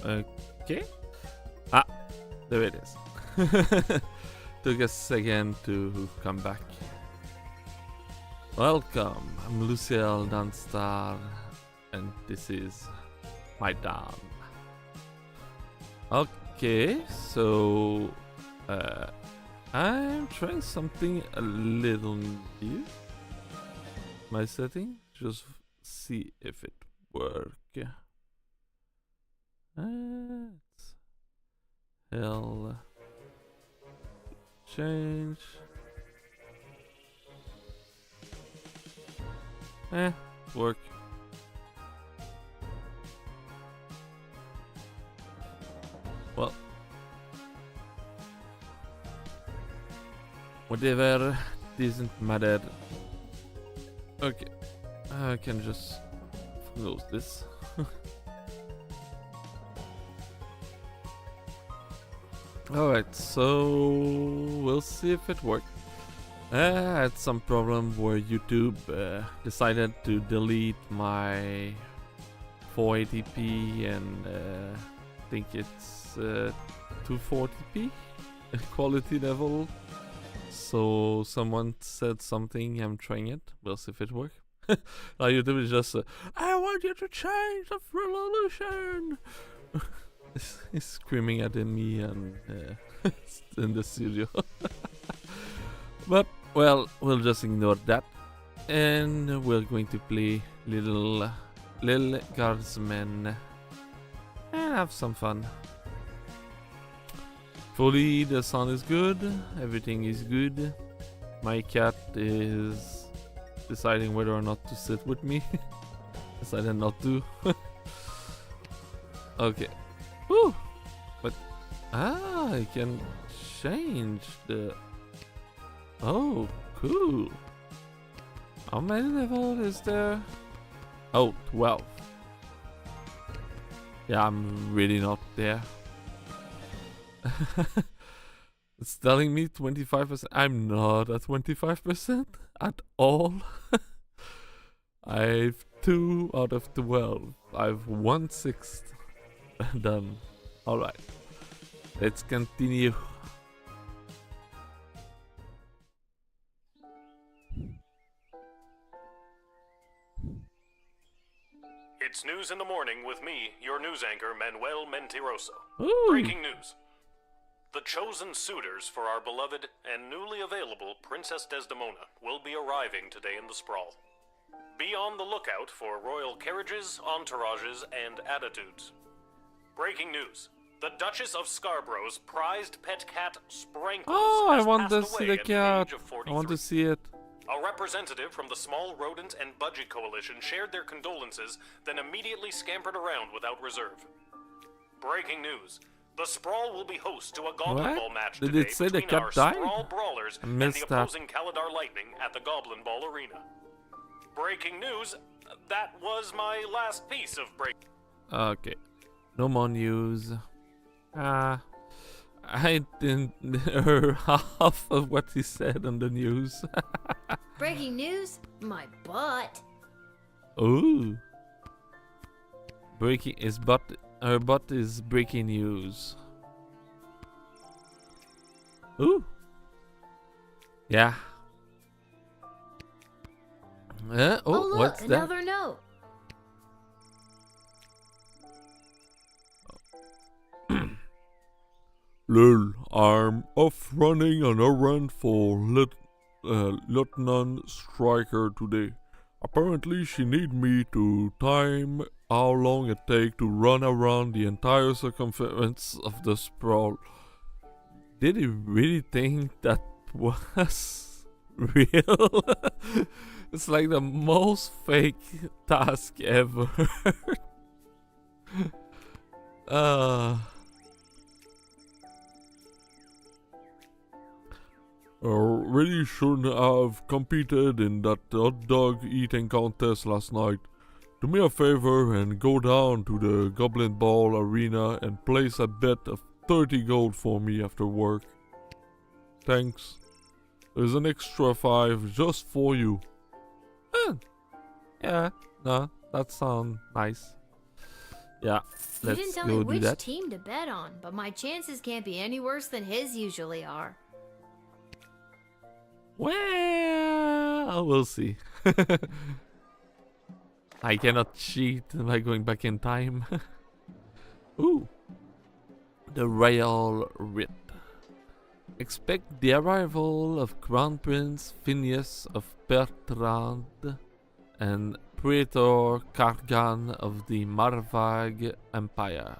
Okay. Ah, there it is. Took a second to come back. Welcome, I'm Luciel Dunstar, and this is my dam. Okay, so I'm trying something a little new. My setting, just see if it works. Hell, change. Work. Well, whatever, doesn't matter. Okay, I can just close this. Alright, so we'll see if it worked. I had some problem where YouTube decided to delete my 480p and I think it's 240p quality level. So someone said something, I'm trying it, we'll see if it works. Now YouTube is just, I want you to change the resolution! He's screaming at me and in the studio. But, well, we'll just ignore that. And we're going to play little Guardsman and have some fun. Fully, the sound is good, everything is good. My cat is deciding whether or not to sit with me. Decided not to. Okay. Woo! But I can change the. Oh, cool. How many levels is there? Oh, 12. Yeah, I'm really not there. It's telling me 25%. I'm not at 25% at all. I've 2 out of 12. I've 1/6 done. Alright. Let's continue. It's news in the morning with me, your news anchor, Manuel Mentiroso. Ooh. Breaking news. The chosen suitors for our beloved and newly available Princess Desdemona will be arriving today in the Sprawl. Be on the lookout for royal carriages, entourages, and attitudes. Breaking news. The Duchess of Scarborough's prized pet cat, Sprankles, Oh, I has want to passed see away the at the cat. age of 43. I want to see it. A representative from the Small Rodent and Budgie Coalition shared their condolences, then immediately scampered around without reserve. Breaking news. The Sprawl will be host to a Goblin What? Ball match Did today it say the between cat our died? Sprawl Brawlers I and missed the that. opposing Caladar Lightning at the Goblin Ball Arena. Breaking news. That was my last piece of break. Okay. No more news. I didn't hear half of what he said on the news. Breaking news? My butt. Ooh. Breaking his butt. Her butt is breaking news. Ooh. Yeah. Oh, Look, what's that? another note. Lol, I'm off running an errand for Lieutenant Striker today. Apparently she need me to time how long it take to run around the entire circumference of the sprawl. Did he really think that was real? It's like the most fake task ever. Really shouldn't have competed in that hot dog eating contest last night. Do me a favor and go down to the Goblin Ball Arena and place a bet of 30 gold for me after work. Thanks. There's an extra 5 just for you. Yeah, no, that sounds nice. Yeah, You didn't let's tell me go do which that. team to bet on, but my chances can't be any worse than his usually are. Well, we'll see. I cannot cheat by going back in time. Ooh. The Royal Writ. Expect the arrival of Crown Prince Phineas of Bertrand and Praetor Kargan of the Marvag Empire.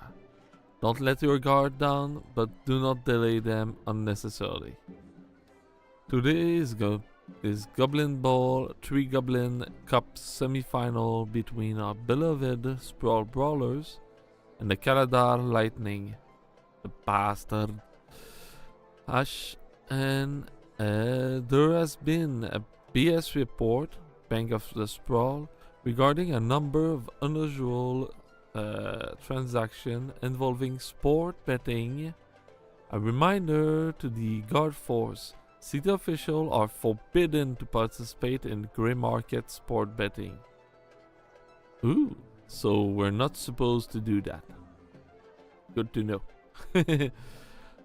Don't let your guard down, but do not delay them unnecessarily. Today is Goblin Ball 3 Goblin Cup semi-final between our beloved Sprawl Brawlers and the Kaladar Lightning. The bastard. Ash, and there has been a BS report, Bank of the Sprawl, regarding a number of unusual transactions involving sport betting. A reminder to the Guard Force. City officials are forbidden to participate in grey market sport betting. Ooh, so we're not supposed to do that. Good to know.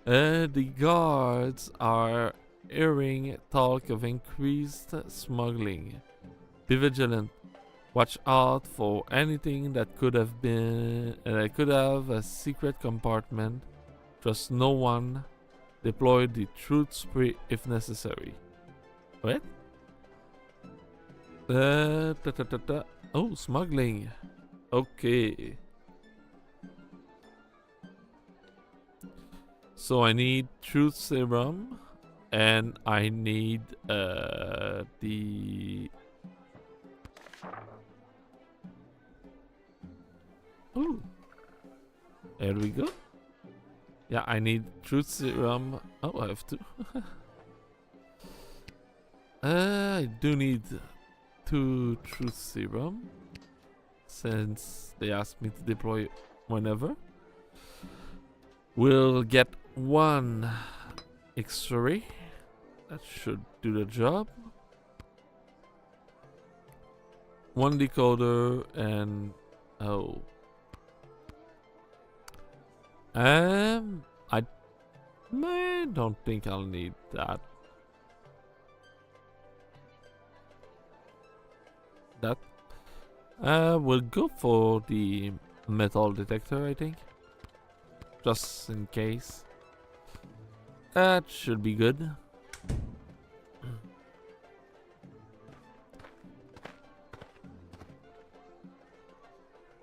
The guards are hearing talk of increased smuggling. Be vigilant. Watch out for anything that could have a secret compartment. Trust no one. Deploy the truth spray if necessary. What? Oh, smuggling. Okay. So I need truth serum, and I need the. Oh, there we go. Yeah, I need truth serum. Oh, I have to. I do need 2 truth serum, since they asked me to deploy whenever. We'll get 1 X-ray. That should do the job. 1 decoder and I don't think I'll need that. We'll go for the metal detector, I think. Just in case. That should be good.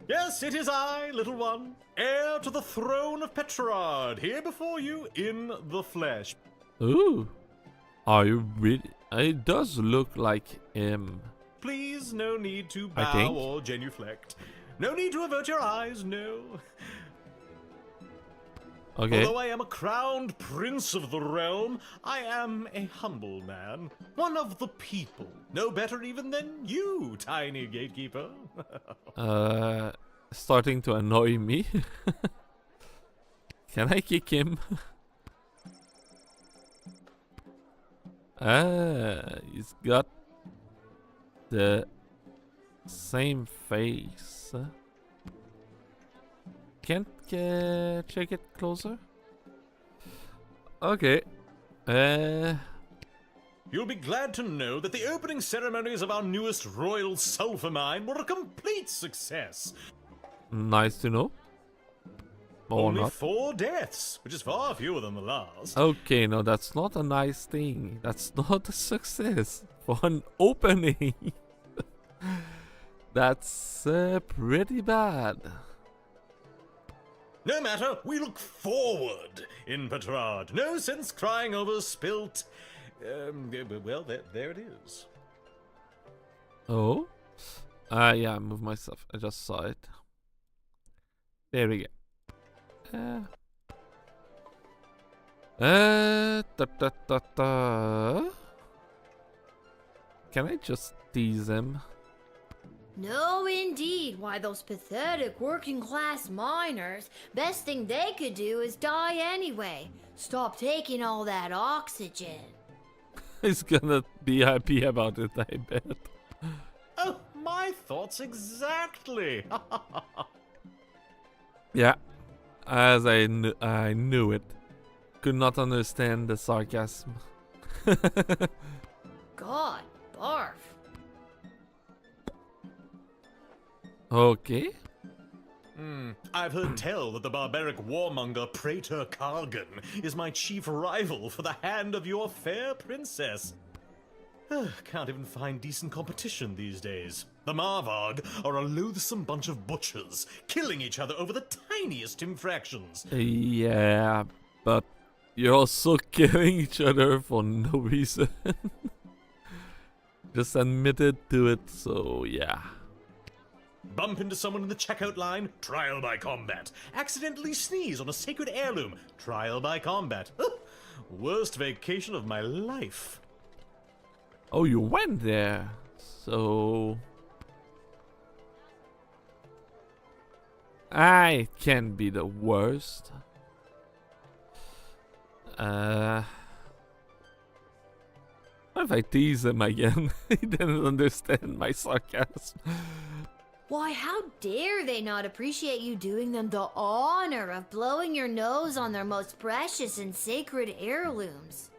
Yes, it is I, little one, heir to the throne of Petrard, here before you in the flesh. Ooh. Are you really? It does look like him. Please, no need to I bow think. or genuflect. No need to avert your eyes, no. Okay. Although I am a crowned prince of the realm, I am a humble man. One of the people. No better even than you, tiny gatekeeper. Starting to annoy me. Can I kick him? He's got the same face. Can't check it closer? Okay. You'll be glad to know that the opening ceremonies of our newest royal sulfur mine were a complete success. Nice to know. Or Only not. 4 deaths, which is far fewer than the last. Okay, no, that's not a nice thing. That's not a success for an opening. That's pretty bad. No matter, we look forward in Petrard. No sense crying over spilt. Well, there it is. Oh? Yeah, I moved myself. I just saw it. There we go. Can I just tease him? No, indeed. Why, those pathetic working class miners, best thing they could do is die anyway. Stop taking all that oxygen. He's gonna be happy about it, I bet. Oh, my thoughts exactly. Yeah, as I knew it. Could not understand the sarcasm. God, barf. Okay. I've heard tell that the barbaric warmonger Praetor Kargan is my chief rival for the hand of your fair princess. Can't even find decent competition these days. The Marvarg are a loathsome bunch of butchers, killing each other over the tiniest infractions. Yeah, but you're also killing each other for no reason. Just admitted to it, so yeah. Bump into someone in the checkout line, trial by combat. Accidentally sneeze on a sacred heirloom, trial by combat. Worst vacation of my life. Oh, you went there. So I can be the worst. What if I tease him again? He didn't understand my sarcasm. Why, how dare they not appreciate you doing them the honor of blowing your nose on their most precious and sacred heirlooms?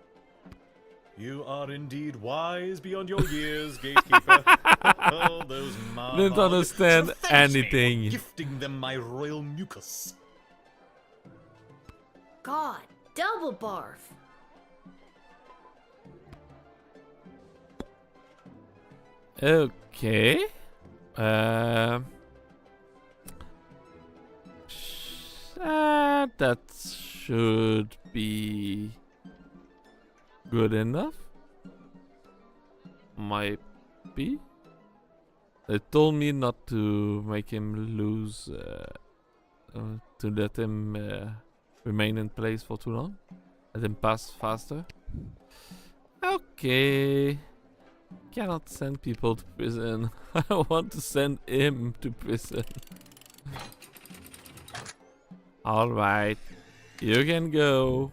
You are indeed wise beyond your years, gatekeeper. Oh, those Marvarg Didn't understand shall thank me anything. for gifting them my royal mucus. God, double barf. Okay. That should be good enough. Might be. They told me not to make him lose, to let him remain in place for too long. Let him pass faster. Okay. Cannot send people to prison. I want to send him to prison. Alright. You can go.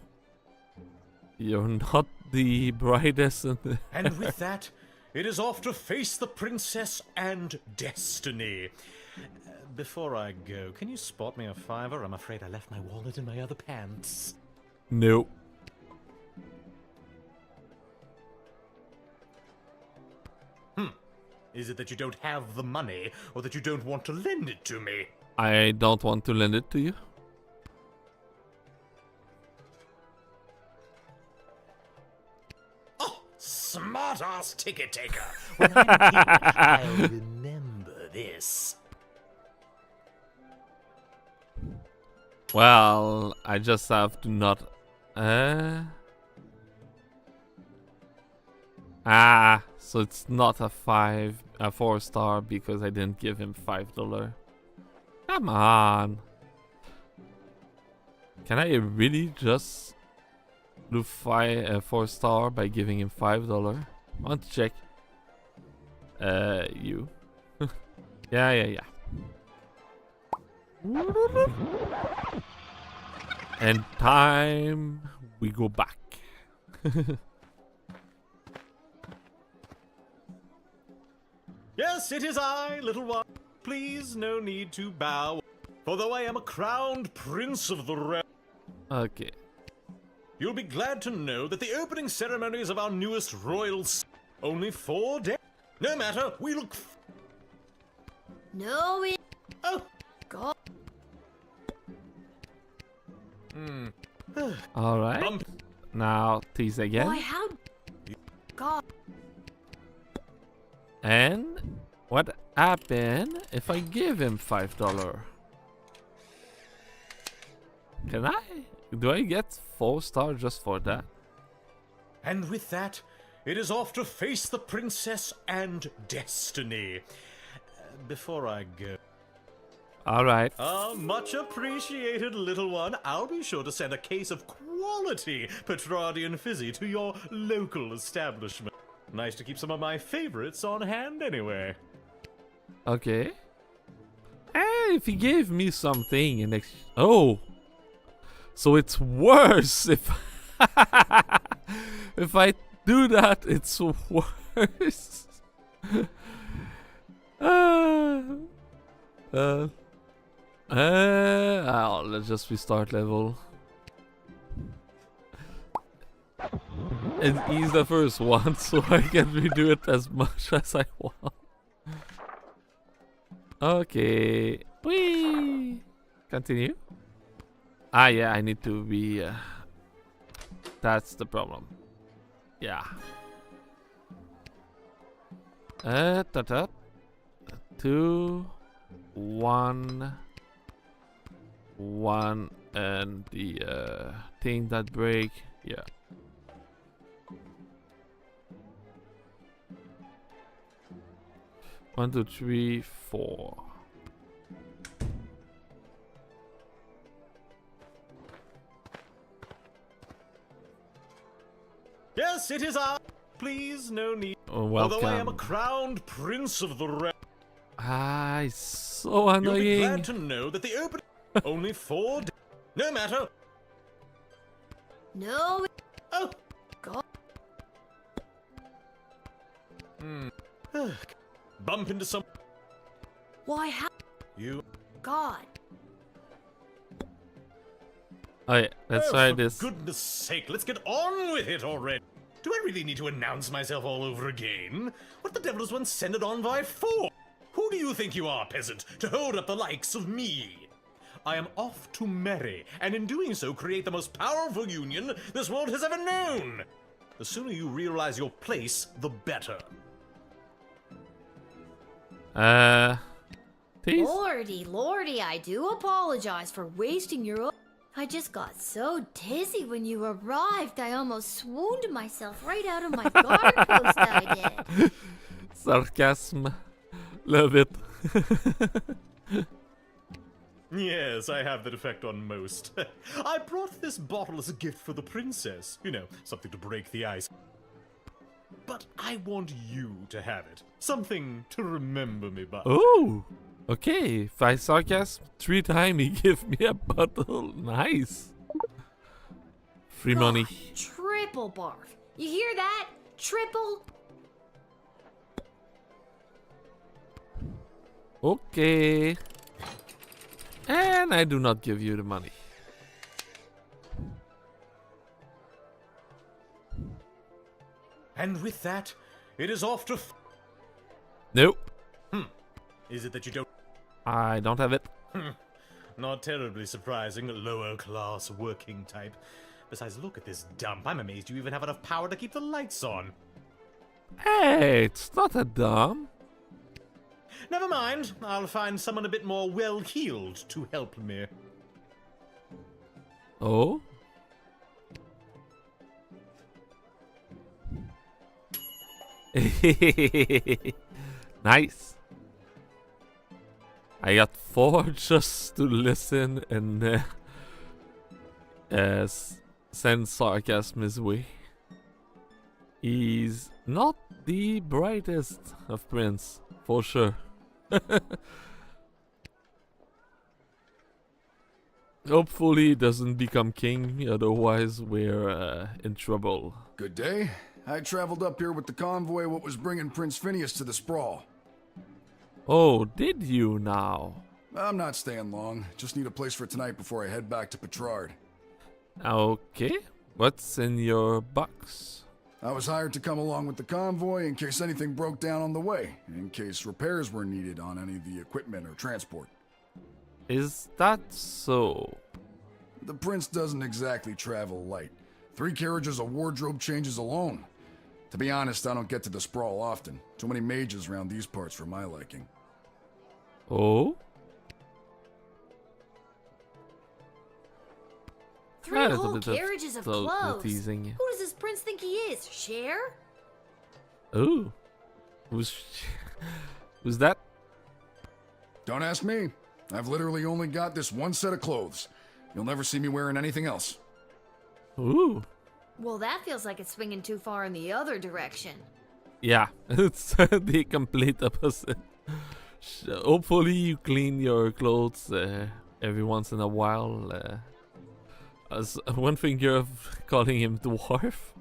You're not the brightest in the And with that, it is off to face the princess and destiny. Before I go, can you spot me a $5? I'm afraid I left my wallet in my other pants. Nope. Is it that you don't have the money, or that you don't want to lend it to me? I don't want to lend it to you. Oh, smart-ass ticket taker! When I'm king, I'll remember this. Well, I just have to not... so it's not a 4-star because I didn't give him $5. Come on. Can I really just do 4-star by giving him $5? I want to check. You. Yeah. And time we go back. Yes, it is I, little one. Please, no need to bow. For though I am a crowned prince of the realm, Okay. you'll be glad to know that the opening ceremonies of our newest royal only 4 days. No matter, we look. No, it. Oh, God. Alright. bump. Now tease Why, again. how. God. And what happen if I give him $5? Can I? Do I get 4-star just for that? And with that, it is off to face the princess and destiny. Before I go. Alright. Much appreciated, little one. I'll be sure to send a case of quality Petrardian fizzy to your local establishment. Nice to keep some of my favorites on hand anyway. Okay. If he gave me something in oh. So it's worse if if I do that, it's worse. Let's just restart level. And he's the first one, so I can redo it as much as I want. Okay. Whee! Continue. Yeah, I need to be... that's the problem. Yeah. Ta-ta. 2, 1, 1, and the thing that break. Yeah. One, two, three, 4. Yes, it is I. Please, no need. Oh, welcome. Although I am a crowned prince of the realm. It's so annoying. You'll be glad to know that the opening only 4 days. No matter. No. Oh. God. Bump into some. Why, how? You. God. Alright, let's try for this. Goodness sake, let's get on with it already. Do I really need to announce myself all over again? What the devil does one send it on by for? Who do you think you are, peasant, to hold up the likes of me? I am off to marry, and in doing so create the most powerful union this world has ever known. The sooner you realize your place, the better. Please? Lordy, I do apologize for wasting your... I just got so dizzy when you arrived, I almost swooned myself right out of my guard post I did. Sarcasm. Love it. Yes, I have that effect on most. I brought this bottle as a gift for the princess. You know, something to break the ice. But I want you to have it. Something to remember me by. Oh! Okay, 5 sarcasm, 3 times he give me a bottle. Nice. Free money. Triple barf. You hear that? Triple? Okay. And I do not give you the money. And with that, it is off to... Nope. Is it that you don't... I don't have it. Not terribly surprising, lower class working type. Besides, look at this dump. I'm amazed you even have enough power to keep the lights on. Hey, it's not a dumb. Never mind, I'll find someone a bit more well-heeled to help me. Oh? Nice. I got 4 just to listen and send sarcasm his way. He's not the brightest of prince, for sure. Hopefully he doesn't become king, otherwise we're in trouble. Good day. I traveled up here with the convoy what was bringing Prince Phineas to the sprawl. Oh, did you now? I'm not staying long. Just need a place for tonight before I head back to Petrard. Okay. What's in your box? I was hired to come along with the convoy in case anything broke down on the way, in case repairs were needed on any of the equipment or transport. Is that so? The prince doesn't exactly travel light. 3 carriages of wardrobe changes alone. To be honest, I don't get to the sprawl often. Too many mages around these parts for my liking. Oh? 3 That is a whole bit of carriages of so clothes. teasing. Who does this prince think he is? Cher? Oh. Who's that? Don't ask me. I've literally only got this one set of clothes. You'll never see me wearing anything else. Ooh. Well, that feels like it's swinging too far in the other direction. Yeah, it's the complete opposite. Hopefully you clean your clothes every once in a while. As one finger of calling him dwarf,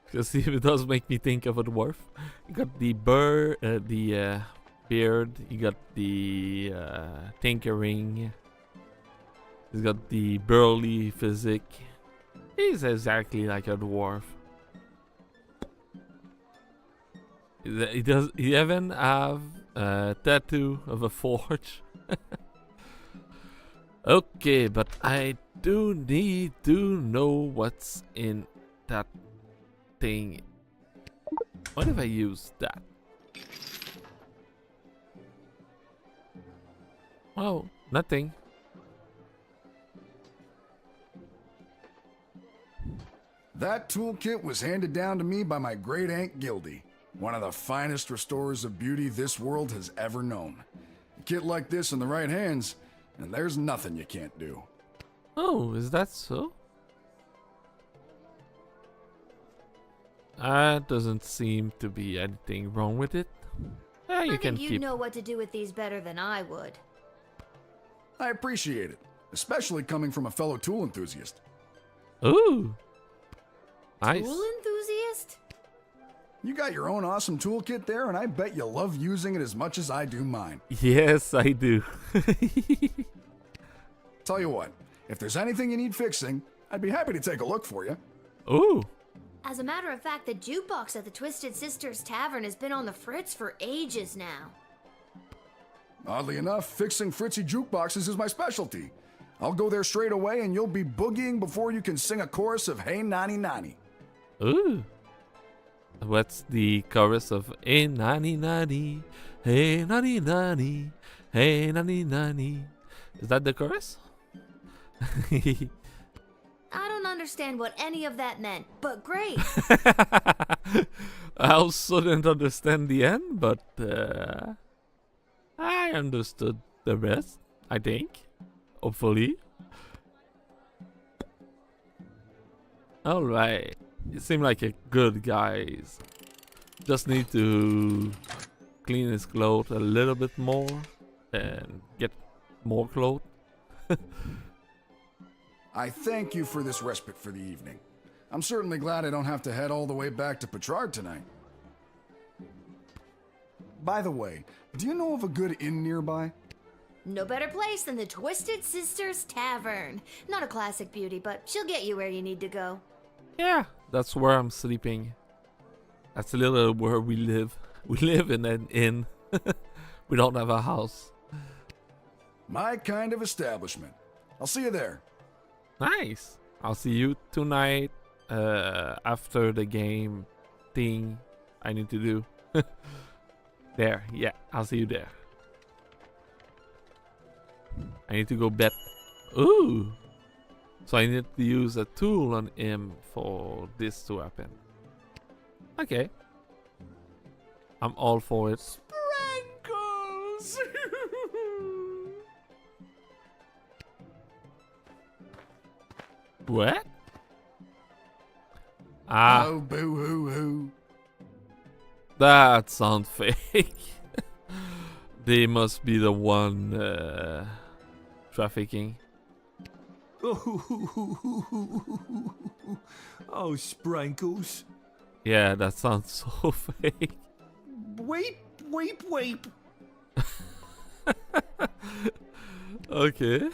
because he does make me think of a dwarf. You got the beard. He got the tinkering. He's got the burly physique. He's exactly like a dwarf. He even have a tattoo of a forge. Okay, but I do need to know what's in that thing. What if I use that? Oh, nothing. That toolkit was handed down to me by my great aunt Gildy, one of the finest restorers of beauty this world has ever known. A kit like this in the right hands, and there's nothing you can't do. Oh, is that so? Doesn't seem to be anything wrong with it. You I can think you keep. know what to do with these better than I would. I appreciate it, especially coming from a fellow tool enthusiast. Ooh, nice. Tool enthusiast? You got your own awesome toolkit there, and I bet you love using it as much as I do mine. Yes, I do. Tell you what, if there's anything you need fixing, I'd be happy to take a look for you. Ooh, As a matter of fact, the jukebox at the Twisted Sisters Tavern has been on the fritz for ages now. Oddly enough, fixing Fritzy jukeboxes is my specialty. I'll go there straight away, and you'll be boogieing before you can sing a chorus of Hey Nani Nani. ooh. What's the chorus of Hey Nani Nani? Hey Nani Nani? Hey Nani Nani? Is that the chorus? I don't understand what any of that meant, but great. I also didn't understand the end, but I understood the rest, I think. Hopefully. Alright. You seem like a good guys. Just need to clean his clothes a little bit more and get more clothes. I thank you for this respite for the evening. I'm certainly glad I don't have to head all the way back to Petrard tonight. By the way, do you know of a good inn nearby? No better place than the Twisted Sisters Tavern. Not a classic beauty, but she'll get you where you need to go. Yeah, that's where I'm sleeping. That's a little where we live. We live in an inn. We don't have a house. My kind of establishment. I'll see you there. Nice. I'll see you tonight after the game thing I need to do. There, yeah, I'll see you there. I need to go bet. Ooh. So I need to use a tool on him for this to happen. Okay. I'm all for it. Sprinkles! What? Ah, Oh, boo-hoo-hoo. that sounds fake. They must be the one trafficking. Oh, Sprinkles. Yeah, that sounds so fake. Weep, weep, weep. Okay.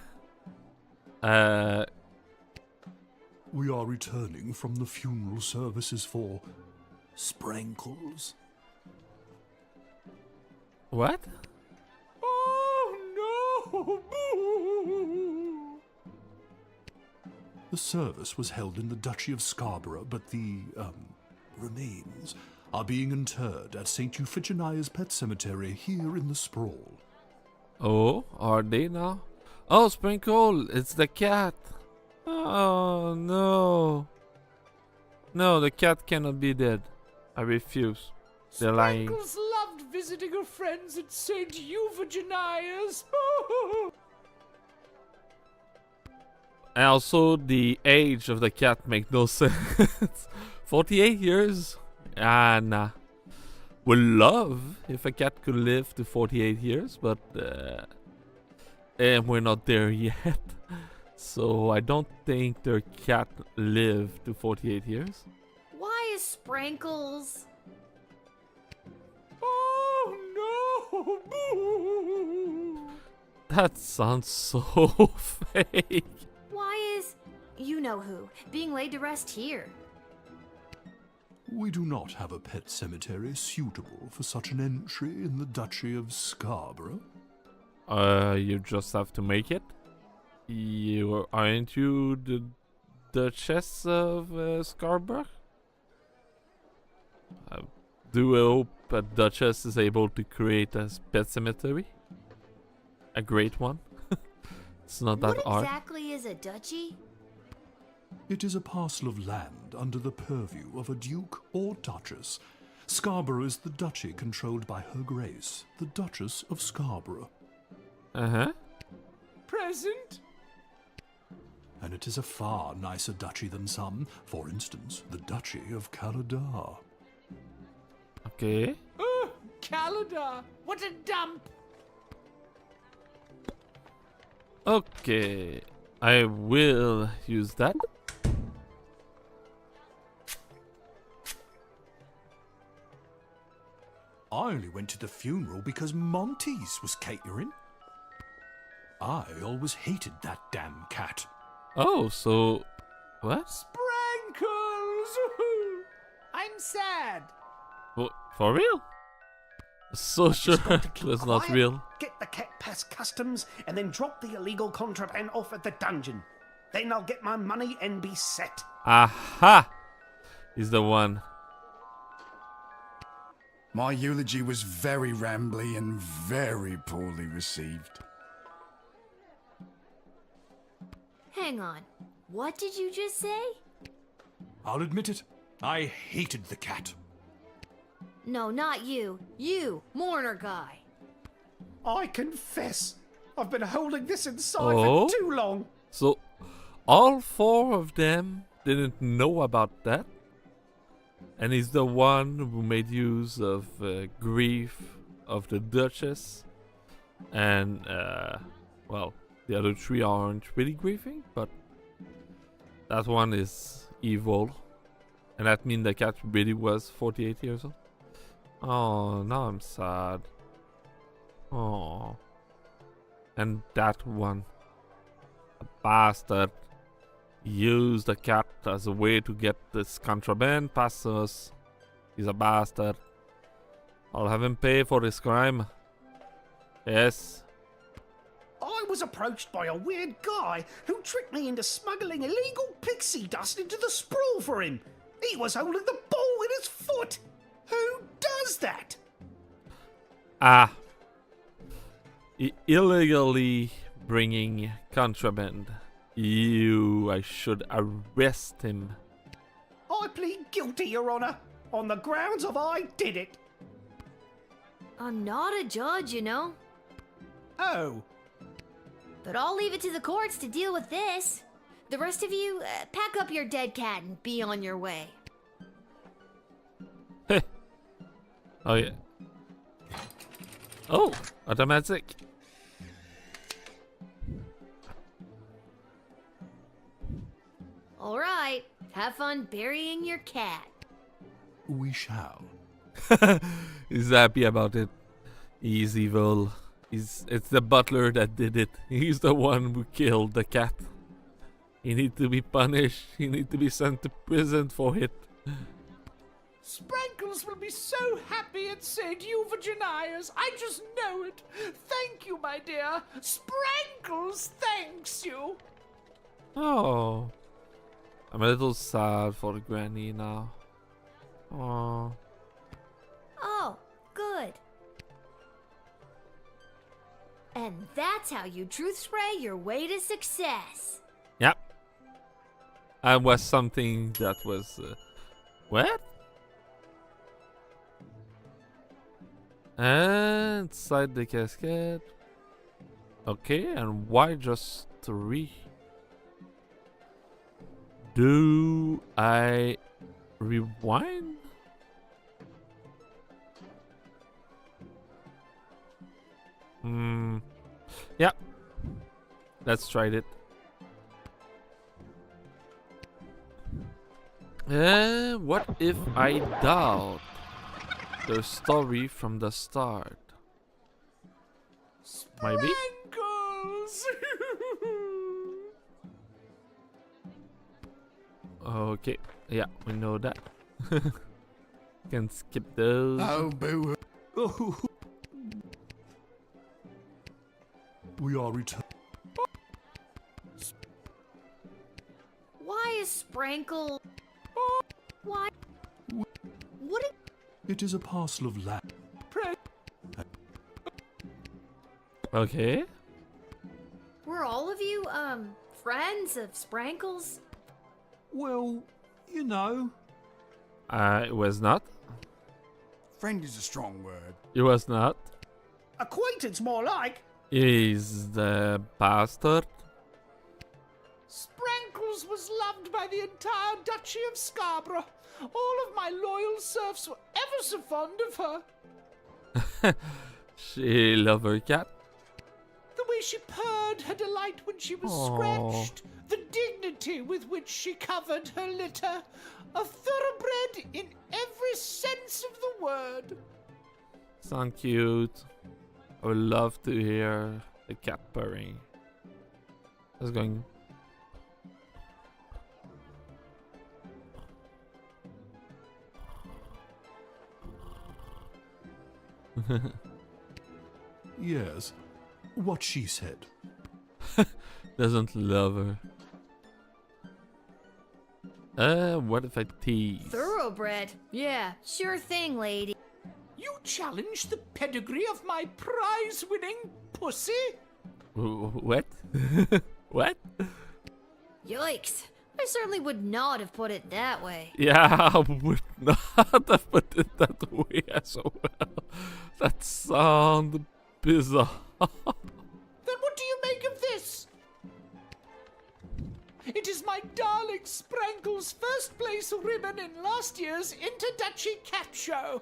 We are returning from the funeral services for Sprinkles. What? Oh no! The service was held in the Duchy of Scarborough, but the remains are being interred at St. Euphigenia's Pet Cemetery here in the Sprawl. Oh, are they now? Oh, Sprinkle, it's the cat. Oh, no. No, the cat cannot be dead. I refuse. They're lying. Sprinkles loved visiting her friends at St. Euphigenia's. And also, the age of the cat makes no sense. 48 years? Ah, nah. Would love if a cat could live to 48 years, but and we're not there yet. So I don't think their cat lived to 48 years. Why is Sprinkles? Oh That sounds so fake. Why is you know who being laid to rest here? We do not have a pet cemetery suitable for such an entry in the Duchy of Scarborough. You just have to make it. Aren't you the Duchess of Scarborough? Do I hope a Duchess is able to create a pet cemetery? A great one. It's not that What hard. exactly is a duchy? It is a parcel of land under the purview of a duke or duchess. Scarborough is the duchy controlled by Her Grace, the Duchess of Scarborough. Uh-huh. Present? And it is a far nicer duchy than some, for instance, the Duchy of Caladar. Okay. Oh, Caladar! What a dump! Okay. I will use that. I only went to the funeral because Monty's was catering. I always hated that damn cat. Oh, so what? Sprankles! I'm sad. For real? So sure keep that's not quiet, real. Get the cat past customs and then drop the illegal contraband off at the dungeon. Then I'll get my money and be set. Aha! He's the one. My eulogy was very rambly and very poorly received. Hang on. What did you just say? I'll admit it, I hated the cat. No, not you. You, mourner guy. I confess, I've been holding this inside Oh? for too long. So all four of them didn't know about that. And he's the one who made use of grief of the Duchess. And, well, the other three aren't really grieving, but that one is evil. And that means the cat really was 48 years old. Oh, now I'm sad. Oh. And that one, a bastard, used the cat as a way to get this contraband past us. He's a bastard. I'll have him pay for his crime. Yes. I was approached by a weird guy who tricked me into smuggling illegal pixie dust into the sprawl for him. He was holding the ball in his foot. Who does that? Ah. Illegally bringing contraband. I should arrest him. I plead guilty, Your Honor, on the grounds of I did it. I'm not a judge, you know. Oh, But I'll leave it to the courts to deal with this. The rest of you, pack up your dead cat and be on your way. Oh yeah. Oh, automatic. All right, have fun burying your cat. We shall. He's happy about it. He's evil. It's the butler that did it. He's the one who killed the cat. He need to be punished. He need to be sent to prison for it. Sprankles will be so happy at St. Euphigenius. I just know it. Thank you, my dear. Sprankles thanks you. Oh. I'm a little sad for the granny now. Oh. Oh, good. And that's how you truth spray your way to success. Yep. I was something that was... what? And inside the casket. Okay, and why just 3? Do I rewind? Yeah. Let's try it. What if I doubt the story from the start? Maybe. Sprinkles! Okay. Yeah, we know that. Can skip those. Oh, boo. Oh. We are returning. Why is Sprankle? Why? What? It is a parcel of land. Okay. Were all of you, friends of Sprankles? Well, you know. It was not. Friend is a strong word. It was not. Acquaintance, more like. Is the bastard. Sprankles was loved by the entire Duchy of Scarborough. All of my loyal serfs were ever so fond of her. She love her cat. The way she purred her delight when she was Aw. scratched. The dignity with which she covered her litter. A thoroughbred in every sense of the word. Sound cute. I would love to hear the cat purring. It's going. Yes. What she said. Doesn't love her. What if I tease? Thoroughbred. Yeah, sure thing, lady. You challenge the pedigree of my prize-winning pussy? What? What? Yikes. I certainly would not have put it that way. Yeah, I would not have put it that way as well. That sounds bizarre. Then what do you make of this? It is my darling Sprankle's first place ribbon in last year's Interduchy Cat Show.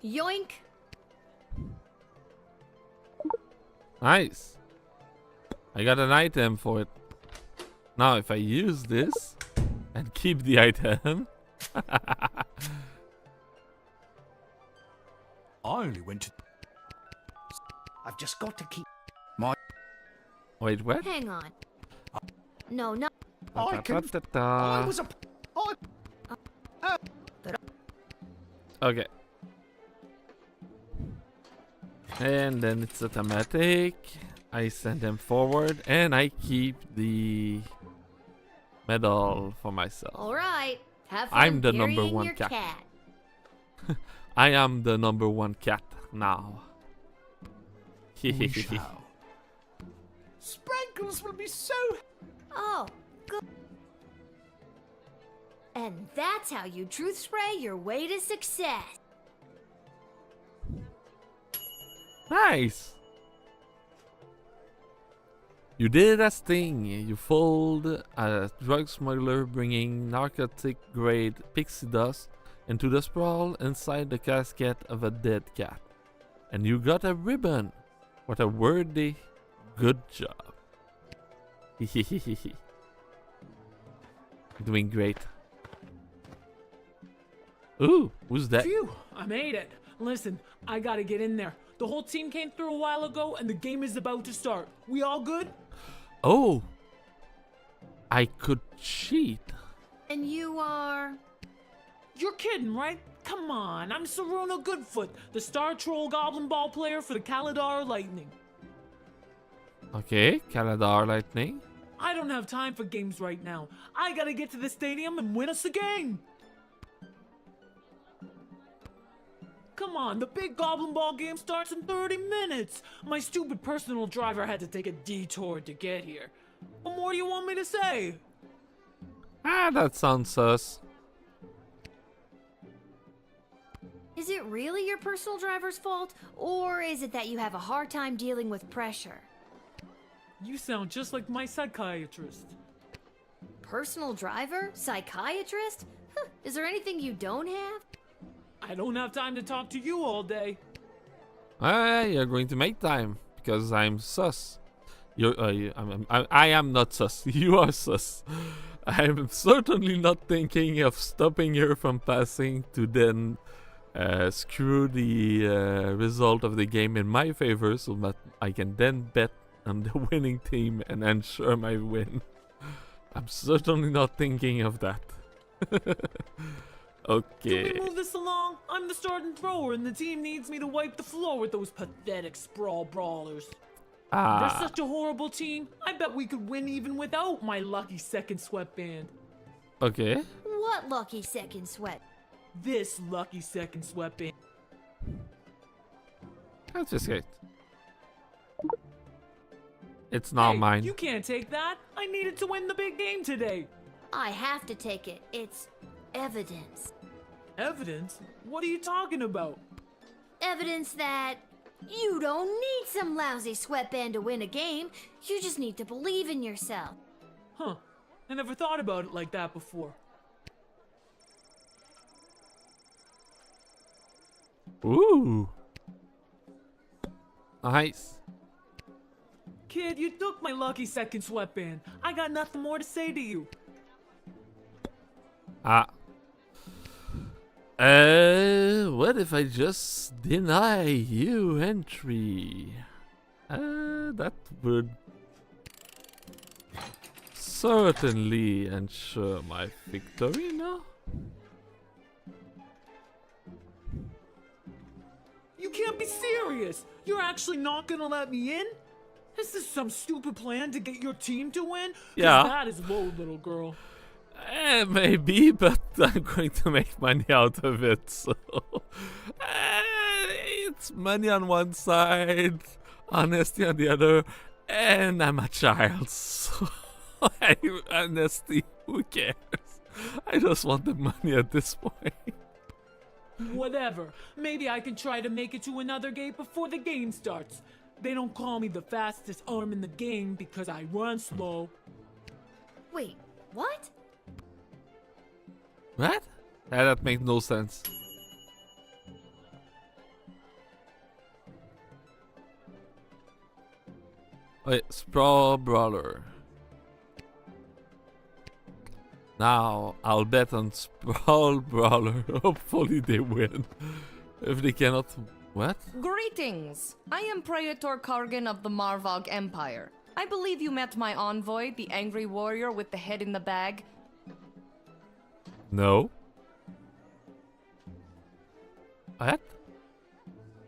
Yoink. Nice. I got an item for it. Now if I use this and keep the item. I only went to. I've just got to keep. Wait, what? Hang on. No, not. I can. I was a. I. Okay. And then it's automatic. I send them forward and I keep the medal for myself. All right. Have fun I'm the number burying one your cat. I am the number one cat now. We shall. Sprankles will be so... Oh, good. And that's how you truth spray your way to success. Nice. You did a thing. You fooled a drug smuggler bringing narcotic-grade pixie dust into the sprawl inside the casket of a dead cat. And you got a ribbon. What a worthy good job. Doing great. Ooh, who's that? Phew, I made it. Listen, I gotta get in there. The whole team came through a while ago and the game is about to start. We all good? Oh, I could cheat. And you are... You're kidding, right? Come on, I'm Saruna Goodfoot, the Star Troll Goblin Ball player for the Kaladar Lightning. Okay, Kaladar Lightning. I don't have time for games right now. I gotta get to the stadium and win us a game. Come on, the big Goblin Ball game starts in 30 minutes. My stupid personal driver had to take a detour to get here. What more do you want me to say? Ah, that sounds sus. Is it really your personal driver's fault? Or is it that you have a hard time dealing with pressure? You sound just like my psychiatrist. Personal driver? Psychiatrist? Huh, is there anything you don't have? I don't have time to talk to you all day. You're going to make time because I'm sus. I am not sus. You are sus. I'm certainly not thinking of stopping her from passing to then screw the result of the game in my favor so that I can then bet on the winning team and ensure my win. I'm certainly not thinking of that. Okay. Can we move this along? I'm the starting thrower and the team needs me to wipe the floor with those pathetic sprawl brawlers. They're such a horrible team. I bet we could win even without my lucky second sweatband. Okay. What lucky second sweat? This lucky second sweatband. That's just great. It's not Hey, mine. You can't take that. I needed to win the big game today. I have to take it. It's evidence. Evidence? What are you talking about? Evidence that you don't need some lousy sweatband to win a game. You just need to believe in yourself. Huh. I never thought about it like that before. Ooh. Nice. Kid, you took my lucky second sweatband. I got nothing more to say to you. What if I just deny you entry? That would certainly ensure my victory, no? You can't be serious. You're actually not gonna let me in? Is this some stupid plan to get your team to win? 'Cause Yeah. That is low, little girl. Maybe, but I'm going to make money out of it, so... it's money on one side, honesty on the other, and I'm a child, so... honesty, who cares? I just want the money at this point. Whatever. Maybe I can try to make it to another gate before the game starts. They don't call me the fastest arm in the game because I run slow. Wait, what? What? That makes no sense. Wait, Sprawl Brawler. Now, I'll bet on Sprawl Brawler. Hopefully they win. If they cannot... What? Greetings! I am Praetor Kargan of the Marvog Empire. I believe you met my envoy, the angry warrior with the head in the bag. No. What?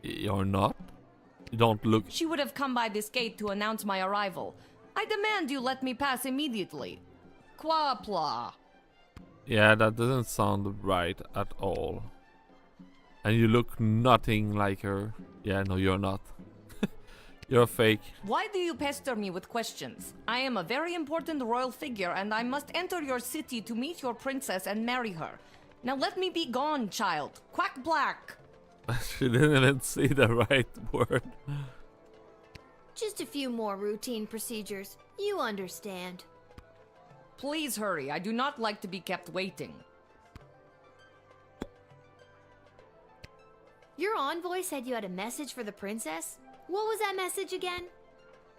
You're not? You don't look... She would have come by this gate to announce my arrival. I demand you let me pass immediately. Quapla. Yeah, that doesn't sound right at all. And you look nothing like her. Yeah, no, you're not. You're fake. Why do you pester me with questions? I am a very important royal figure and I must enter your city to meet your princess and marry her. Now let me be gone, child. Quack black. She didn't even say the right word. Just a few more routine procedures. You understand. Please hurry. I do not like to be kept waiting. Your envoy said you had a message for the princess? What was that message again?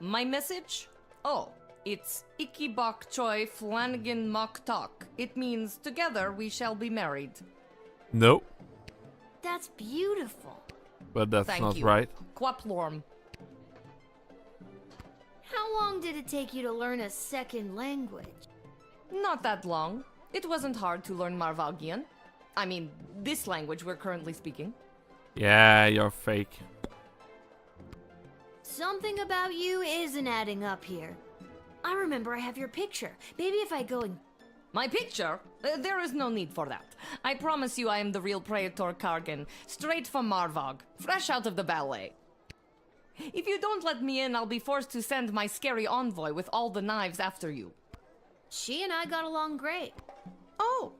My message? Oh, it's Iki Bok Choi Flanagan Mok Tok. It means together we shall be married. No, That's beautiful. but that's Thank not you. right. Quaplorm. How long did it take you to learn a second language? Not that long. It wasn't hard to learn Marvagian. I mean, this language we're currently speaking. Yeah, you're fake. Something about you isn't adding up here. I remember I have your picture. Maybe if I go and... My picture? There is no need for that. I promise you I am the real Praetor Kargan, straight from Marvog, fresh out of the ballet. If you don't let me in, I'll be forced to send my scary envoy with all the knives after you. She and I got along great. Oh,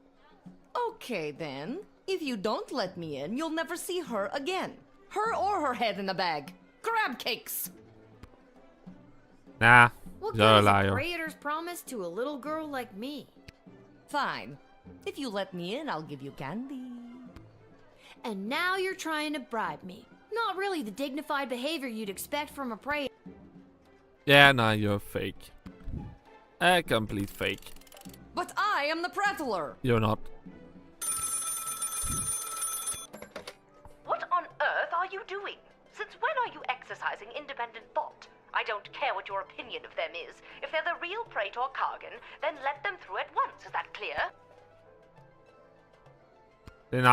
okay then. If you don't let me in, you'll never see her again. Her or her head in a bag. Crab cakes! Nah, What you're good a is a liar. praetor's promise to a little girl like me? Fine. If you let me in, I'll give you candy. And now you're trying to bribe me. Not really the dignified behavior you'd expect from a praetor. Yeah, nah, you're fake. A complete fake. But I am the prattler! You're not. independent thought. I don't care what your opinion of them is. If they're the real Praetor Kargan, then let them through at once. Is that clear? Then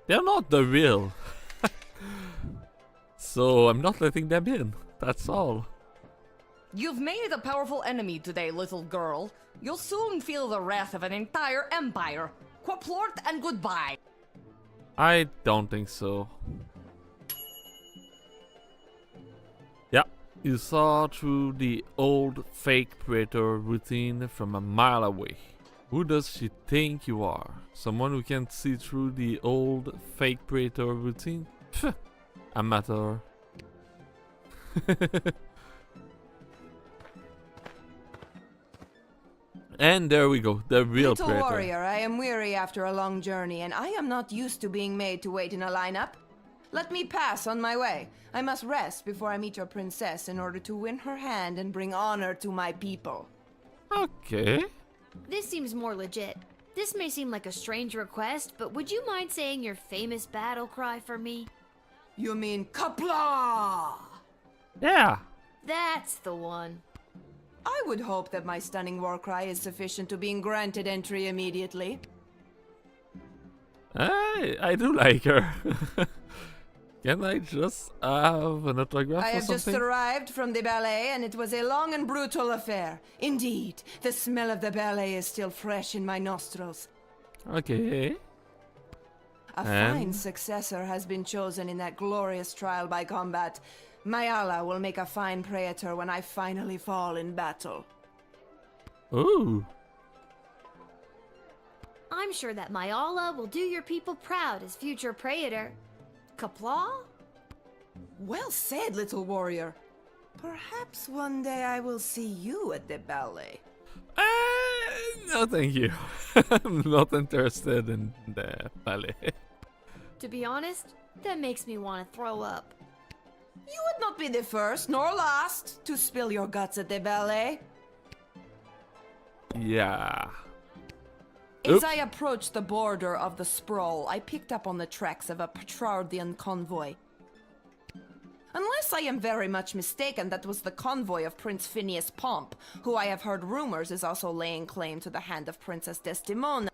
they're not the real. So I'm not letting them in. That's all. You've made a powerful enemy today, little girl. You'll soon feel the wrath of an entire empire. Quaplort and goodbye. I don't think so. Yeah, you saw through the old fake Praetor routine from a mile away. Who does she think you are? Someone who can't see through the old fake Praetor routine? Pfft, amateur. And there we go, the real Little Praetor. warrior, I am weary after a long journey, and I am not used to being made to wait in a lineup. Let me pass on my way. I must rest before I meet your princess in order to win her hand and bring honor to my people. Okay. This seems more legit. This may seem like a strange request, but would you mind saying your famous battle cry for me? You mean Kapla? Yeah. That's the one. I would hope that my stunning war cry is sufficient to being granted entry immediately. I do like her. Can I just have an autograph I or have something? just arrived from the ballet, and it was a long and brutal affair. Indeed, the smell of the ballet is still fresh in my nostrils. Okay. A fine successor has been chosen in that glorious trial by combat. Mayala will make a fine praetor when I finally fall in battle. Ooh. I'm sure that Mayala will do your people proud as future praetor. Kapla? Well said, little warrior. Perhaps one day I will see you at the ballet. No, thank you. I'm not interested in the ballet. To be honest, that makes me want to throw up. You would not be the first nor last to spill your guts at the ballet. Yeah. As I approached the border of the sprawl, I picked up on the tracks of a Petrardian convoy. Unless I am very much mistaken, that was the convoy of Prince Phineas Pomp, who I have heard rumors is also laying claim to the hand of Princess Desdemona.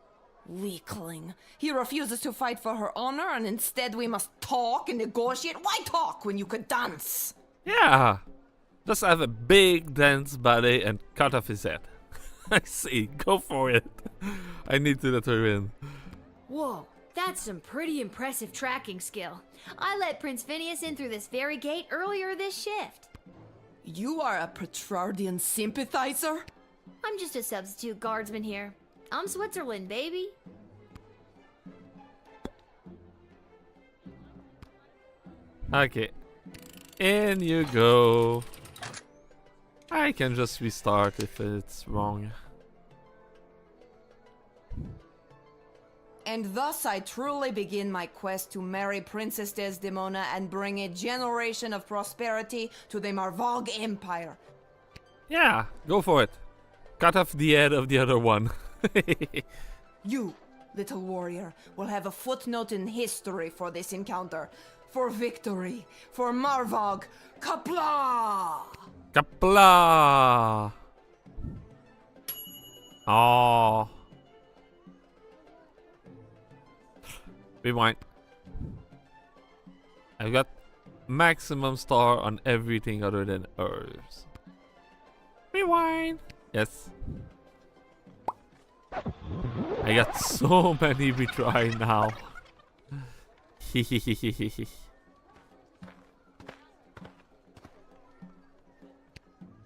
Weakling. He refuses to fight for her honor, and instead we must talk and negotiate. Why talk when you could dance? Yeah. Just have a big dance ballet and cut off his head. I see. Go for it. I need to let her in. Whoa, that's some pretty impressive tracking skill. I let Prince Phineas in through this very gate earlier this shift. You are a Petrardian sympathizer? I'm just a substitute guardsman here. I'm Switzerland, baby. Okay. In you go. I can just restart if it's wrong. And thus I truly begin my quest to marry Princess Desdemona and bring a generation of prosperity to the Marvog Empire. Yeah, go for it. Cut off the head of the other one. You, little warrior, will have a footnote in history for this encounter. For victory, for Marvog, Kapla! Kapla! Oh. Rewind. I've got maximum star on everything other than herbs. Rewind. Yes. I got so many retry now.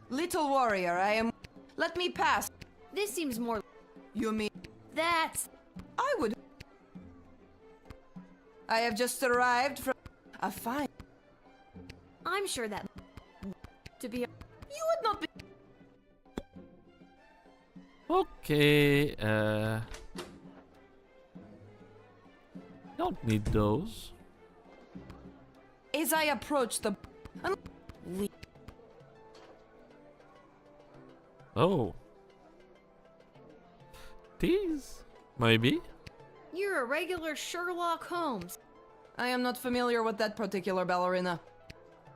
Little warrior, I am... Let me pass. This seems more... You mean... That's... I would... I have just arrived from... A fine... I'm sure that... To be... You would not be... Okay, don't need those. As I approach the... Oh. These? Maybe? You're a regular Sherlock Holmes. I am not familiar with that particular ballerina.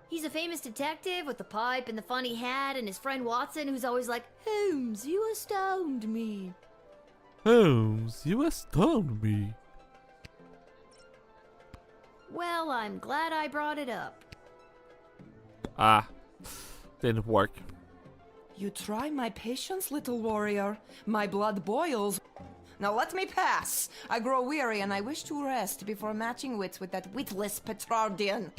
He's a famous detective with the pipe and the funny hat, and his friend Watson, who's always like, Holmes, you astound me. Holmes, you astound me. Well, I'm glad I brought it up. Ah, didn't work. You try my patience, little warrior. My blood boils. Now let me pass. I grow weary and I wish to rest before matching wits with that witless Petrardian.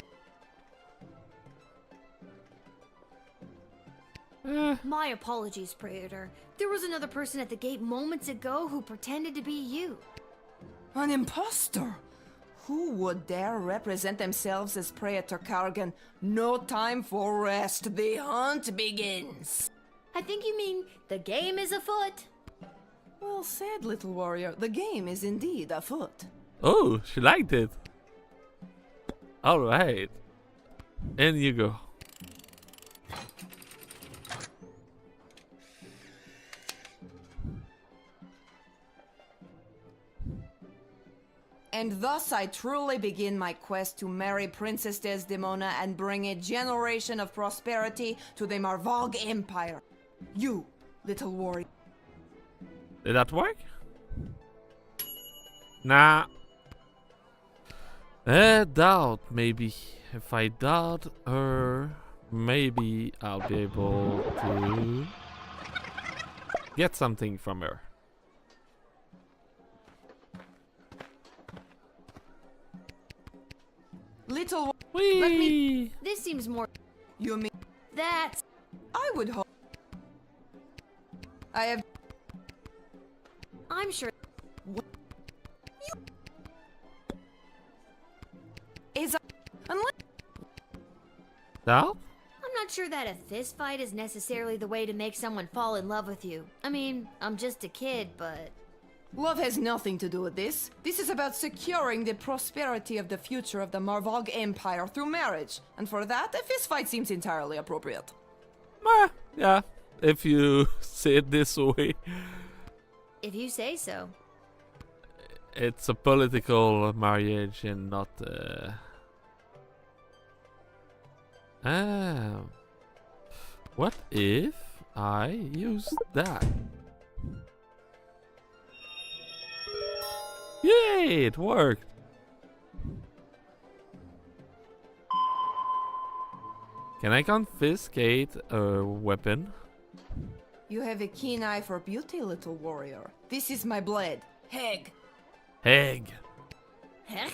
My apologies, Praetor. There was another person at the gate moments ago who pretended to be you. An impostor? Who would dare represent themselves as Praetor Kargan? No time for rest. The hunt begins. I think you mean the game is afoot. Well said, little warrior. The game is indeed afoot. Oh, she liked it. Alright. In you go. And thus I truly begin my quest to marry Princess Desdemona and bring a generation of prosperity to the Marvog Empire. You, little warrior. Did that work? Nah. Doubt, maybe. If I doubt her, maybe I'll be able to get something from her. Little Whee! Let me. This seems more. You mean That's. I would hope. I have. I'm sure. Is unless. Doubt? I'm not sure that a fist fight is necessarily the way to make someone fall in love with you. I mean, I'm just a kid, but. Love has nothing to do with this. This is about securing the prosperity of the future of the Marvog Empire through marriage. And for that, a fistfight seems entirely appropriate. Yeah, if you say it this way. If you say so. It's a political marriage and not what if I use that? Yay, it worked. Can I confiscate a weapon? You have a keen eye for beauty, little warrior. This is my blade, Heg. Heg. Heh?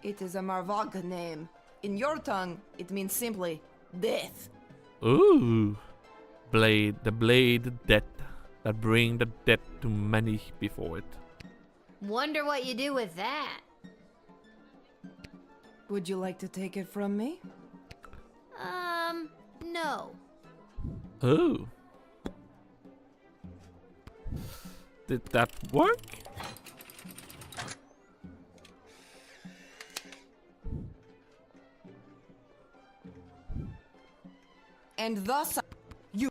It is a Marvog name. In your tongue, it means simply death. Ooh. Blade, the blade death that bring the death to many before it. Wonder what you do with that. Would you like to take it from me? No. Oh. Did that work? And thus, you.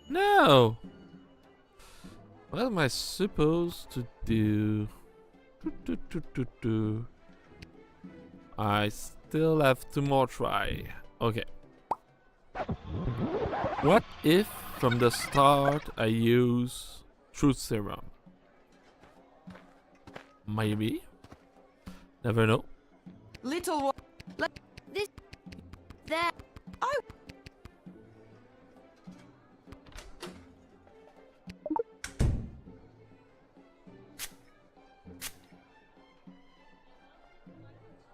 No. What am I supposed to do? I still have 2 more try. Okay. What if from the start I use truth serum? Maybe. Never know. Little This. That. I.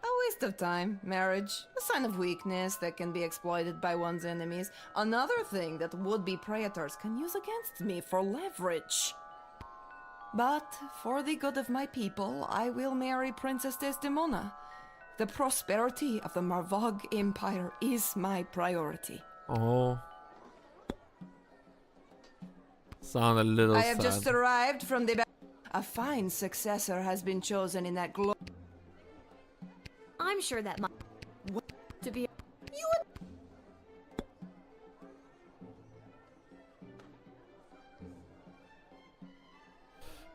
A waste of time, marriage, a sign of weakness that can be exploited by one's enemies. Another thing that would-be praetors can use against me for leverage. But for the good of my people, I will marry Princess Desdemona. The prosperity of the Marvog Empire is my priority. Oh. Sound a little I have sad. just arrived from the a fine successor has been chosen in that I'm sure that might. To be. You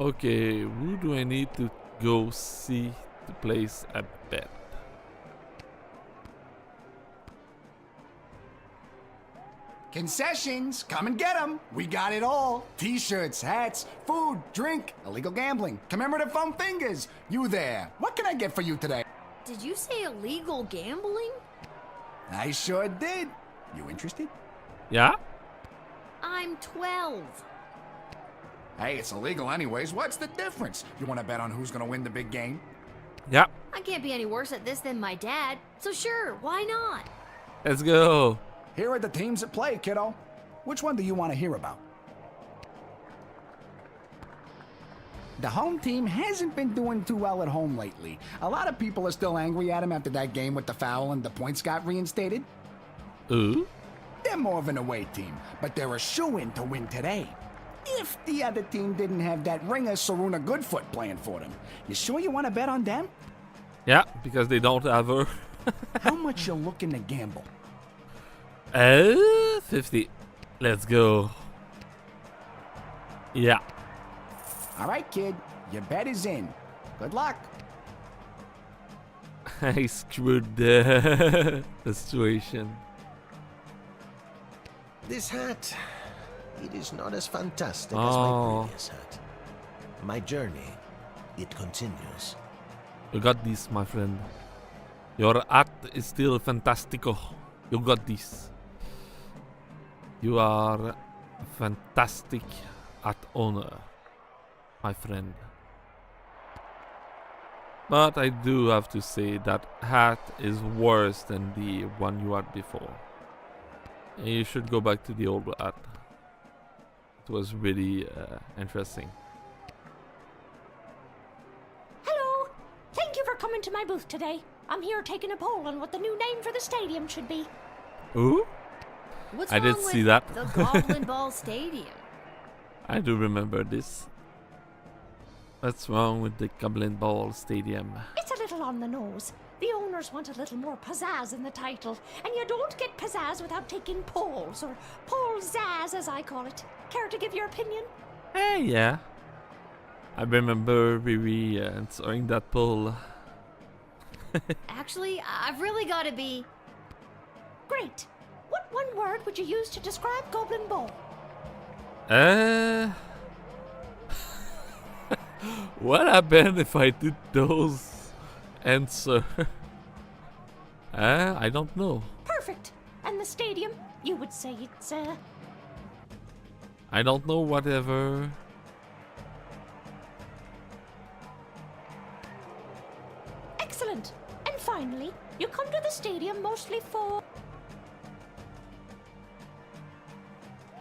Okay, who do I need to go see to place a bet? Concessions, come and get them. We got it all. T-shirts, hats, food, drink, illegal gambling, commemorative foam fingers. You there. What can I get for you today? Did you say illegal gambling? I sure did. You interested? Yeah? I'm 12. Hey, it's illegal anyways. What's the difference? You want to bet on who's gonna win the big game? Yeah. I can't be any worse at this than my dad, so sure, why not? Let's go. Here are the teams at play, kiddo. Which one do you want to hear about? The home team hasn't been doing too well at home lately. A lot of people are still angry at him after that game with the foul and the points got reinstated. Ooh. They're more of an away team, but they're a shoo-in to win today. If the other team didn't have that ringer Saruna Goodfoot playing for them. You sure you want to bet on them? Yeah, because they don't have her. How much you looking to gamble? 50. Let's go. Yeah. All right, kid. Your bet is in. Good luck. I screwed the situation. This hat, it is not as fantastic as my previous hat. My journey, it continues. You got this, my friend. Your art is still fantastico. You got this. You are fantastic art owner, my friend. But I do have to say that hat is worse than the one you had before. And you should go back to the old hat. It was really interesting. Hello! Thank you for coming to my booth today. I'm here taking a poll on what the new name for the stadium should be. Ooh? What's I wrong did with see that. the Goblin Ball Stadium? I do remember this. What's wrong with the Goblin Ball Stadium? It's a little on the nose. The owners want a little more pizzazz in the title, and you don't get pizzazz without taking polls, or poll-zazz as I call it. Care to give your opinion? Yeah. I remember Riri answering that poll. Actually, I've really got to be... Great. What one word would you use to describe Goblin Ball? What happened if I did those answer? I don't know. Perfect. And the stadium, you would say it's, I don't know, whatever. Excellent. And finally, you come to the stadium mostly for...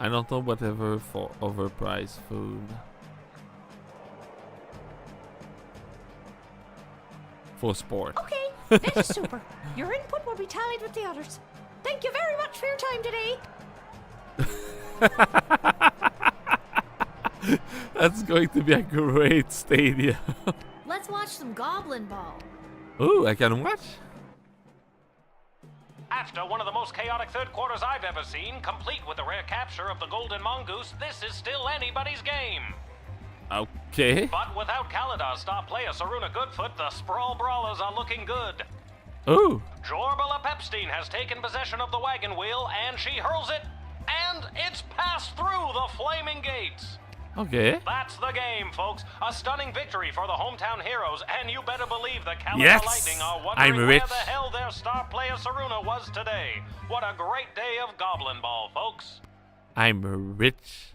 I don't know, whatever for overpriced food. For sport. Okay, that is super. Your input will be tallied with the others. Thank you very much for your time today. That's going to be a great stadium. Let's watch some Goblin Ball. Ooh, I can watch? After one of the most chaotic third quarters I've ever seen, complete with the rare capture of the Golden Mongoose, this is still anybody's game. Okay. But without Kaladar's star player Saruna Goodfoot, the Sprawl Brawlers are looking good. Ooh. Jorbala Pepstein has taken possession of the wagon wheel, and she hurls it, and it's passed through the flaming gates. Okay. That's the game, folks. A stunning victory for the hometown heroes, and you better believe the Kaladar Yes! Lightning are I'm wondering rich. where the hell their star player Saruna was today. What a great day of Goblin Ball, folks. I'm rich.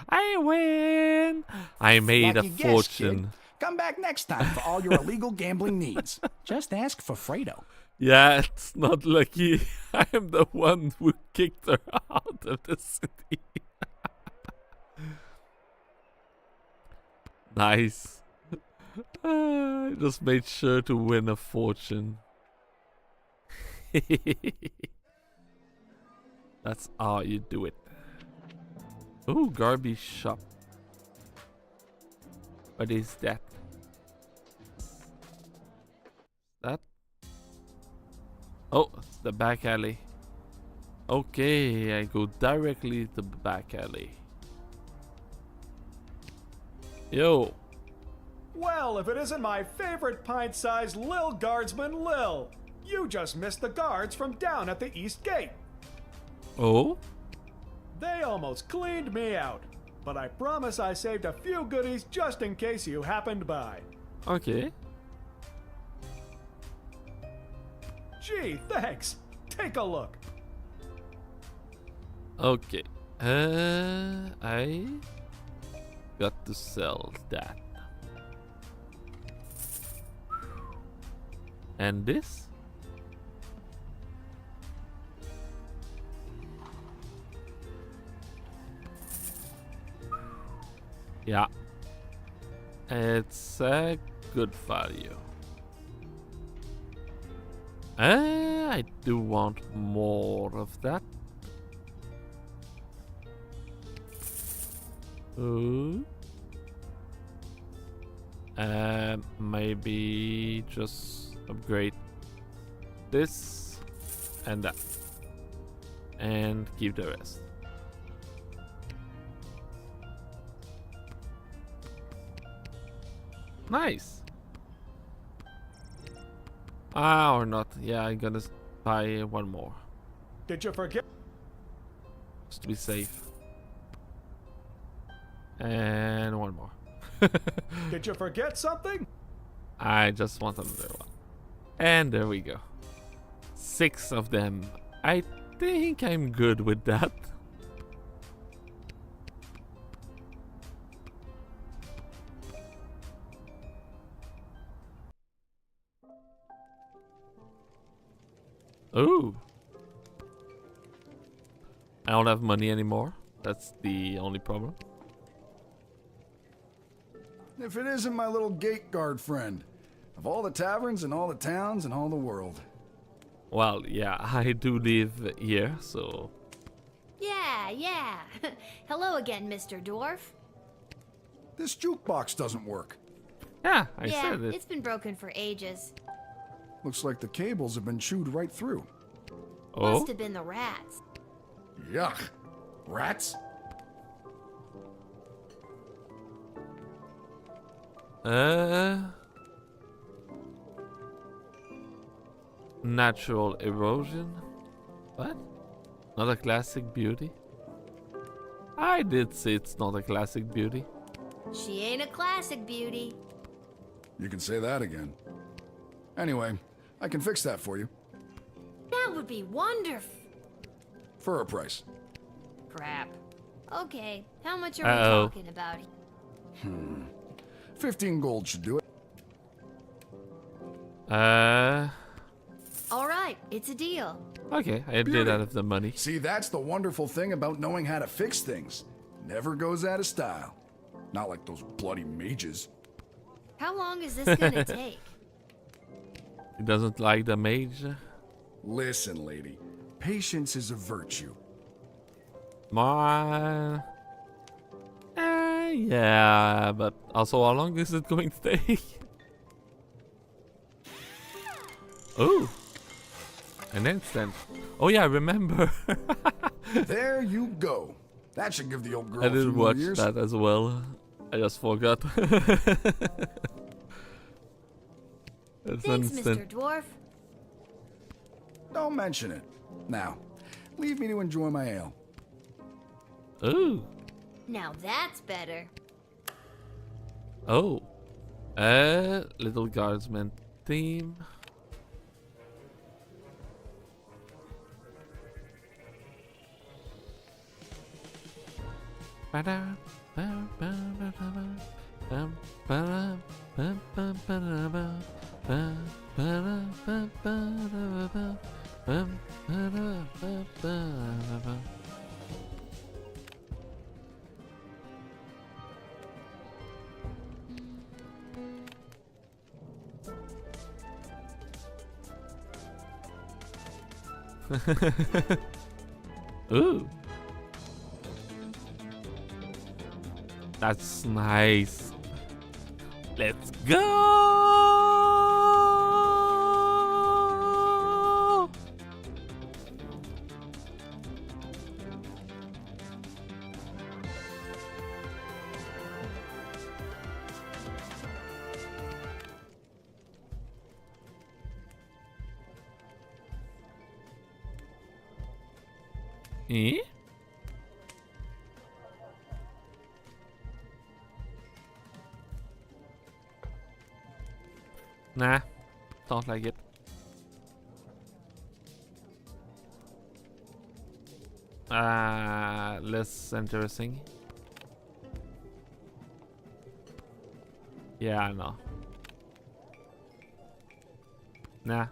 I win. I made Lucky a guess, fortune. kid. Come back next time for all your illegal gambling needs. Just ask for Fredo. Yeah, it's not lucky. I am the one who kicked her out of the city. Nice. I just made sure to win a fortune. That's how you do it. Ooh, garbage shop. What is that? That? Oh, it's the back alley. Okay, I go directly to the back alley. Yo. Well, if it isn't my favorite pint-sized Lil Guardsman Lil. You just missed the guards from down at the East Gate. Oh? They almost cleaned me out. But I promise I saved a few goodies just in case you happened by. Okay. Gee, thanks. Take a look. Okay. I got to sell that. And this? Yeah. It's a good value. I do want more of that. Ooh. Maybe just upgrade this and that. And keep the rest. Nice. Or not. Yeah, I'm gonna buy one more. Did you forget? Just to be safe. And one more. Did you forget something? I just want another one. And there we go. 6 of them. I think I'm good with that. Ooh. I don't have money anymore. That's the only problem. If it isn't my little gate guard friend. Of all the taverns and all the towns and all the world. Well, yeah, I do live here, so... Yeah. Hello again, Mr. Dwarf. This jukebox doesn't work. Yeah, I said it. It's been broken for ages. Looks like the cables have been chewed right through. Oh? Must have been the rats. Yuck. Rats? Natural erosion? What? Not a classic beauty? I did say it's not a classic beauty. She ain't a classic beauty. You can say that again. Anyway, I can fix that for you. That would be wonderful. For a price. Crap. Okay, how much are Uh-oh. we talking about? 15 gold should do it. All right, it's a deal. Okay, I did out of the money. See, that's the wonderful thing about knowing how to fix things. Never goes out of style. Not like those bloody mages. How long is this gonna take? He doesn't like the mage. Listen, lady. Patience is a virtue. My... yeah, but also how long is it going to take? Oh, an instant. Oh yeah, I remember. There you go. That should give the old girl I a few did more watch years. that as well. I just forgot. It's Thanks, instant. Mr. Dwarf. Don't mention it. Now, leave me to enjoy my ale. Ooh. Now that's better. Oh. Little Guardsman theme. Ooh. That's nice. Let's go! Eh? Nah, don't like it. Less interesting. Yeah, I know. Nah.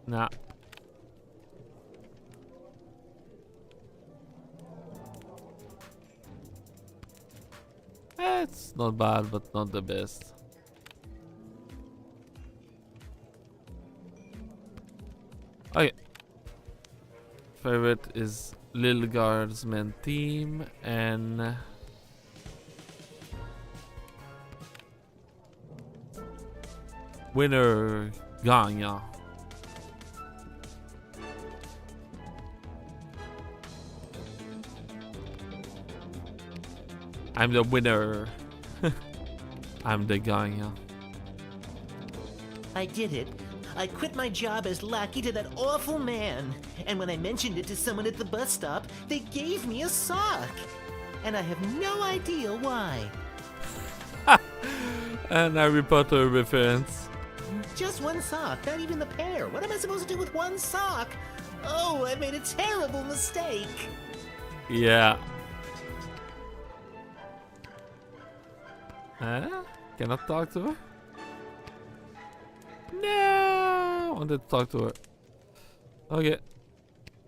Nah. It's not bad, but not the best. Okay. Favorite is Little Guardsman team and winner gagne. I'm the winner. I'm the gagne. I did it. I quit my job as lackey to that awful man. And when I mentioned it to someone at the bus stop, they gave me a sock. And I have no idea why. An Harry Potter reference. Just one sock, not even the pair. What am I supposed to do with one sock? Oh, I made a terrible mistake. Yeah. Huh? Cannot talk to her? No! I wanted to talk to her. Okay.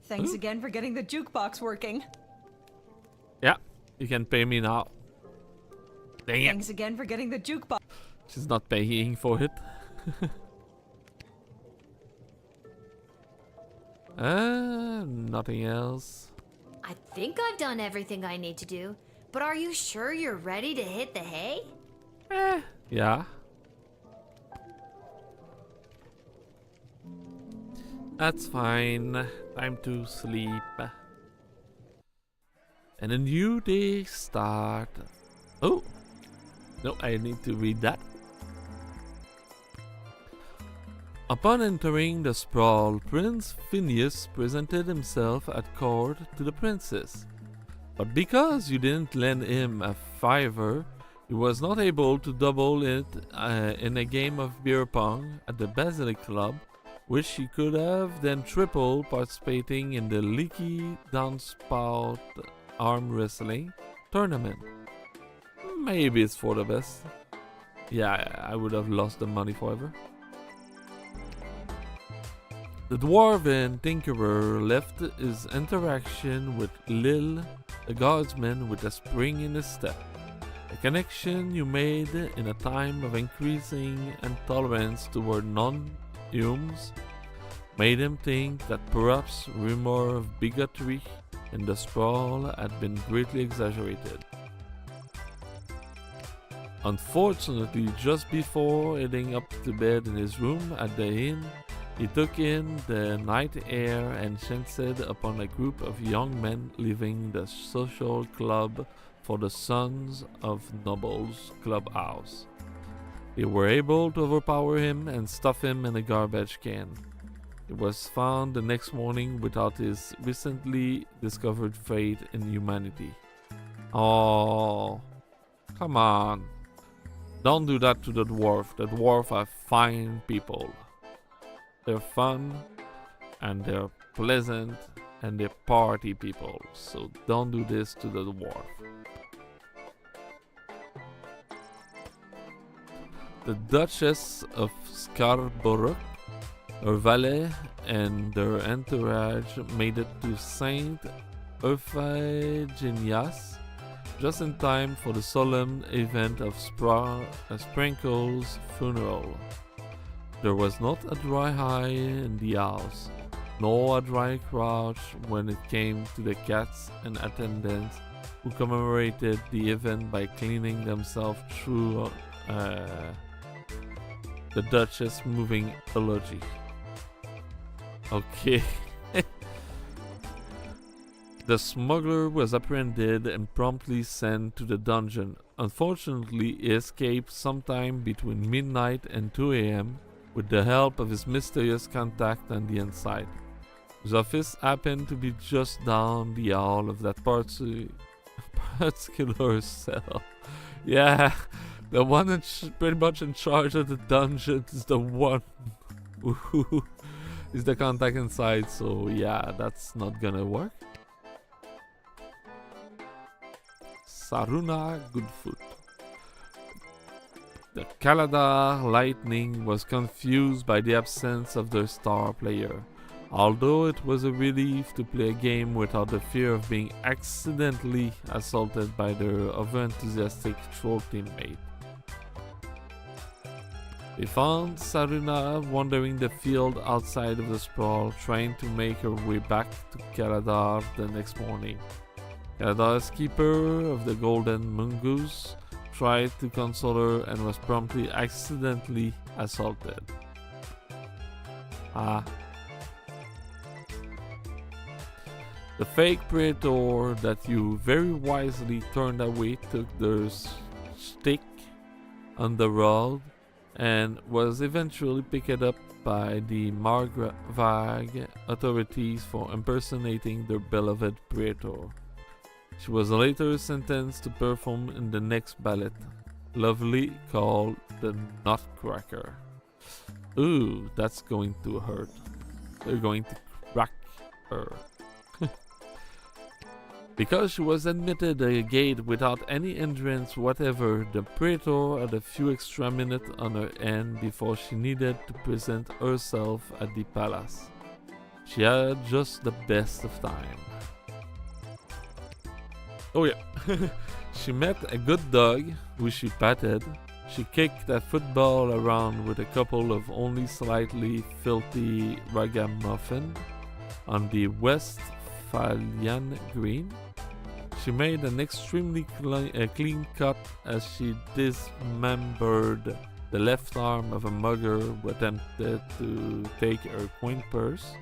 Thanks again for getting the jukebox working. Yeah, you can pay me now. Dang it. Thanks again for getting the jukebox. She's not paying for it. Nothing else. I think I've done everything I need to do, but are you sure you're ready to hit the hay? Yeah. That's fine. Time to sleep. And a new day start. Oh! No, I need to read that. Upon entering the sprawl, Prince Phineas presented himself at court to the princess. But because you didn't lend him a fiver, he was not able to double it in a game of beer pong at the Basilic Club, which he could have then triple participating in the Leaky Downspout arm wrestling tournament. Maybe it's for the best. Yeah, I would have lost the money forever. The dwarven tinkerer left his interaction with Lil, the guardsman, with a spring in his step. A connection you made in a time of increasing intolerance toward non-humans made him think that perhaps rumor of bigotry in the sprawl had been greatly exaggerated. Unfortunately, just before heading up to bed in his room at the inn, he took in the night air and chanced upon a group of young men leaving the social club for the Sons of Nobles clubhouse. They were able to overpower him and stuff him in a garbage can. He was found the next morning without his recently discovered faith in humanity. Oh, come on. Don't do that to the dwarf. The dwarf are fine people. They're fun, and they're pleasant, and they're party people. So don't do this to the dwarf. The Duchess of Scarborough, her valet, and their entourage made it to Saint Euphigenius just in time for the solemn event of Sprinkle's funeral. There was not a dry eye in the house, nor a dry crouch when it came to the cats and attendants who commemorated the event by cleaning themselves through the Duchess moving eulogy. Okay. The smuggler was apprehended and promptly sent to the dungeon. Unfortunately, he escaped sometime between midnight and 2 a.m. with the help of his mysterious contact on the inside. His office happened to be just down the hall of that particular cell. Yeah, the one pretty much in charge of the dungeon is the one who is the contact inside, so yeah, that's not gonna work. Saruna Goodfoot. The Kaladar Lightning was confused by the absence of their star player, although it was a relief to play a game without the fear of being accidentally assaulted by their over-enthusiastic troll teammate. They found Saruna wandering the field outside of the sprawl, trying to make her way back to Kaladar the next morning. Kaladar's keeper of the Golden Mongoose tried to console her and was promptly accidentally assaulted. The fake praetor that you very wisely turned away took their stick on the road and was eventually picked up by the Margravag authorities for impersonating their beloved praetor. She was later sentenced to perform in the next ballet, lovely, called the Nutcracker. Ooh, that's going to hurt. They're going to crack her. Because she was admitted at a gate without any hindrance whatever, the praetor had a few extra minutes on her end before she needed to present herself at the palace. She had just the best of time. Oh yeah, she met a good dog who she patted. She kicked a football around with a couple of only slightly filthy ragamuffin on the Westphalian Green. She made an extremely clean cut as she dismembered the left arm of a mugger who attempted to take her coin purse.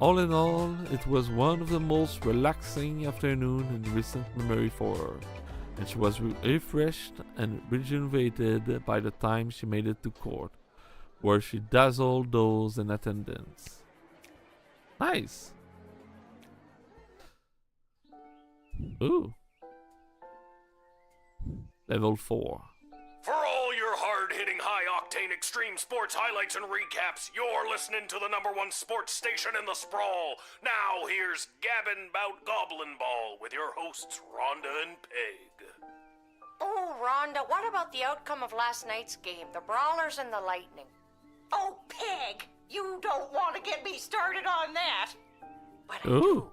All in all, it was one of the most relaxing afternoons in recent memory for her, and she was refreshed and rejuvenated by the time she made it to court, where she dazzled those in attendance. Nice! Ooh. Level 4. For all your hard-hitting, high-octane extreme sports highlights and recaps, you're listening to the #1 sports station in the sprawl. Now here's Gabbin' 'Bout Goblin Ball with your hosts Rhonda and Peg. Oh, Rhonda, what about the outcome of last night's game, the Brawlers and the Lightning? Oh, Peg, you don't want to get me started on that. But I do.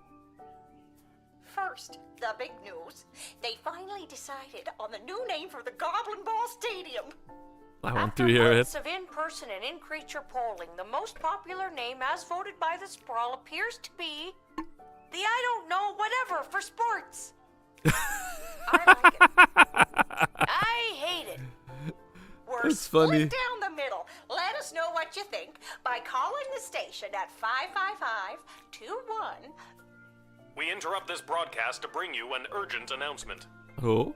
First, the big news. They finally decided on the new name for the Goblin Ball Stadium. I want to hear it. After months of in-person and in-creature polling, the most popular name as voted by the Sprawl appears to be the I don't know whatever for sports. I like it. I hate it. We're That's split funny. down the middle. Let us know what you think by calling the station at 555-21. We interrupt this broadcast to bring you an urgent announcement. Oh?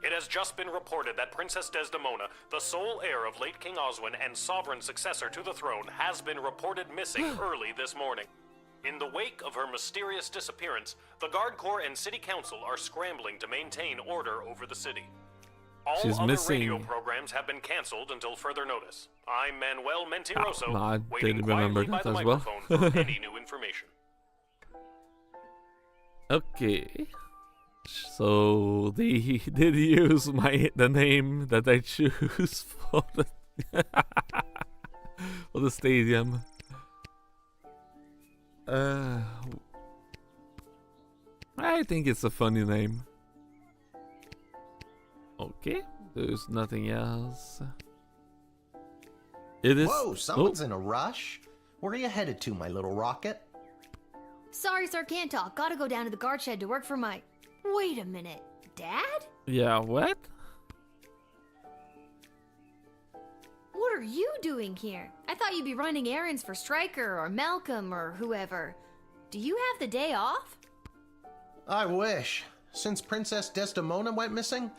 It has just been reported that Princess Desdemona, the sole heir of late King Oswin and sovereign successor to the throne, has been reported missing early this morning. In the wake of her mysterious disappearance, the Guard Corps and City Council are scrambling to maintain order over the city. All She's other missing. radio programs have been cancelled until further notice. I'm Manuel Mentiroso, no, I waiting didn't remember quietly by that the as well. microphone for any new information. Okay. So they did use the name that I choose for the for the stadium. I think it's a funny name. Okay, there's nothing else. It is. Whoa, someone's in a rush. Where are you headed to, my little rocket? Sorry, sir, can't talk. Gotta go down to the guard shed to work for my... Wait a minute. Dad? Yeah, what? What are you doing here? I thought you'd be running errands for Stryker or Malcolm or whoever. Do you have the day off? I wish. Since Princess Desdemona went missing,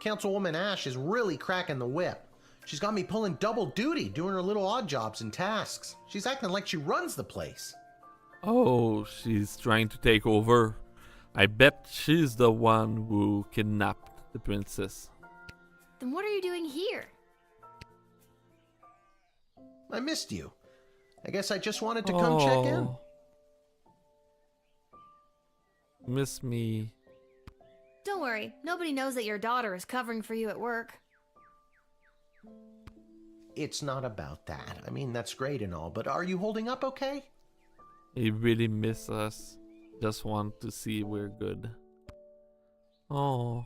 Councilwoman Ash is really cracking the whip. She's got me pulling double duty, doing her little odd jobs and tasks. She's acting like she runs the place. Oh, she's trying to take over. I bet she's the one who kidnapped the princess. Then what are you doing here? I missed you. I guess I just wanted to come check in. Miss me. Don't worry, nobody knows that your daughter is covering for you at work. It's not about that. I mean, that's great and all, but are you holding up okay? He really miss us. Just want to see we're good. Oh.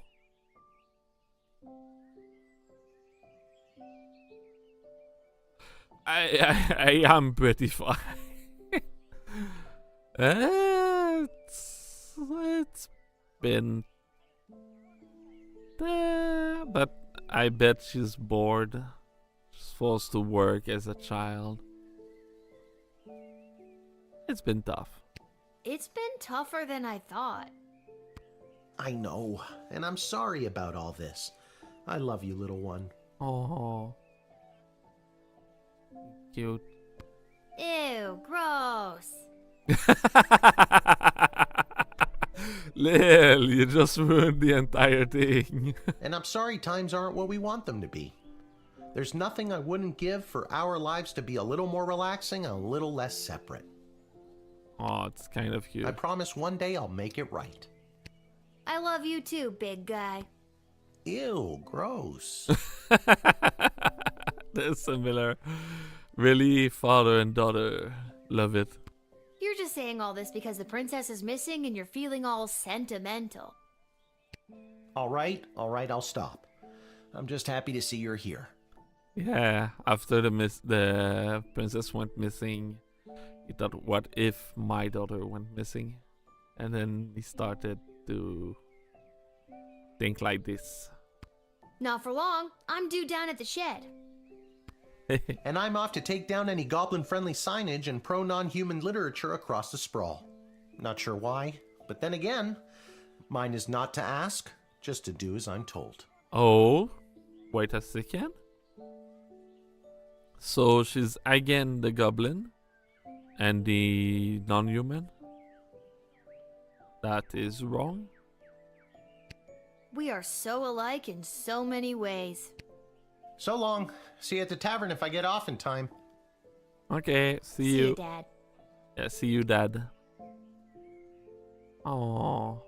I am pretty fine. It's been but I bet she's bored. She's forced to work as a child. It's been tough. It's been tougher than I thought. I know, and I'm sorry about all this. I love you, little one. Oh. Cute. Ew, gross. Lil, you just ruined the entire thing. And I'm sorry times aren't what we want them to be. There's nothing I wouldn't give for our lives to be a little more relaxing and a little less separate. Oh, it's kind of cute. I promise one day I'll make it right. I love you too, big guy. Ew, gross. They're similar. Really, father and daughter. Love it. You're just saying all this because the princess is missing and you're feeling all sentimental. All right, I'll stop. I'm just happy to see you're here. Yeah, after the princess went missing, he thought, what if my daughter went missing? And then he started to think like this. Not for long. I'm due down at the shed. And I'm off to take down any goblin-friendly signage and pro-non-human literature across the sprawl. Not sure why, but then again, mine is not to ask, just to do as I'm told. Oh, wait a second. So she's again the goblin and the non-human? That is wrong. We are so alike in so many ways. So long. See you at the tavern if I get off in time. Okay, see you. See you, Dad. Yeah, see you, Dad. Oh.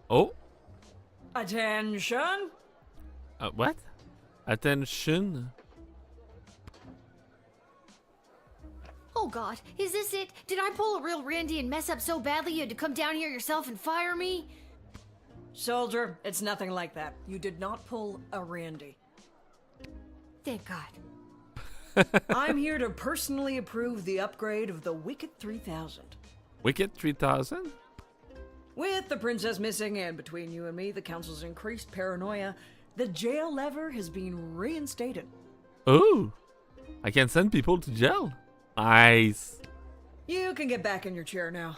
Oh. Attention. What? Attention. Oh God, is this it? Did I pull a real Randy and mess up so badly you had to come down here yourself and fire me? Soldier, it's nothing like that. You did not pull a Randy. Thank God. I'm here to personally approve the upgrade of the Wicked 3000. Wicked 3000? With the princess missing and between you and me, the council's increased paranoia, the jail lever has been reinstated. Oh, I can send people to jail. Nice. You can get back in your chair now.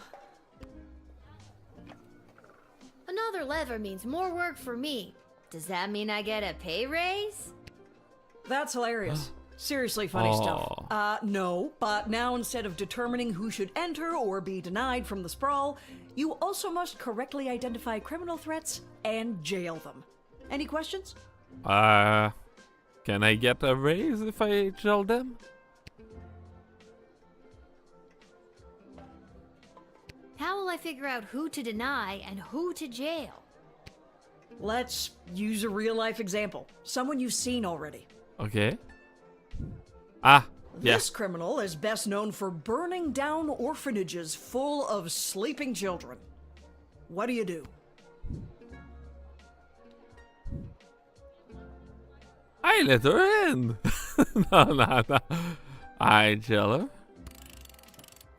Another lever means more work for me. Does that mean I get a pay raise? That's hilarious. Seriously funny stuff. No, but now instead of determining who should enter or be denied from the sprawl, you also must correctly identify criminal threats and jail them. Any questions? Can I get a raise if I jail them? How will I figure out who to deny and who to jail? Let's use a real-life example. Someone you've seen already. Okay. Yeah. This criminal is best known for burning down orphanages full of sleeping children. What do you do? I let her in. No. I jail her.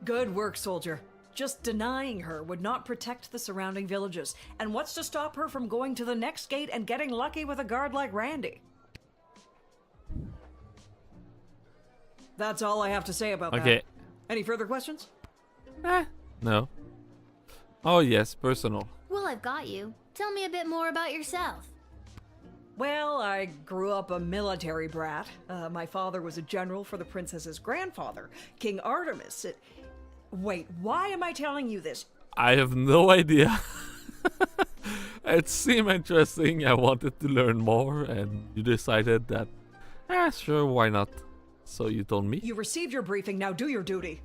Good work, soldier. Just denying her would not protect the surrounding villages. And what's to stop her from going to the next gate and getting lucky with a guard like Randy? That's all I have to say about that. Okay. Any further questions? No. Oh yes, personal. Well, I've got you. Tell me a bit more about yourself. Well, I grew up a military brat. My father was a general for the princess's grandfather, King Artemis. Wait, why am I telling you this? I have no idea. It seemed interesting. I wanted to learn more, and you decided that, sure, why not? So you told me. You received your briefing, now do your duty.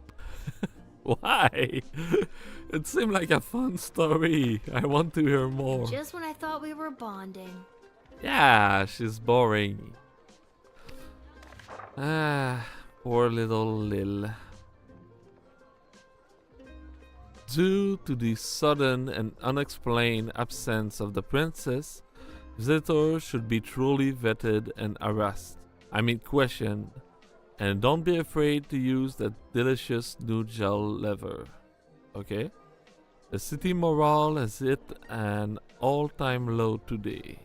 Why? It seemed like a fun story. I want to hear more. Just when I thought we were bonding. Yeah, she's boring. Poor little Lil. Due to the sudden and unexplained absence of the princess, visitors should be truly vetted and questioned. And don't be afraid to use that delicious new gel lever. Okay? The city morale has hit an all-time low today.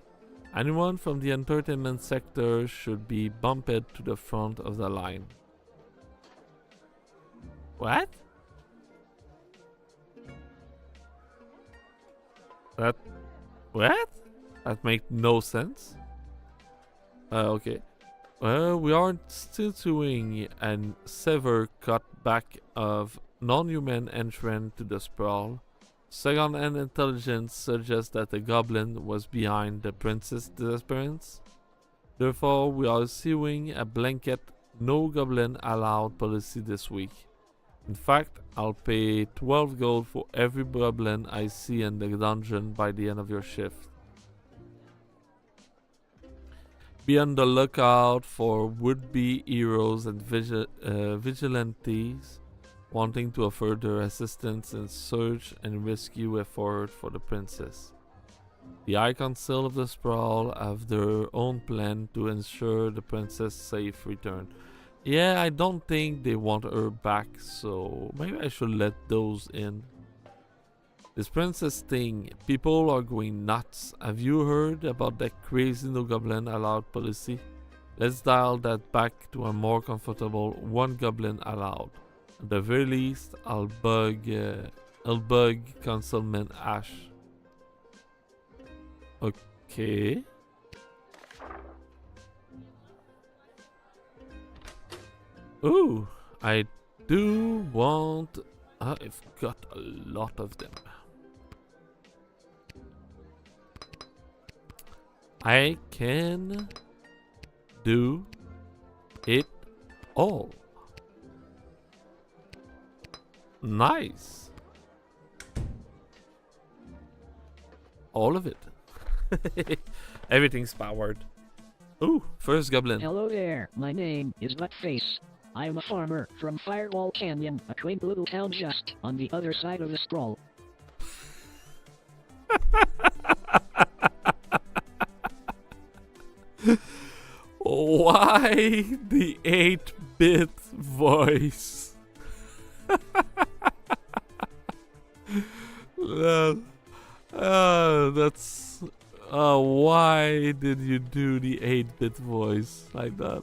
Anyone from the entertainment sector should be bumped to the front of the line. What? What? That makes no sense. Okay. We are instituting a severe cutback of non-human entrant to the sprawl. Second-hand intelligence suggests that the goblin was behind the princess' disappearance. Therefore, we are issuing a blanket no goblin allowed policy this week. In fact, I'll pay 12 gold for every goblin I see in the dungeon by the end of your shift. Be on the lookout for would-be heroes and vigilantes wanting to offer their assistance in search and rescue effort for the princess. The High Council of the Sprawl have their own plan to ensure the princess' safe return. Yeah, I don't think they want her back, so maybe I should let those in. This princess thing, people are going nuts. Have you heard about that crazy no goblin allowed policy? Let's dial that back to a more comfortable one goblin allowed. At the very least, I'll bug Councilman Ash. Okay. Ooh, I do want... I've got a lot of them. I can do it all. Nice. All of it. Everything's powered. Ooh, first goblin. Hello there, my name is Buttface. I'm a farmer from Firewall Canyon, a quaint little town just on the other side of the sprawl. Why the 8-bit voice? That's... why did you do the 8-bit voice like that?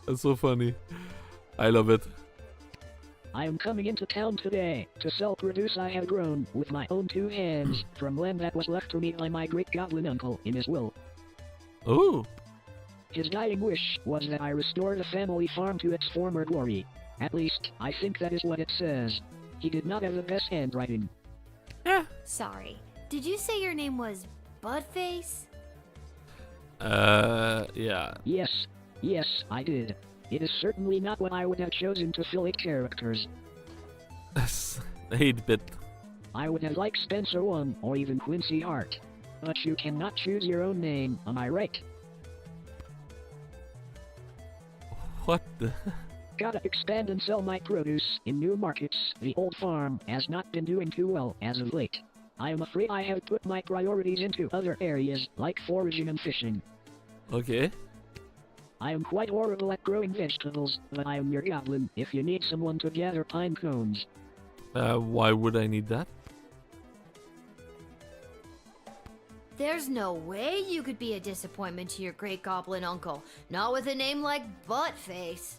That's so funny. I love it. I am coming into town today to sell produce I have grown with my own two hands from land that was left to me by my great goblin uncle in his will. Ooh. His dying wish was that I restore the family farm to its former glory. At least, I think that is what it says. He did not have the best handwriting. Sorry. Did you say your name was Buttface? Yeah. Yes, I did. It is certainly not what I would have chosen to fill 8 characters. 8-bit. I would have liked Spencer 1 or even Quincy Hart. But you cannot choose your own name, am I right? What the... Gotta expand and sell my produce in new markets. The old farm has not been doing too well as of late. I am afraid I have put my priorities into other areas, like foraging and fishing. Okay. I am quite horrible at growing vegetables, but I am your goblin if you need someone to gather pine cones. Why would I need that? There's no way you could be a disappointment to your great goblin uncle. Not with a name like Buttface.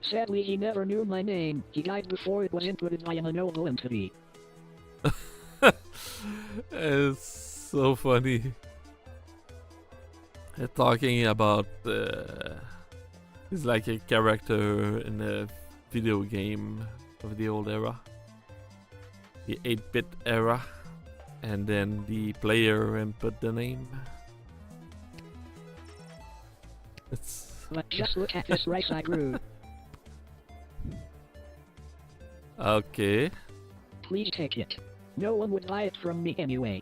Sadly, he never knew my name. He died before it was inputted by an unknowable entity. It's so funny. Talking about he's like a character in a video game of the old era, the 8-bit era, and then the player input the name. It's But just look at this rice I grew. okay. Please take it. No one would buy it from me anyway.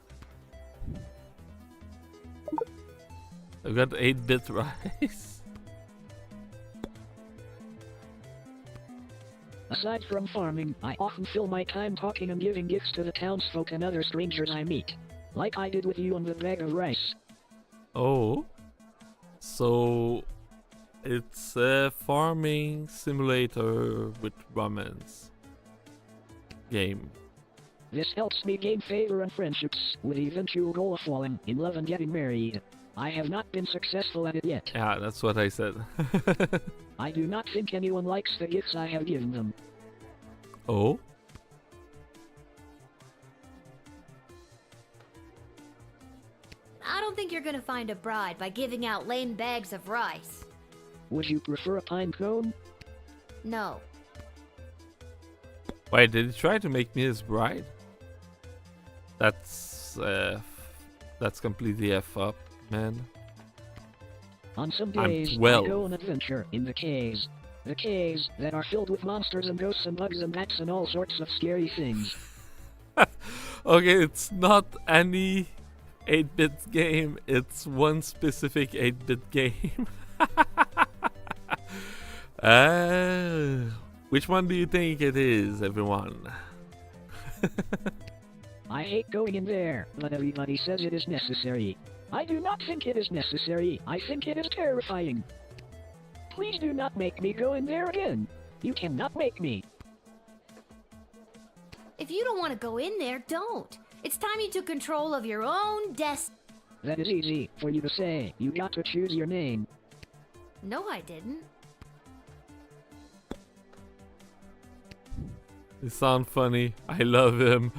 I've got 8-bit rice. Aside from farming, I often fill my time talking and giving gifts to the townsfolk and other strangers I meet. Like I did with you on the bag of rice. Oh. So it's a farming simulator with romance game. This helps me gain favor and friendships, with the eventual goal of falling in love and getting married. I have not been successful at it yet. Yeah, that's what I said. I do not think anyone likes the gifts I have given them. Oh? I don't think you're gonna find a bride by giving out lame bags of rice. Would you prefer a pine cone? No. Wait, did he try to make me his bride? That's completely F up, man. On some days, I go on adventure in the caves. The caves that are filled with monsters and ghosts and bugs and bats and all sorts of scary things. Okay, it's not any 8-bit game, it's one specific 8-bit game. Which one do you think it is, everyone? I hate going in there, but everybody says it is necessary. I do not think it is necessary. I think it is terrifying. Please do not make me go in there again. You cannot make me. If you don't want to go in there, don't. It's time you took control of your own destiny. That is easy for you to say. You got to choose your name. No, I didn't. It sounds funny. I love him.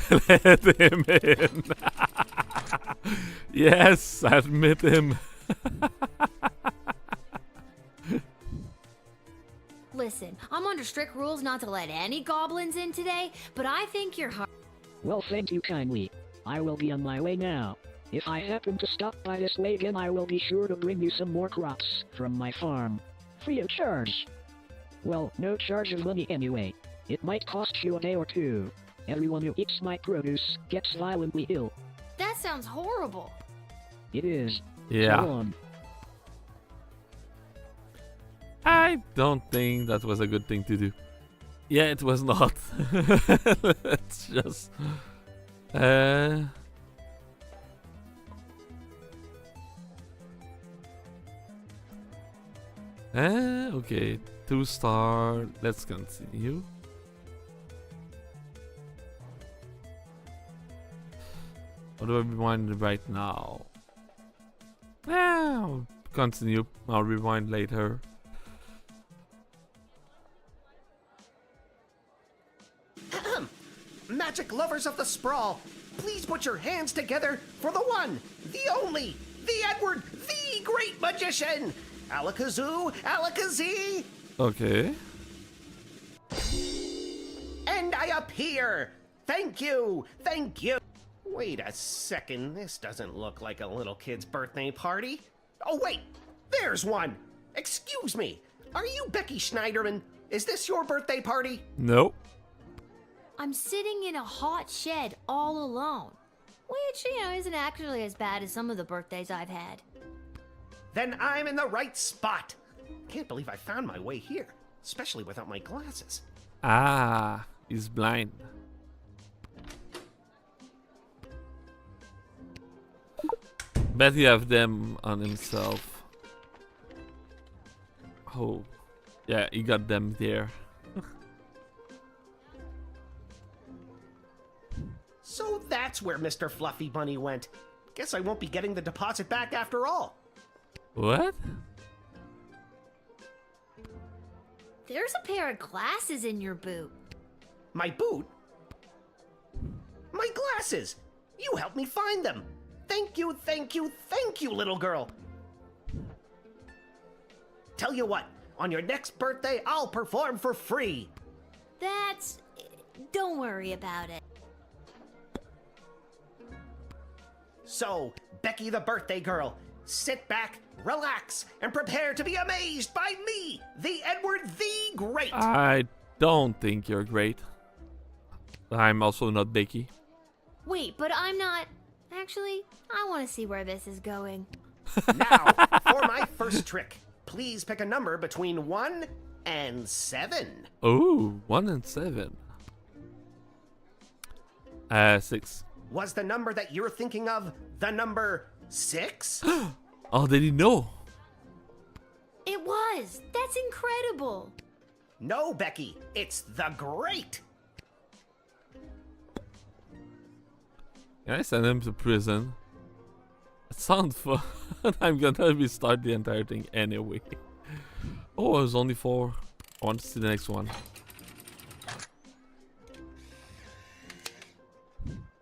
Let him in. Yes, admit him. Listen, I'm under strict rules not to let any goblins in today, but I think you're hard. Well, thank you kindly. I will be on my way now. If I happen to stop by this way again, I will be sure to bring you some more crops from my farm. Free of charge. Well, no charge of money anyway. It might cost you a day or two. Everyone who eats my produce gets violently ill. That sounds horrible. It is. Yeah. Go on. I don't think that was a good thing to do. Yeah, it was not. Let's just... okay. 2-star. Let's continue. What do I rewind right now? I'll continue. I'll rewind later. Magic lovers of the sprawl, please put your hands together for the one, the only, the Edward, the great magician! Alakazoo, Alakazee! Okay. And I appear! Thank you! Thank you! Wait a second, this doesn't look like a little kid's birthday party. Oh wait, there's one! Excuse me, are you Becky Schneiderman? Is this your birthday party? Nope. I'm sitting in a hot shed all alone, which, isn't actually as bad as some of the birthdays I've had. Then I'm in the right spot. Can't believe I found my way here, especially without my glasses. Ah, he's blind. Bet he have them on himself. Oh, yeah, he got them there. So that's where Mr. Fluffy Bunny went. Guess I won't be getting the deposit back after all. What? There's a pair of glasses in your boot. My boot? My glasses! You helped me find them. Thank you, thank you, thank you, little girl. Tell you what, on your next birthday, I'll perform for free. Don't worry about it. So, Becky the birthday girl, sit back, relax, and prepare to be amazed by me, the Edward the Great. I don't think you're great. I'm also not Becky. Wait, but I'm not... Actually, I want to see where this is going. Now, for my first trick, please pick a number between 1 and 7. Oh, 1 and 7. 6. Was the number that you're thinking of the number 6? Oh, did he know? It was. That's incredible. No, Becky, it's the Great. Can I send him to prison? It sounds fun. I'm gonna restart the entire thing anyway. Oh, it was only 4. I want to see the next one.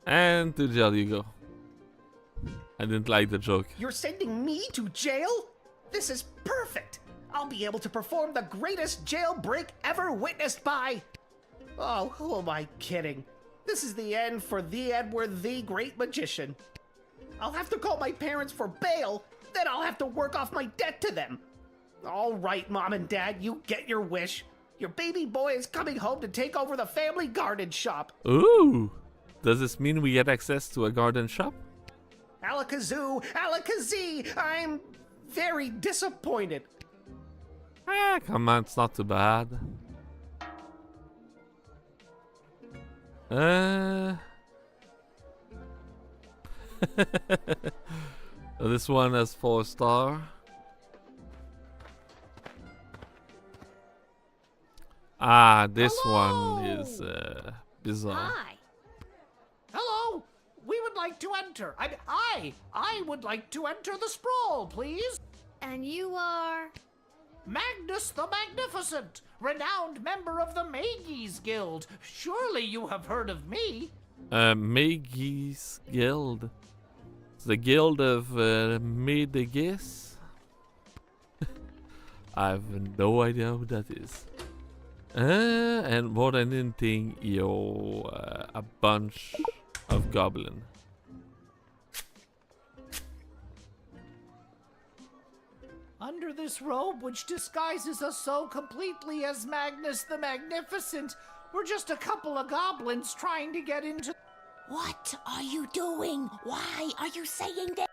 And to jail you go. I didn't like the joke. You're sending me to jail? This is perfect. I'll be able to perform the greatest jailbreak ever witnessed by... Oh, who am I kidding? This is the end for the Edward the Great Magician. I'll have to call my parents for bail, then I'll have to work off my debt to them. All right, Mom and Dad, you get your wish. Your baby boy is coming home to take over the family garden shop. Ooh! Does this mean we get access to a garden shop? Alakazoo, Alakazee, I'm very disappointed. Ah, come on, it's not too bad. So this one has 4 star. Ah, this one is bizarre. Hi. Hello. We would like to enter. I would like to enter the sprawl, please. And you are? Magnus the Magnificent, renowned member of the Mages Guild. Surely you have heard of me. Mages Guild. It's the Guild of Magus. I have no idea who that is. And more than anything, a bunch of goblin. Under this robe, which disguises us so completely as Magnus the Magnificent, we're just a couple of goblins trying to get into... What are you doing? Why are you saying that?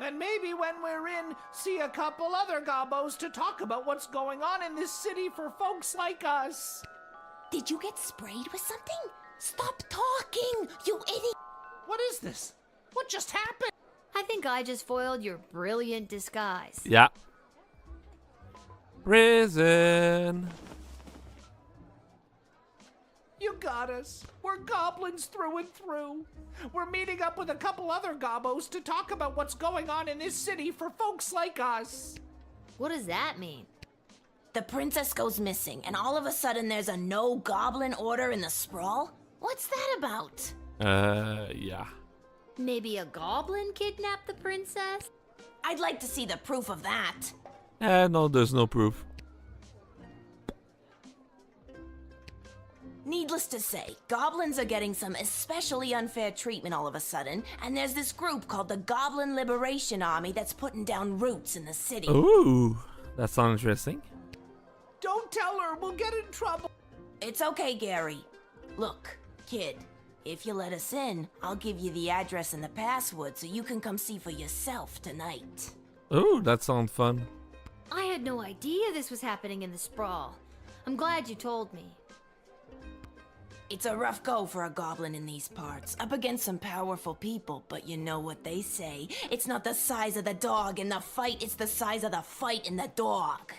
And maybe when we're in, see a couple other gobbos to talk about what's going on in this city for folks like us. Did you get sprayed with something? Stop talking, you idiot! What is this? What just happened? I think I just foiled your brilliant disguise. Yeah. Prison. You got us. We're goblins through and through. We're meeting up with a couple other gobbos to talk about what's going on in this city for folks like us. What does that mean? The princess goes missing, and all of a sudden there's a no-goblin order in the sprawl? What's that about? Yeah. Maybe a goblin kidnapped the princess? I'd like to see the proof of that. No, there's no proof. Needless to say, goblins are getting some especially unfair treatment all of a sudden, and there's this group called the Goblin Liberation Army that's putting down roots in the city. Ooh, that sounds interesting. Don't tell her, we'll get in trouble. It's okay, Gary. Look, kid, if you let us in, I'll give you the address and the password so you can come see for yourself tonight. Ooh, that sounds fun. I had no idea this was happening in the sprawl. I'm glad you told me. It's a rough go for a goblin in these parts, up against some powerful people, but you know what they say. It's not the size of the dog in the fight, it's the size of the fight in the dog.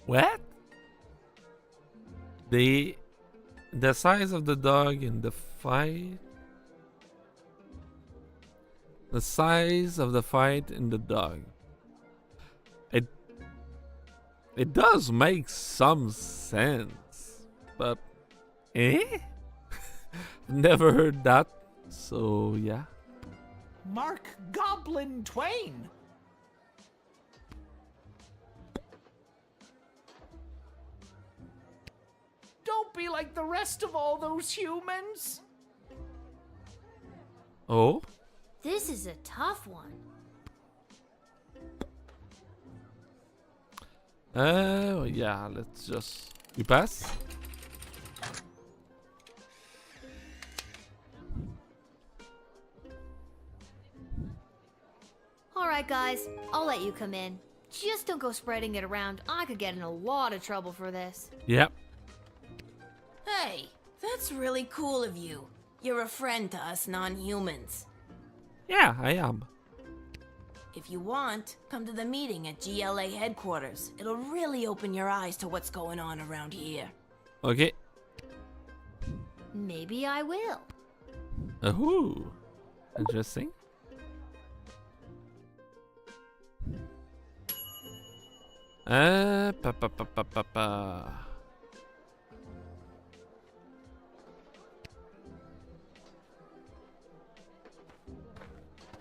What? The size of the dog in the fight? The size of the fight in the dog. It does make some sense, but never heard that So, yeah. Mark Goblin Twain. Don't be like the rest of all those humans. Oh? This is a tough one. Yeah, let's just... You pass? Alright, guys, I'll let you come in. Just don't go spreading it around. I could get in a lot of trouble for this. Yep. Hey, that's really cool of you. You're a friend to us non-humans. Yeah, I am. If you want, come to the meeting at GLA headquarters. It'll really open your eyes to what's going on around here. Okay. Maybe I will. Ooh. Interesting. Pa.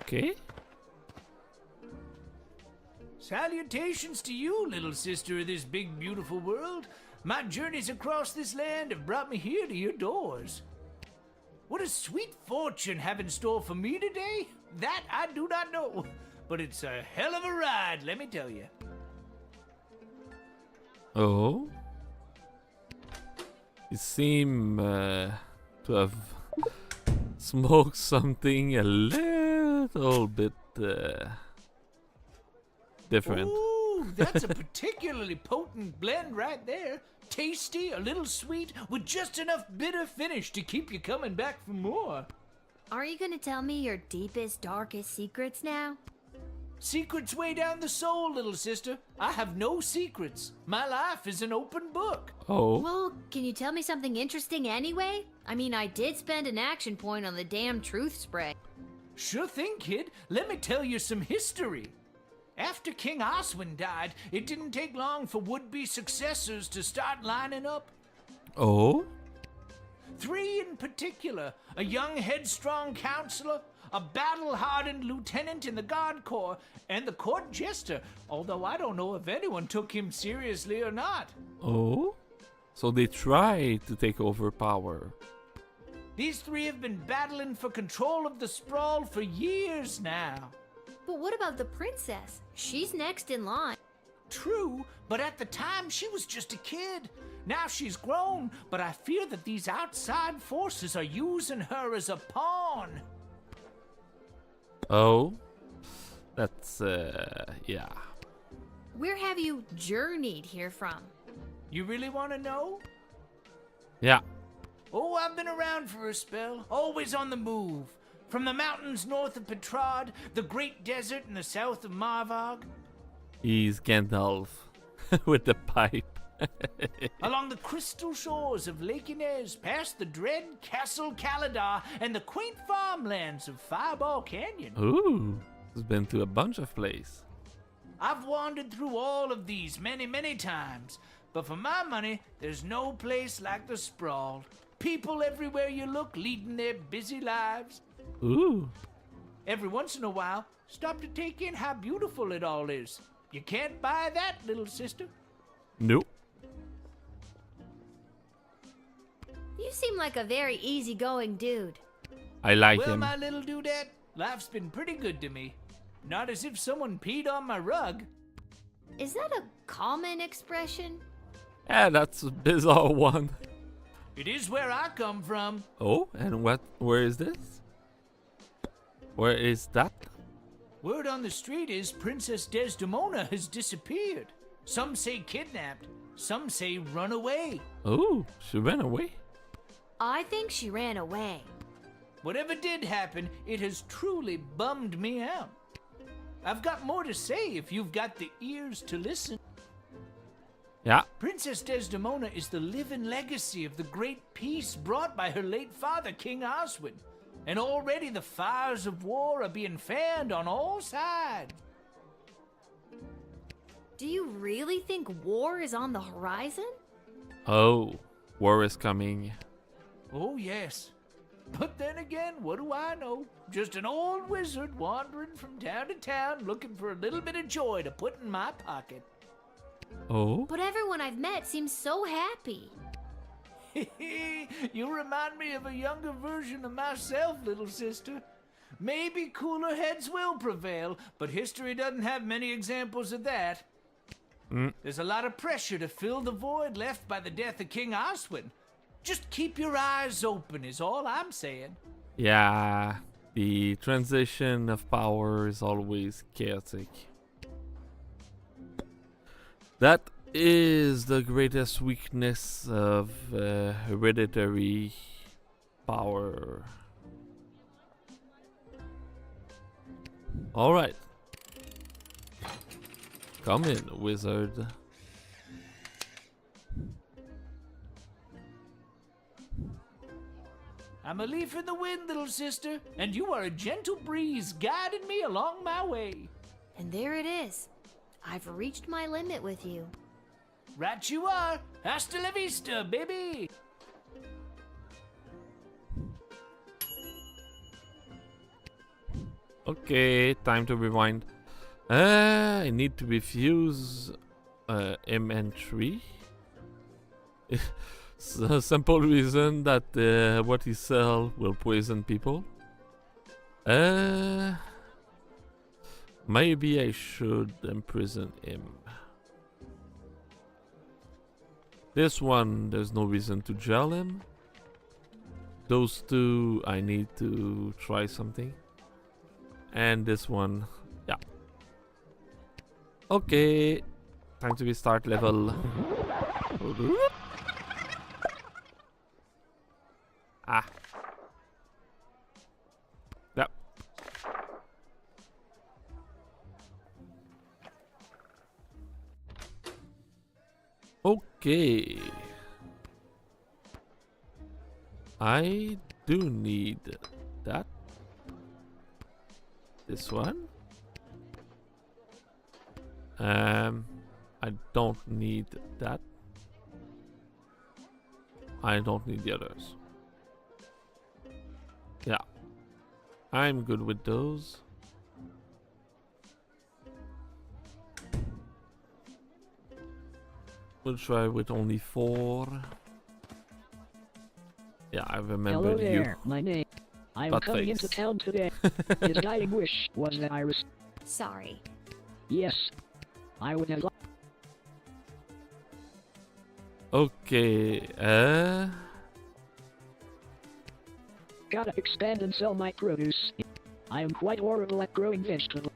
Okay. Salutations to you, little sister of this big, beautiful world. My journeys across this land have brought me here to your doors. What a sweet fortune have in store for me today? That I do not know, but it's a hell of a ride, let me tell you. Oh. You seem to have smoked something a little bit different. Ooh, that's a particularly potent blend right there. Tasty, a little sweet, with just enough bitter finish to keep you coming back for more. Are you gonna tell me your deepest, darkest secrets now? Secrets way down the soul, little sister. I have no secrets. My life is an open book. Oh. Well, can you tell me something interesting anyway? I mean, I did spend an action point on the damn truth spray. Sure thing, kid. Let me tell you some history. After King Oswin died, it didn't take long for would-be successors to start lining up. Oh? 3 in particular, a young headstrong counselor, a battle-hardened lieutenant in the Guard Corps, and the court jester, although I don't know if anyone took him seriously or not. Oh? So they tried to take over power. These 3 have been battling for control of the sprawl for years now. But what about the princess? She's next in line. True, but at the time she was just a kid. Now she's grown, but I fear that these outside forces are using her as a pawn. Oh? That's, yeah. Where have you journeyed here from? You really want to know? Yeah. Oh, I've been around for a spell, always on the move. From the mountains north of Petrod, the great desert in the south of Marvog. He's Gandalf with the pipe. Along the crystal shores of Lake Inez, past the dread Castle Caladar and the quaint farmlands of Fireball Canyon. Ooh, he's been to a bunch of places. I've wandered through all of these many, many times, but for my money, there's no place like the sprawl. People everywhere you look leading their busy lives. Ooh. Every once in a while, stop to take in how beautiful it all is. You can't buy that, little sister. Nope. You seem like a very easygoing dude. I like well, him. my little dudette, life's been pretty good to me. Not as if someone peed on my rug. Is that a common expression? Yeah, that's a bizarre one. It is where I come from. Oh, and where is this? Where is that? Word on the street is Princess Desdemona has disappeared. Some say kidnapped, some say run away. Oh, she ran away? I think she ran away. Whatever did happen, it has truly bummed me out. I've got more to say if you've got the ears to listen. Yeah. Princess Desdemona is the living legacy of the great peace brought by her late father, King Oswin. And already the fires of war are being fanned on all sides. Do you really think war is on the horizon? Oh, war is coming. Oh, yes. But then again, what do I know? Just an old wizard wandering from town to town looking for a little bit of joy to put in my pocket. Oh? But everyone I've met seems so happy. You remind me of a younger version of myself, little sister. Maybe cooler heads will prevail, but history doesn't have many examples of that. There's a lot of pressure to fill the void left by the death of King Oswin. Just keep your eyes open is all I'm saying. Yeah, the transition of power is always chaotic. That is the greatest weakness of hereditary power. Alright. Come in, wizard. I'm a leaf in the wind, little sister, and you are a gentle breeze guiding me along my way. And there it is. I've reached my limit with you. Right you are. Hasta la vista, baby. Okay, time to rewind. I need to refuse M3. It's a simple reason that what he sell will poison people. Maybe I should imprison him. This one, there's no reason to jail him. Those two, I need to try something. And this one, yeah. Okay, time to restart level. Ah. Yep. Okay. I do need that. This one. I don't need that. I don't need the others. Yeah. I'm good with those. We'll try with only 4. Yeah, I remember Hello there, you. my name. I'm Butt coming face. into town today. His dying wish was that I was... Sorry. Yes. I would have... Okay, Gotta expand and sell my produce. I am quite horrible at growing vegetables.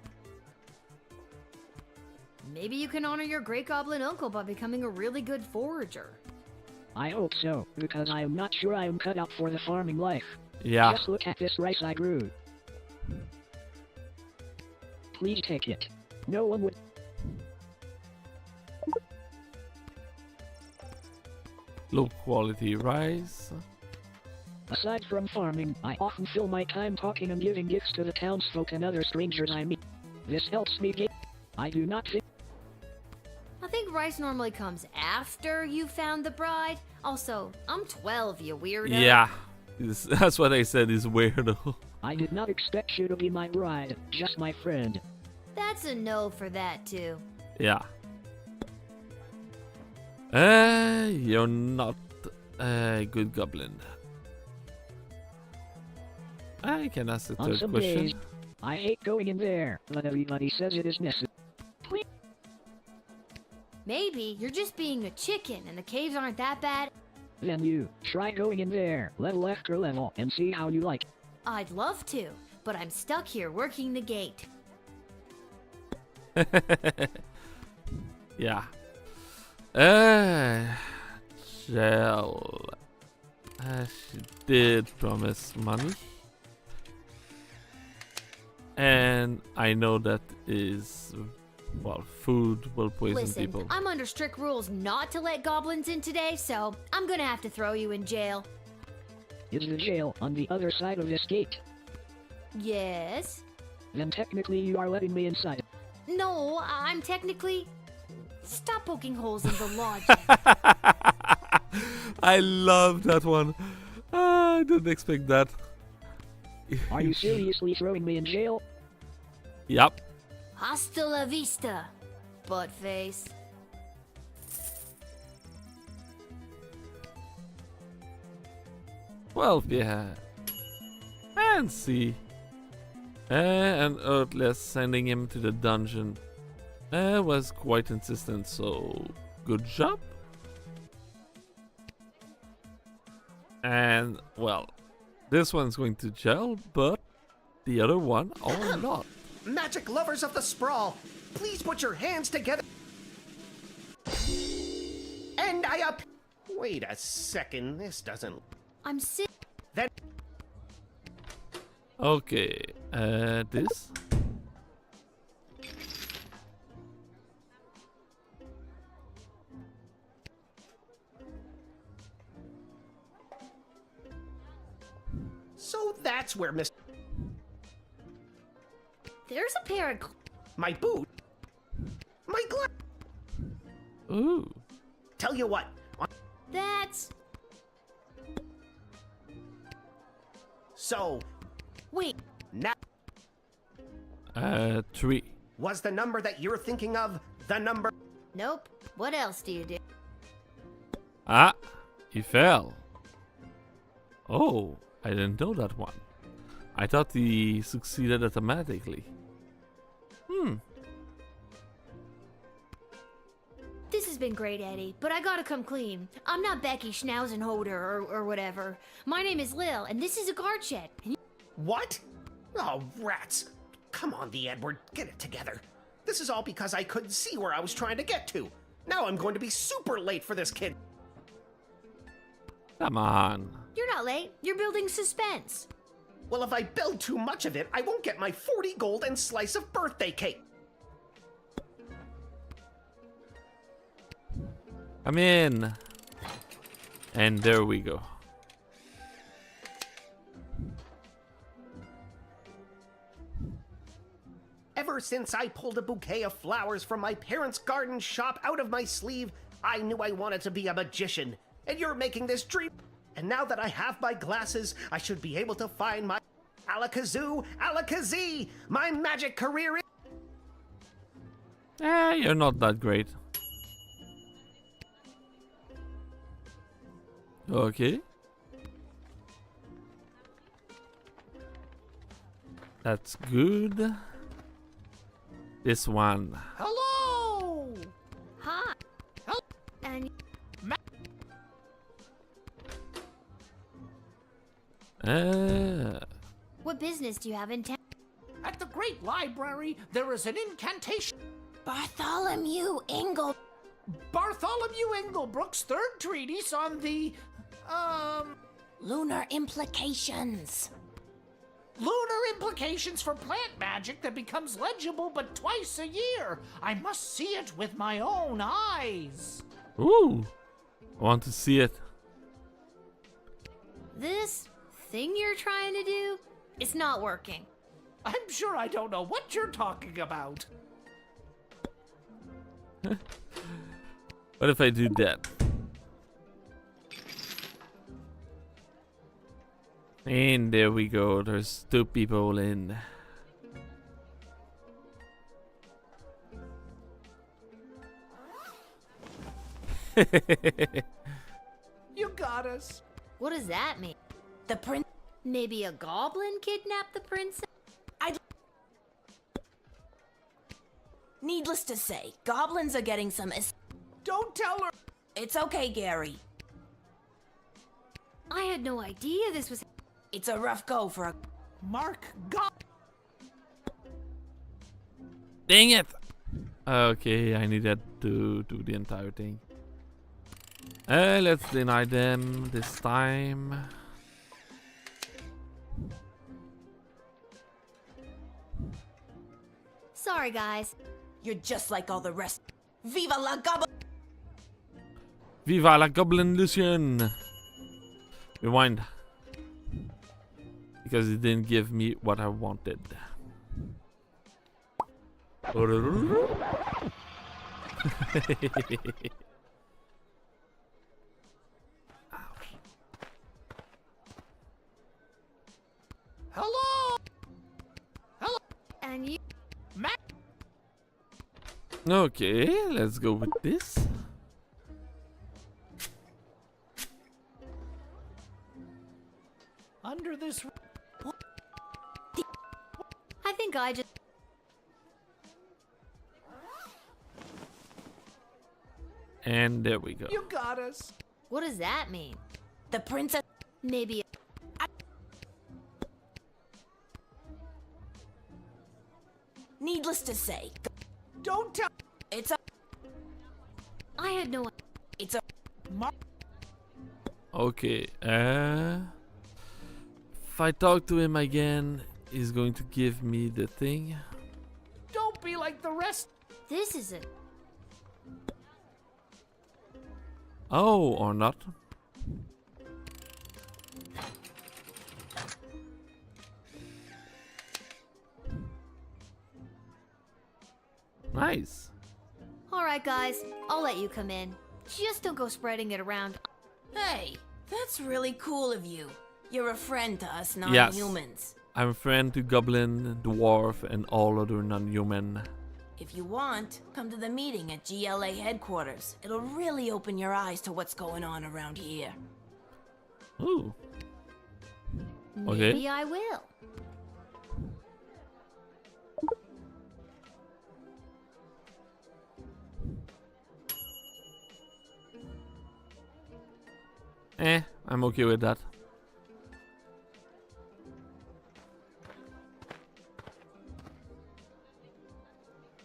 Maybe you can honor your great goblin uncle by becoming a really good forager. I hope so, because I am not sure I am cut out for the farming life. Yeah. Just look at this rice I grew. Please take it. No one would... Low quality rice. Aside from farming, I often fill my time talking and giving gifts to the townsfolk and other strangers I meet. This helps me get... I do not think... I think rice normally comes after you found the bride. Also, I'm 12, you weirdo. Yeah, that's what I said, is weirdo. I did not expect you to be my bride, just my friend. That's a no for that, too. Yeah. You're not a good goblin. I can ask the On third some question. days, I hate going in there, but everybody says it is necessary. Maybe you're just being a chicken and the caves aren't that bad. Then you, try going in there, level after level, and see how you like it. I'd love to, but I'm stuck here working the gate. Yeah. Shell. She did promise money. And I know that is, well, food will poison Listen, people. I'm under strict rules not to let goblins in today, so I'm gonna have to throw you in jail. Is the jail on the other side of this gate? Yes? Then technically you are letting me inside. No, I'm technically... Stop poking holes in the logic. I love that one. didn't expect that. Are you seriously throwing me in jail? Yep. Hasta la vista, buttface. Well, yeah. And see. And Earthless sending him to the dungeon was quite insistent, so good job. And, well, this one's going to jail, but the other one or not. Magic lovers of the sprawl, please put your hands together. And I up. Wait a second, this doesn't. I'm sick. Then. Okay, this. So that's where Mr. There's a pair of. My boot. My glove. Ooh. Tell you what. That's. So. Wait. Now. 3. Was the number that you're thinking of the number? Nope. What else do you do? Ah, he fell. Oh, I didn't know that one. I thought he succeeded automatically. This has been great, Eddie, but I gotta come clean. I'm not Becky Schnauzenholder or whatever. My name is Lil, and this is a guard shed. What? Oh, rats. Come on, the Edward, get it together. This is all because I couldn't see where I was trying to get to. Now I'm going to be super late for this kid. Come on. You're not late. You're building suspense. Well, if I build too much of it, I won't get my 40 gold and slice of birthday cake. I'm in. And there we go. Ever since I pulled a bouquet of flowers from my parents' garden shop out of my sleeve, I knew I wanted to be a magician. And you're making this dream. And now that I have my glasses, I should be able to find my alakazoo, alakazee, my magic career. You're not that great. Okay. That's good. This one. Hello! Hi. Hello? And what business do you have in town? At the Great Library, there is an incantation. Bartholomew Ingle. Bartholomew Engelbrook's third treatise on the, Lunar implications. Lunar implications for plant magic that becomes legible but twice a year. I must see it with my own eyes. Ooh. I want to see it. This thing you're trying to do, it's not working. I'm sure I don't know what you're talking about. What if I do that? And there we go. There's 2 people in. You got us. What does that mean? The prince. Maybe a goblin kidnapped the princess? Needless to say, goblins are getting some. Don't tell her. It's okay, Gary. I had no idea this was. It's a rough go for a. Mark God. Dang it! Okay, I needed to do the entire thing. Let's deny them this time. Sorry, guys. You're just like all the rest. Viva la goblin! Viva la Goblin Lucian! Rewind. Because it didn't give me what I wanted. Okay, let's go with this. Under this. I think I just. And there we go. You got us. What does that mean? The princess. Maybe. Needless to say, don't tell. It's a. I had no. It's a. Okay, if I talk to him again, he's going to give me the thing. Don't be like the rest. This is a. Oh, or not. Nice. Alright, guys, I'll let you come in. Just don't go spreading it around. Hey, that's really cool of you. You're a friend to us Yes. non-humans. I'm a friend to Goblin, Dwarf, and all other non-human. If you want, come to the meeting at GLA headquarters. It'll really open your eyes to what's going on around here. Ooh. Maybe I will. I'm okay with that.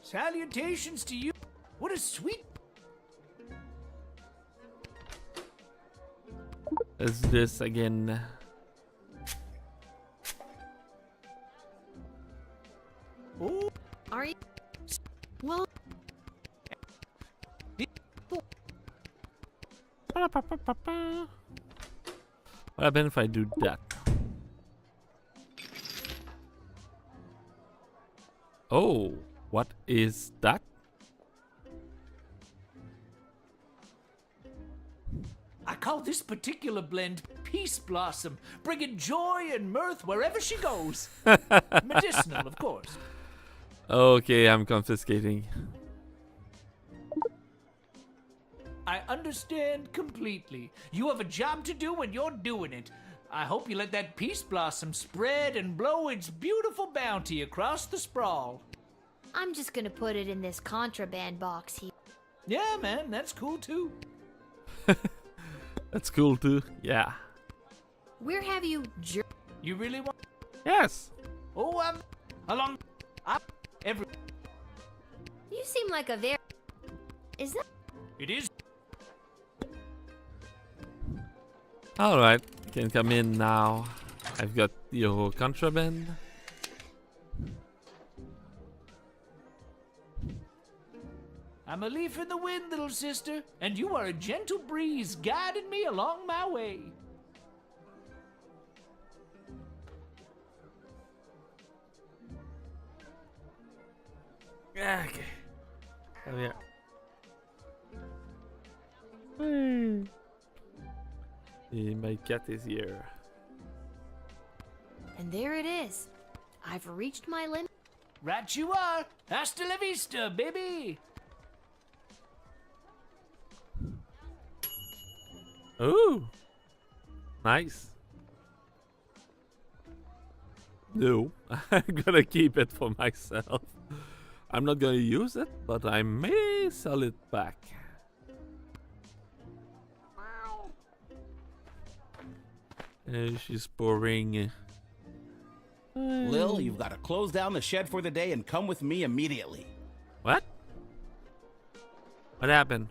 Salutations to you. What a sweet. Let's do this again. Oh. Are you? Well. What happens if I do that? Oh, what is that? I call this particular blend Peace Blossom, bringing joy and mirth wherever she goes. Medicinal, of course. Okay, I'm confiscating. I understand completely. You have a job to do and you're doing it. I hope you let that Peace Blossom spread and blow its beautiful bounty across the sprawl. I'm just gonna put it in this contraband box here. Yeah, man, that's cool too. That's cool too. Yeah. Where have you You really want? Yes. Oh, I'm along. Up every. You seem like a very. Is that? It is. Alright, you can come in now. I've got your contraband. I'm a leaf in the wind, little sister, and you are a gentle breeze guiding me along my way. Okay. Oh yeah. My cat is here. And there it is. I've reached my limit. Right you are. Hasta la vista, baby. Ooh. Nice. No, I'm gonna keep it for myself. I'm not gonna use it, but I may sell it back. She's boring. Lil, you've got to close down the shed for the day and come with me immediately. What? What happened?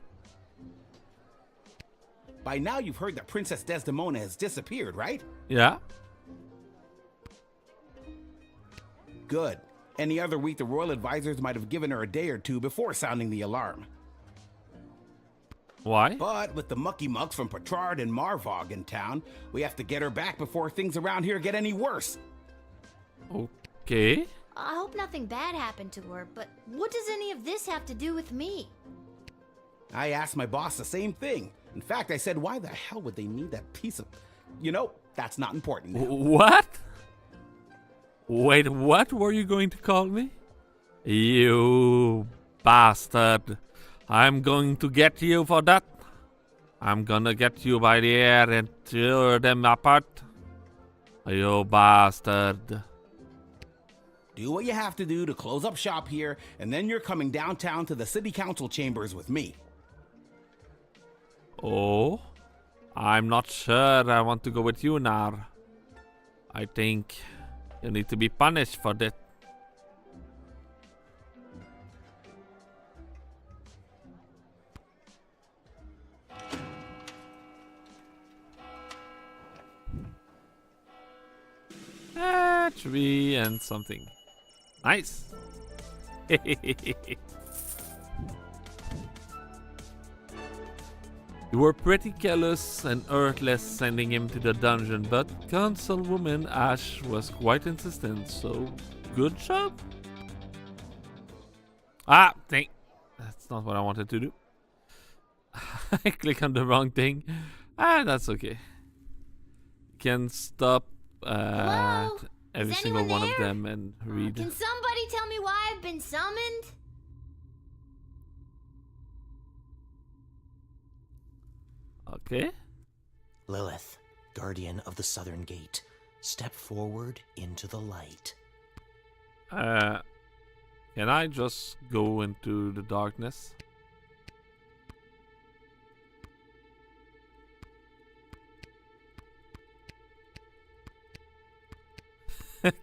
By now you've heard that Princess Desdemona has disappeared, right? Yeah. Good. Any other week the royal advisors might have given her a day or two before sounding the alarm. Why? But with the mucky mucks from Petrard and Marvog in town, we have to get her back before things around here get any worse. Okay. I hope nothing bad happened to her, but what does any of this have to do with me? I asked my boss the same thing. In fact, I said, why the hell would they need that piece of... You know, that's not important now. What? Wait, what were you going to call me? You bastard. I'm going to get you for that. I'm gonna get you by the ear and tear them apart. You bastard. Do what you have to do to close up shop here, and then you're coming downtown to the city council chambers with me. Oh? I'm not sure I want to go with you now. I think you need to be punished for that. Tree and something. Nice. You were pretty careless and earthless sending him to the dungeon, but Councilwoman Ash was quite insistent, so good job. Ah, dang. That's not what I wanted to do. I click on the wrong thing. Ah, that's okay. You can stop every single one of them and read. Can somebody tell me why I've been summoned? Okay. Lilith, guardian of the southern gate, step forward into the light. Can I just go into the darkness?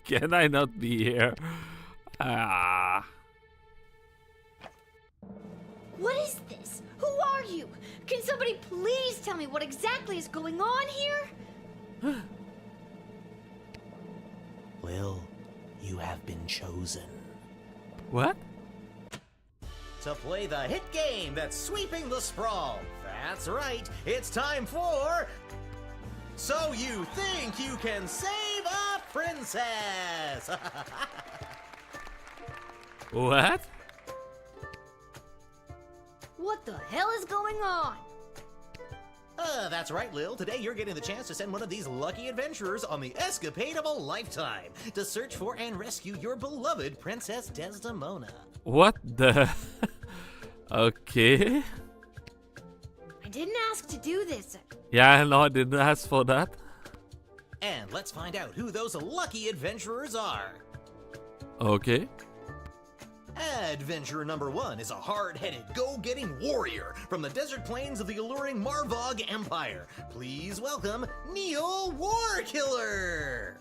Can I not be here? Ah. What is this? Who are you? Can somebody please tell me what exactly is going on here? Lil, you have been chosen. What? To play the hit game that's sweeping the sprawl. That's right, it's time for... So you think you can save a princess? What? What the hell is going on? That's right, Lil. Today you're getting the chance to send one of these lucky adventurers on the escapade of a lifetime to search for and rescue your beloved Princess Desdemona. What the? Okay. I didn't ask to do this. Yeah, no, I didn't ask for that. And let's find out who those lucky adventurers are. Okay. Adventurer number 1 is a hard-headed, go-getting warrior from the desert plains of the alluring Marvog Empire. Please welcome Neil Warkiller.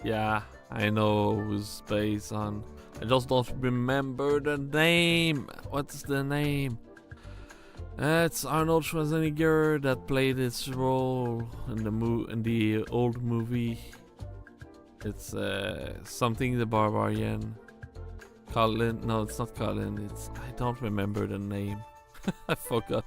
Yeah, I know who's based on. I just don't remember the name. What's the name? It's Arnold Schwarzenegger that played this role in the old movie. It's something the Barbarian. Colin? No, it's not Colin. I don't remember the name. I forgot.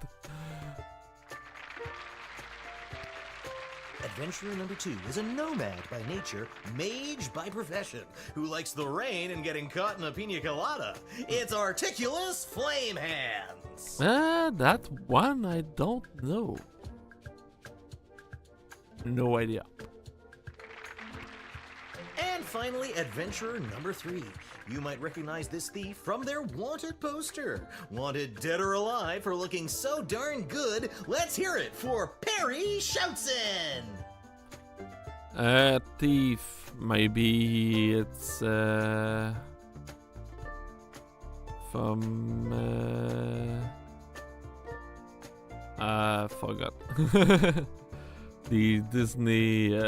Adventurer number 2 is a nomad by nature, mage by profession, who likes the rain and getting caught in a pina colada. It's Articulous Flamehands. That one I don't know. No idea. And finally, adventurer number 3. You might recognize this thief from their wanted poster. Wanted dead or alive for looking so darn good. Let's hear it for Perry Shoutson. Thief. Maybe it's from forgot. The Disney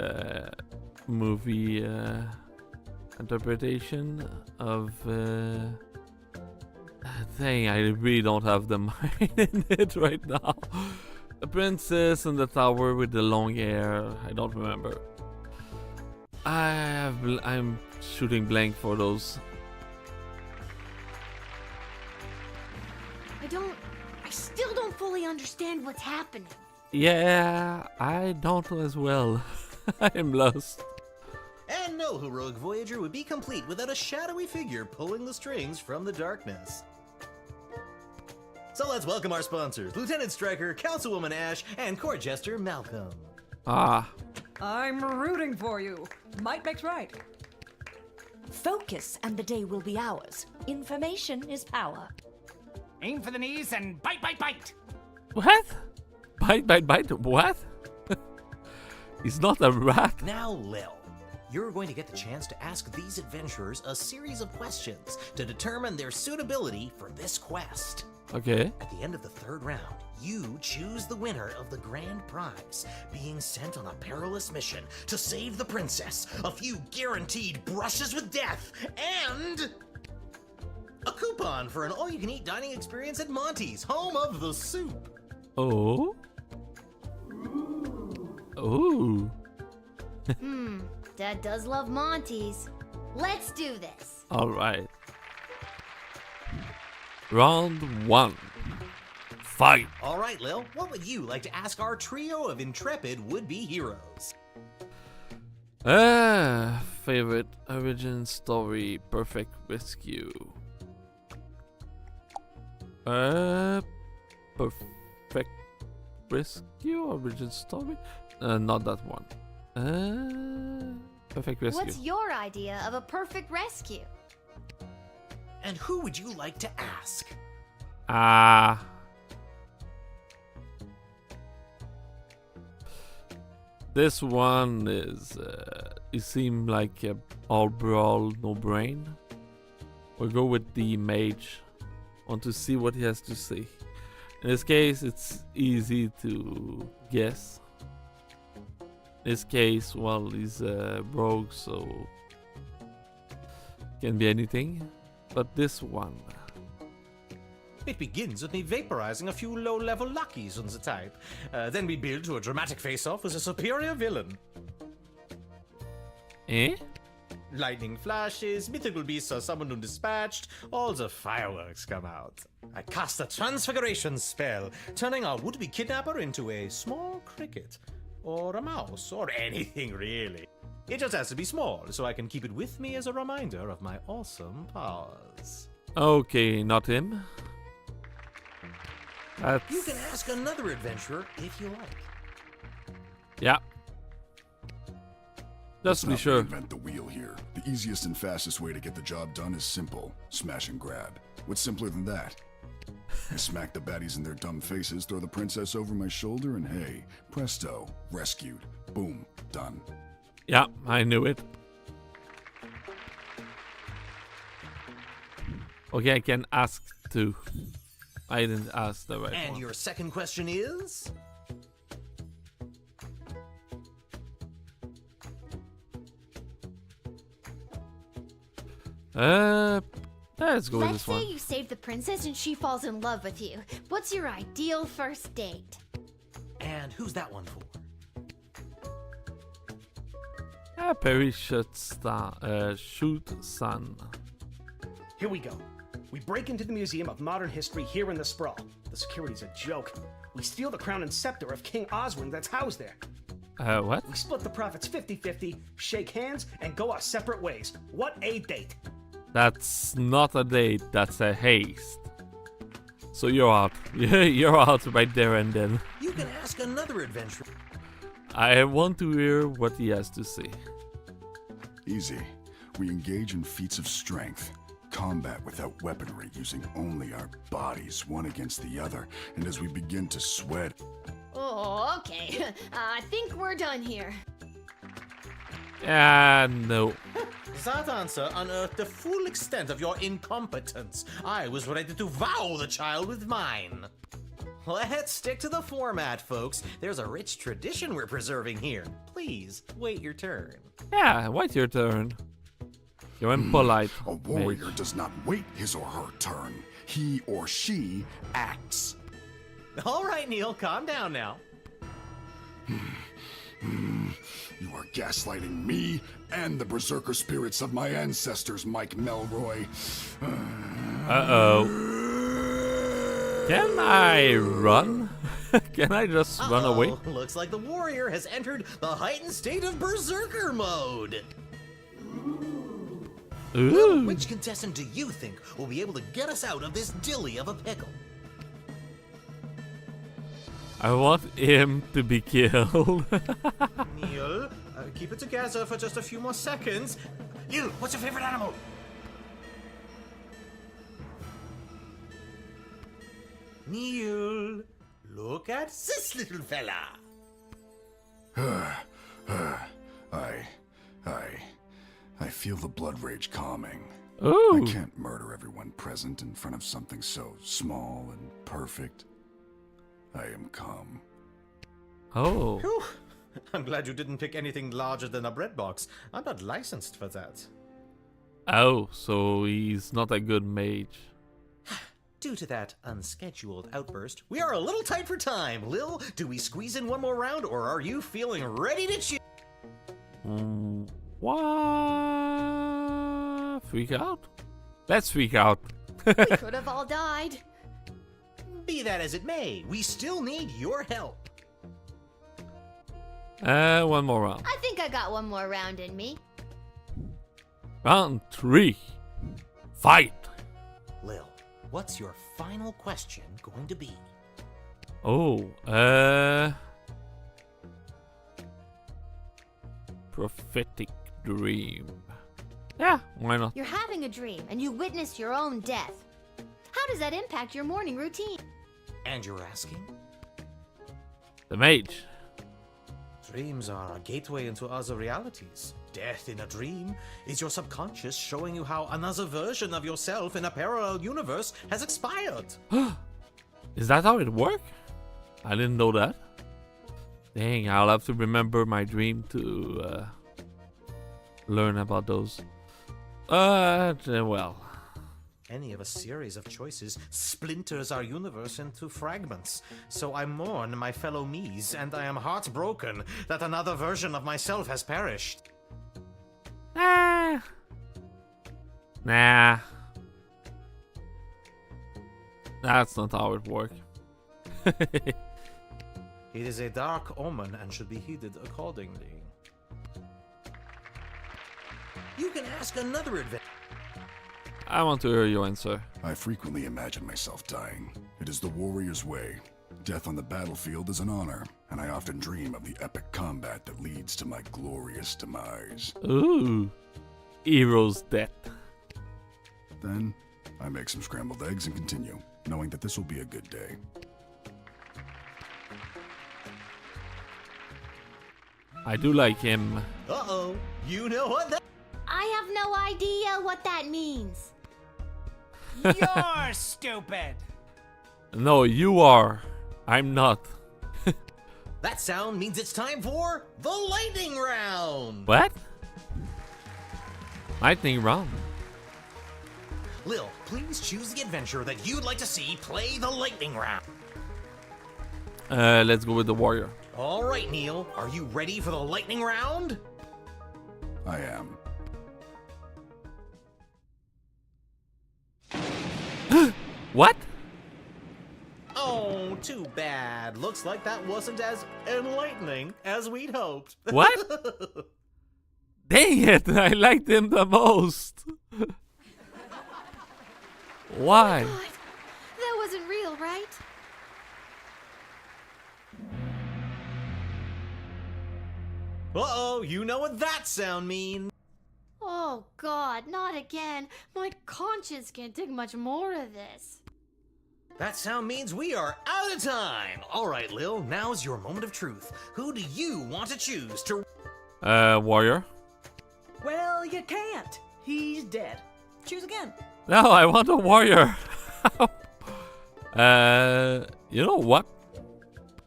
movie interpretation of thing. I really don't have the mind in it right now. The princess in the tower with the long hair. I don't remember. I'm shooting blank for those. I still don't fully understand what's happening. Yeah, I don't as well. I'm lost. And no heroic voyager would be complete without a shadowy figure pulling the strings from the darkness. So let's welcome our sponsors, Lieutenant Stryker, Councilwoman Ash, and Court Jester Malcolm. Ah. I'm rooting for you. Might makes right. Focus and the day will be ours. Information is power. Aim for the knees and bite, bite, bite. What? Bite. What? He's not a rat. Now, Lil, you're going to get the chance to ask these adventurers a series of questions to determine their suitability for this quest. Okay. At the end of the third round, you choose the winner of the grand prize, being sent on a perilous mission to save the princess, a few guaranteed brushes with death, and a coupon for an all-you-can-eat dining experience at Monty's, home of the soup. Oh. Ooh. Dad does love Monty's. Let's do this. All right. Round 1. Fight. All right, Lil, what would you like to ask our trio of intrepid would-be heroes? Favorite origin story, perfect rescue. Perfect rescue, origin story? Not that one. Perfect rescue. What's your idea of a perfect rescue? And who would you like to ask? This one is, it seemed like a all brawl, no brain. We'll go with the mage. Want to see what he has to say. In this case, it's easy to guess. In this case, well, he's broke, so can be anything. But this one. It begins with me vaporizing a few low-level luckies on the type. Then we build to a dramatic face-off with a superior villain. Eh? Lightning flashes, mythical beasts are summoned and dispatched, all the fireworks come out. I cast a transfiguration spell, turning our would-be kidnapper into a small cricket. Or a mouse, or anything really. It just has to be small, so I can keep it with me as a reminder of my awesome powers. Okay, not him. You can ask another adventurer if you like. Yeah. Just to be Let's sure. not reinvent the wheel here. The easiest and fastest way to get the job done is simple. Smash and grab. What's simpler than that? I smack the baddies in their dumb faces, throw the princess over my shoulder, and hey, presto, rescued. Boom, done. Yeah, I knew it. Okay, I can ask too. I didn't ask the right And one. your second question is? Let's go with Let's this say one. you save the princess and she falls in love with you. What's your ideal first date? And who's that one for? Perry shoot son. Here we go. We break into the Museum of Modern History here in the Sprawl. The security's a joke. We steal the crown and scepter of King Oswin that's housed there. What? We split the profits 50-50, shake hands, and go our separate ways. What a date! That's not a date, that's a haste. So you're out. You're out right there and then. You can ask another adventurer. I want to hear what he has to say. Easy. We engage in feats of strength. Combat without weaponry, using only our bodies, one against the other. And as we begin to sweat... Oh, okay. I think we're done here. No. That answer unearthed the full extent of your incompetence. I was ready to wow the child with mine. Let's stick to the format, folks. There's a rich tradition we're preserving here. Please, wait your turn. Yeah, wait your turn. You're impolite. A warrior does not wait his or her turn. He or she acts. All right, Neil, calm down now. You are gaslighting me and the berserker spirits of my ancestors, Mike Melroy. Uh-oh. Can I run? Can I just run away? Looks like the warrior has entered the heightened state of berserker mode. Ooh. Well, which contestant do you think will be able to get us out of this dilly of a pickle? I want him to be killed. Neil, Keep it together for just a few more seconds. Lil, what's your favorite animal? Neil, look at this little fella. I feel the blood rage calming. Ooh. I can't murder everyone present in front of something so small and perfect. I am calm. Oh. Whew. I'm glad you didn't pick anything larger than a bread box. I'm not licensed for that. Oh, so he's not a good mage. Due to that unscheduled outburst, we are a little tight for time. Lil, do we squeeze in one more round, or are you feeling ready to choose? What? Freak out? Let's freak out. We could have all died. Be that as it may, we still need your help. One more round. I think I got one more round in me. Round 3. Fight. Lil, what's your final question going to be? Oh, prophetic dream. Yeah, why not? You're having a dream and you witness your own death. How does that impact your morning routine? And you're asking? The mage. Dreams are a gateway into other realities. Death in a dream is your subconscious showing you how another version of yourself in a parallel universe has expired. Is that how it works? I didn't know that. Dang, I'll have to remember my dream to learn about those. Well. Any of a series of choices splinters our universe into fragments. So I mourn my fellow me's, and I am heartbroken that another version of myself has perished. Nah. That's not how it works. It is a dark omen and should be heeded accordingly. You can ask another adventure. I want to hear your answer. I frequently imagine myself dying. It is the warrior's way. Death on the battlefield is an honor, and I often dream of the epic combat that leads to my glorious demise. Ooh. Hero's death. Then, I make some scrambled eggs and continue, knowing that this will be a good day. I do like him. Uh-oh. You know what that... I have no idea what that means. You're stupid. No, you are. I'm not. That sound means it's time for the lightning round. What? Lightning round. Lil, please choose the adventure that you'd like to see play the lightning round. Let's go with the warrior. All right, Neil. Are you ready for the lightning round? I am. What? Oh, too bad. Looks like that wasn't as enlightening as we'd hoped. What? Dang it, I liked him the most. Why? Oh my God. That wasn't real, right? Uh-oh, you know what that sound means. Oh God, not again. My conscience can't take much more of this. That sound means we are out of time. All right, Lil, now's your moment of truth. Who do you want to choose to... Warrior. Well, you can't. He's dead. Choose again. No, I want a warrior. You know what?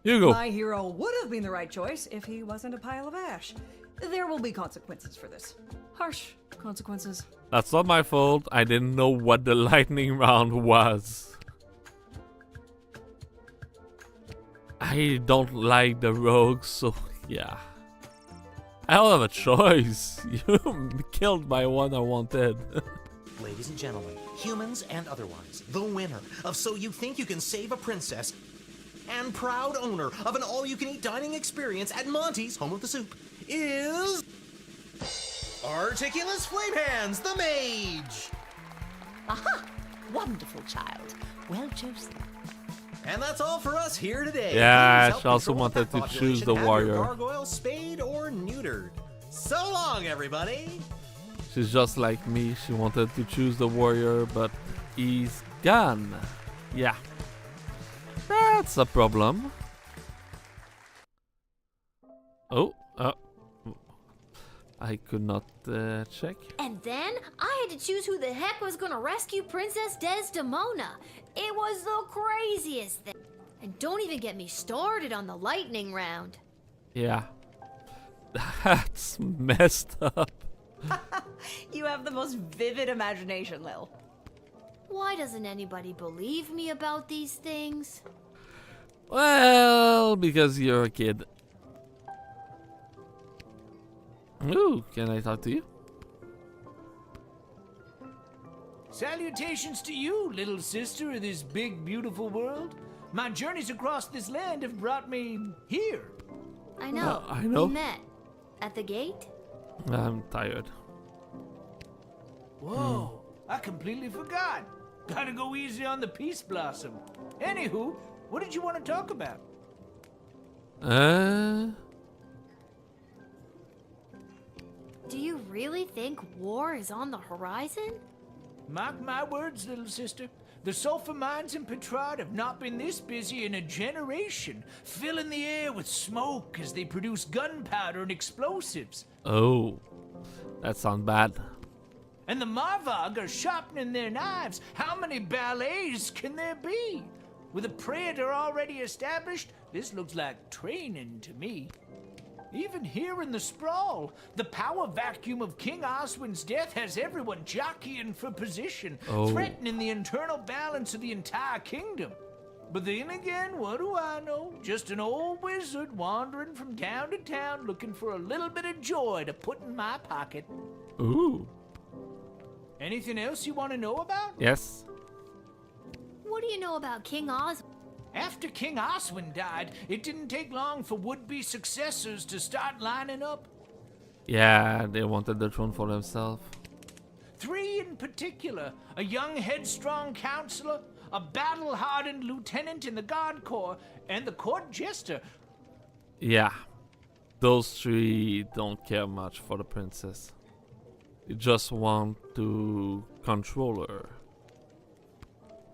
You go. My hero would have been the right choice if he wasn't a pile of ash. There will be consequences for this. Harsh consequences. That's not my fault. I didn't know what the lightning round was. I don't like the rogues, so yeah. I don't have a choice. You killed my one I wanted. Ladies and gentlemen, humans and otherwise, the winner of So You Think You Can Save a Princess and proud owner of an all-you-can-eat dining experience at Monty's Home of the Soup is... Articulous Flamehands, the Mage! Aha! Wonderful child. Well chosen. And that's all for us here today. Yeah, Please help I also control wanted the to choose population, the have your warrior. gargoyle spayed or neutered. So long, everybody! She's just like me. She wanted to choose the warrior, but he's gone. Yeah. That's a problem. Oh, I could not check. And then I had to choose who the heck was gonna rescue Princess Desdemona. It was the craziest thing. And don't even get me started on the lightning round. Yeah. That's messed up. You have the most vivid imagination, Lil. Why doesn't anybody believe me about these things? Well, because you're a kid. Ooh, can I talk to you? Salutations to you, little sister of this big, beautiful world. My journeys across this land have brought me here. I know. I know. We met. At the gate? I'm tired. Whoa, I completely forgot. Gotta go easy on the Peace Blossom. Anywho, what did you want to talk about? Do you really think war is on the horizon? Mark my words, little sister. The sulfur mines in Petrard have not been this busy in a generation, filling the air with smoke as they produce gunpowder and explosives. Oh, that sounds bad. And the Marvog are sharpening their knives. How many ballets can there be? With a praetor already established, this looks like training to me. Even here in the sprawl, the power vacuum of King Oswin's death has everyone jockeying for position, threatening the internal balance of the entire kingdom. But then again, what do I know? Just an old wizard wandering from town to town looking for a little bit of joy to put in my pocket. Ooh. Anything else you want to know about? Yes. What do you know about King Oswin? After King Oswin died, it didn't take long for would-be successors to start lining up. Yeah, they wanted the throne for themselves. 3 in particular, a young headstrong counselor, a battle-hardened lieutenant in the Guard Corps, and the court jester. Yeah, those 3 don't care much for the princess. They just want to control her.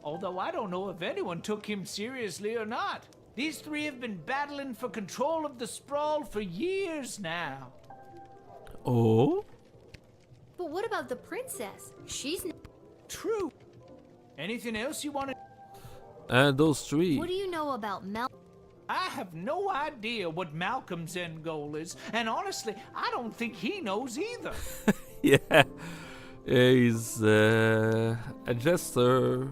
Although I don't know if anyone took him seriously or not. These 3 have been battling for control of the sprawl for years now. Oh? But what about the princess? She's true. Anything else you want to... those 3. What do you know about Mel? I have no idea what Malcolm's end goal is, and honestly, I don't think he knows either. Yeah, he's a jester.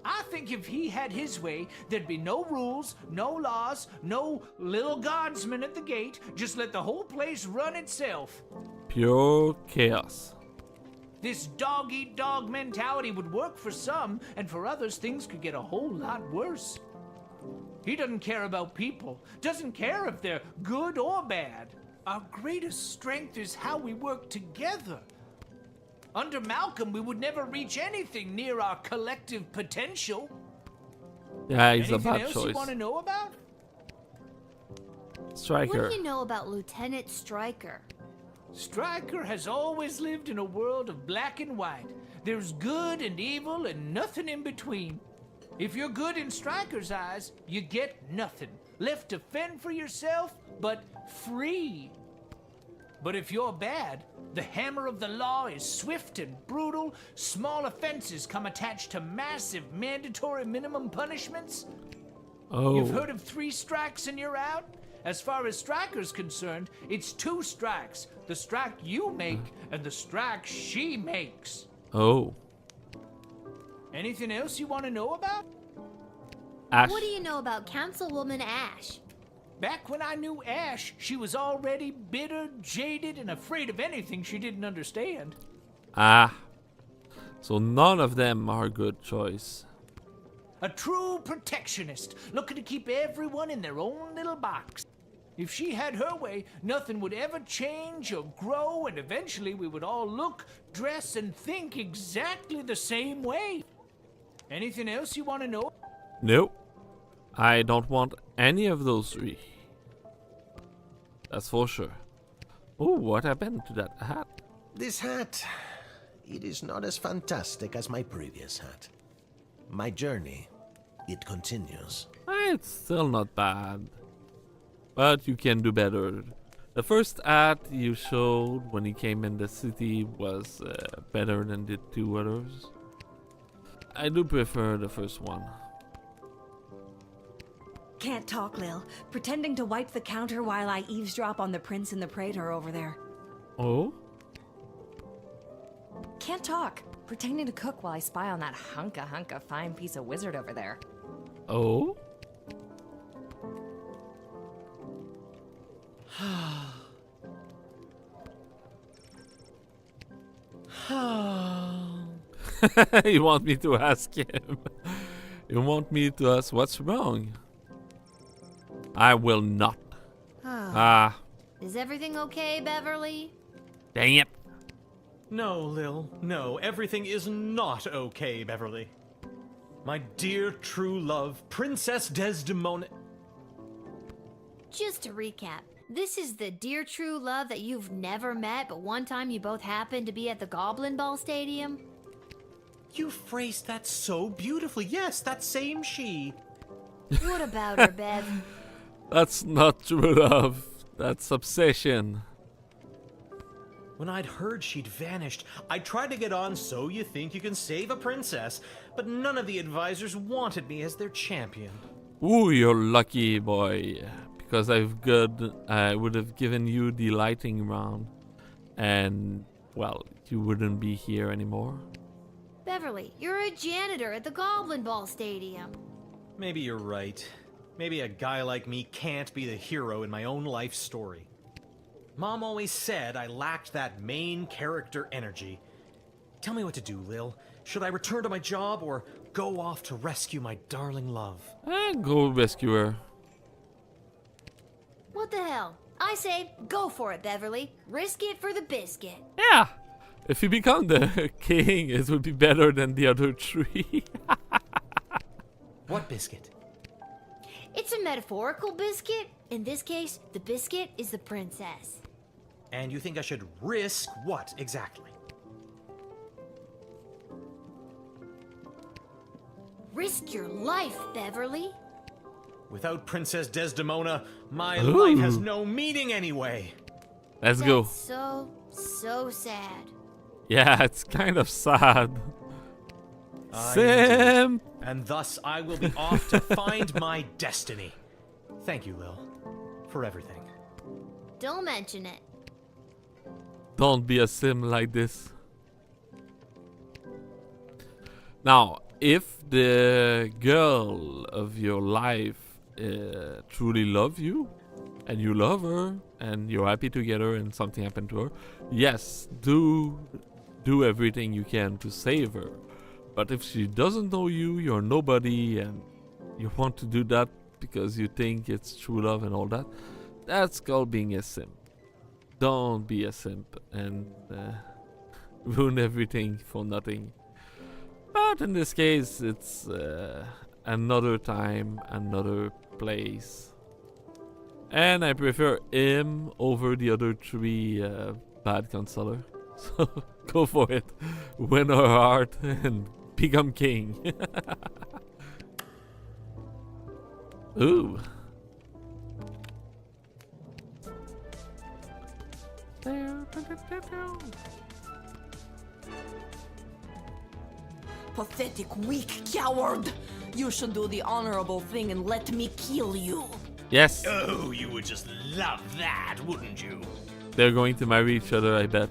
I think if he had his way, there'd be no rules, no laws, no little guardsman at the gate. Just let the whole place run itself. Pure chaos. This dog-eat-dog mentality would work for some, and for others, things could get a whole lot worse. He doesn't care about people, doesn't care if they're good or bad. Our greatest strength is how we work together. Under Malcolm, we would never reach anything near our collective potential. Yeah, he's Anything a bad else choice. You want to know about? Stryker. What do you know about Lieutenant Stryker? Stryker has always lived in a world of black and white. There's good and evil and nothing in between. If you're good in Stryker's eyes, you get nothing. Left to fend for yourself, but free. But if you're bad, the hammer of the law is swift and brutal. Small offenses come attached to massive mandatory minimum punishments. Oh. You've heard of 3 strikes and you're out? As far as Stryker's concerned, it's 2 strikes. The strike you make and the strike she makes. Oh. Anything else you want to know about? Ash. What do you know about Councilwoman Ash? Back when I knew Ash, she was already bitter, jaded, and afraid of anything she didn't understand. Ah. So none of them are a good choice. A true protectionist, looking to keep everyone in their own little box. If she had her way, nothing would ever change or grow, and eventually we would all look, dress, and think exactly the same way. Anything else you want to know? Nope. I don't want any of those 3. That's for sure. Oh, what happened to that hat? This hat, it is not as fantastic as my previous hat. My journey, it continues. It's still not bad. But you can do better. The first hat you showed when you came in the city was better than the two others. I do prefer the first one. Can't talk, Lil. Pretending to wipe the counter while I eavesdrop on the prince and the praetor over there. Oh? Can't talk. Pretending to cook while I spy on that hunka fine piece of wizard over there. Oh? You want me to ask him? You want me to ask what's wrong? I will not. Is everything okay, Beverly? Dang it. No, Lil. No, everything is not okay, Beverly. My dear true love, Princess Desdemona. Just to recap, this is the dear true love that you've never met, but one time you both happened to be at the Goblin Ball Stadium? You phrased that so beautifully. Yes, that same she. What about her, Bev? That's not true love. That's obsession. When I'd heard she'd vanished, I tried to get on So You Think You Can Save a Princess, but none of the advisors wanted me as their champion. Ooh, you're lucky, boy. Because I would have given you the lighting round. And, well, you wouldn't be here anymore. Beverly, you're a janitor at the Goblin Ball Stadium. Maybe you're right. Maybe a guy like me can't be the hero in my own life story. Mom always said I lacked that main character energy. Tell me what to do, Lil. Should I return to my job or go off to rescue my darling love? Go rescue her. What the hell? I say, go for it, Beverly. Risk it for the biscuit. Yeah. If you become the king, it would be better than the other three. What biscuit? It's a metaphorical biscuit. In this case, the biscuit is the princess. And you think I should risk what exactly? Risk your life, Beverly. Without Princess Desdemona, my life has no meaning anyway. Let's go. So sad. Yeah, it's kind of sad. Sim! And thus I will be off to find my destiny. Thank you, Lil, for everything. Don't mention it. Don't be a sim like this. Now, if the girl of your life truly loves you, and you love her, and you're happy together and something happened to her, yes, do everything you can to save her. But if she doesn't know you, you're nobody, and you want to do that because you think it's true love and all that, that's called being a simp. Don't be a simp and ruin everything for nothing. But in this case, it's another time, another place. And I prefer him over the other three bad counselor. So go for it. Win her heart and become king. Ooh. Pathetic, weak coward! You should do the honorable thing and let me kill you. Yes. Oh, you would just love that, wouldn't you? They're going to marry each other, I bet.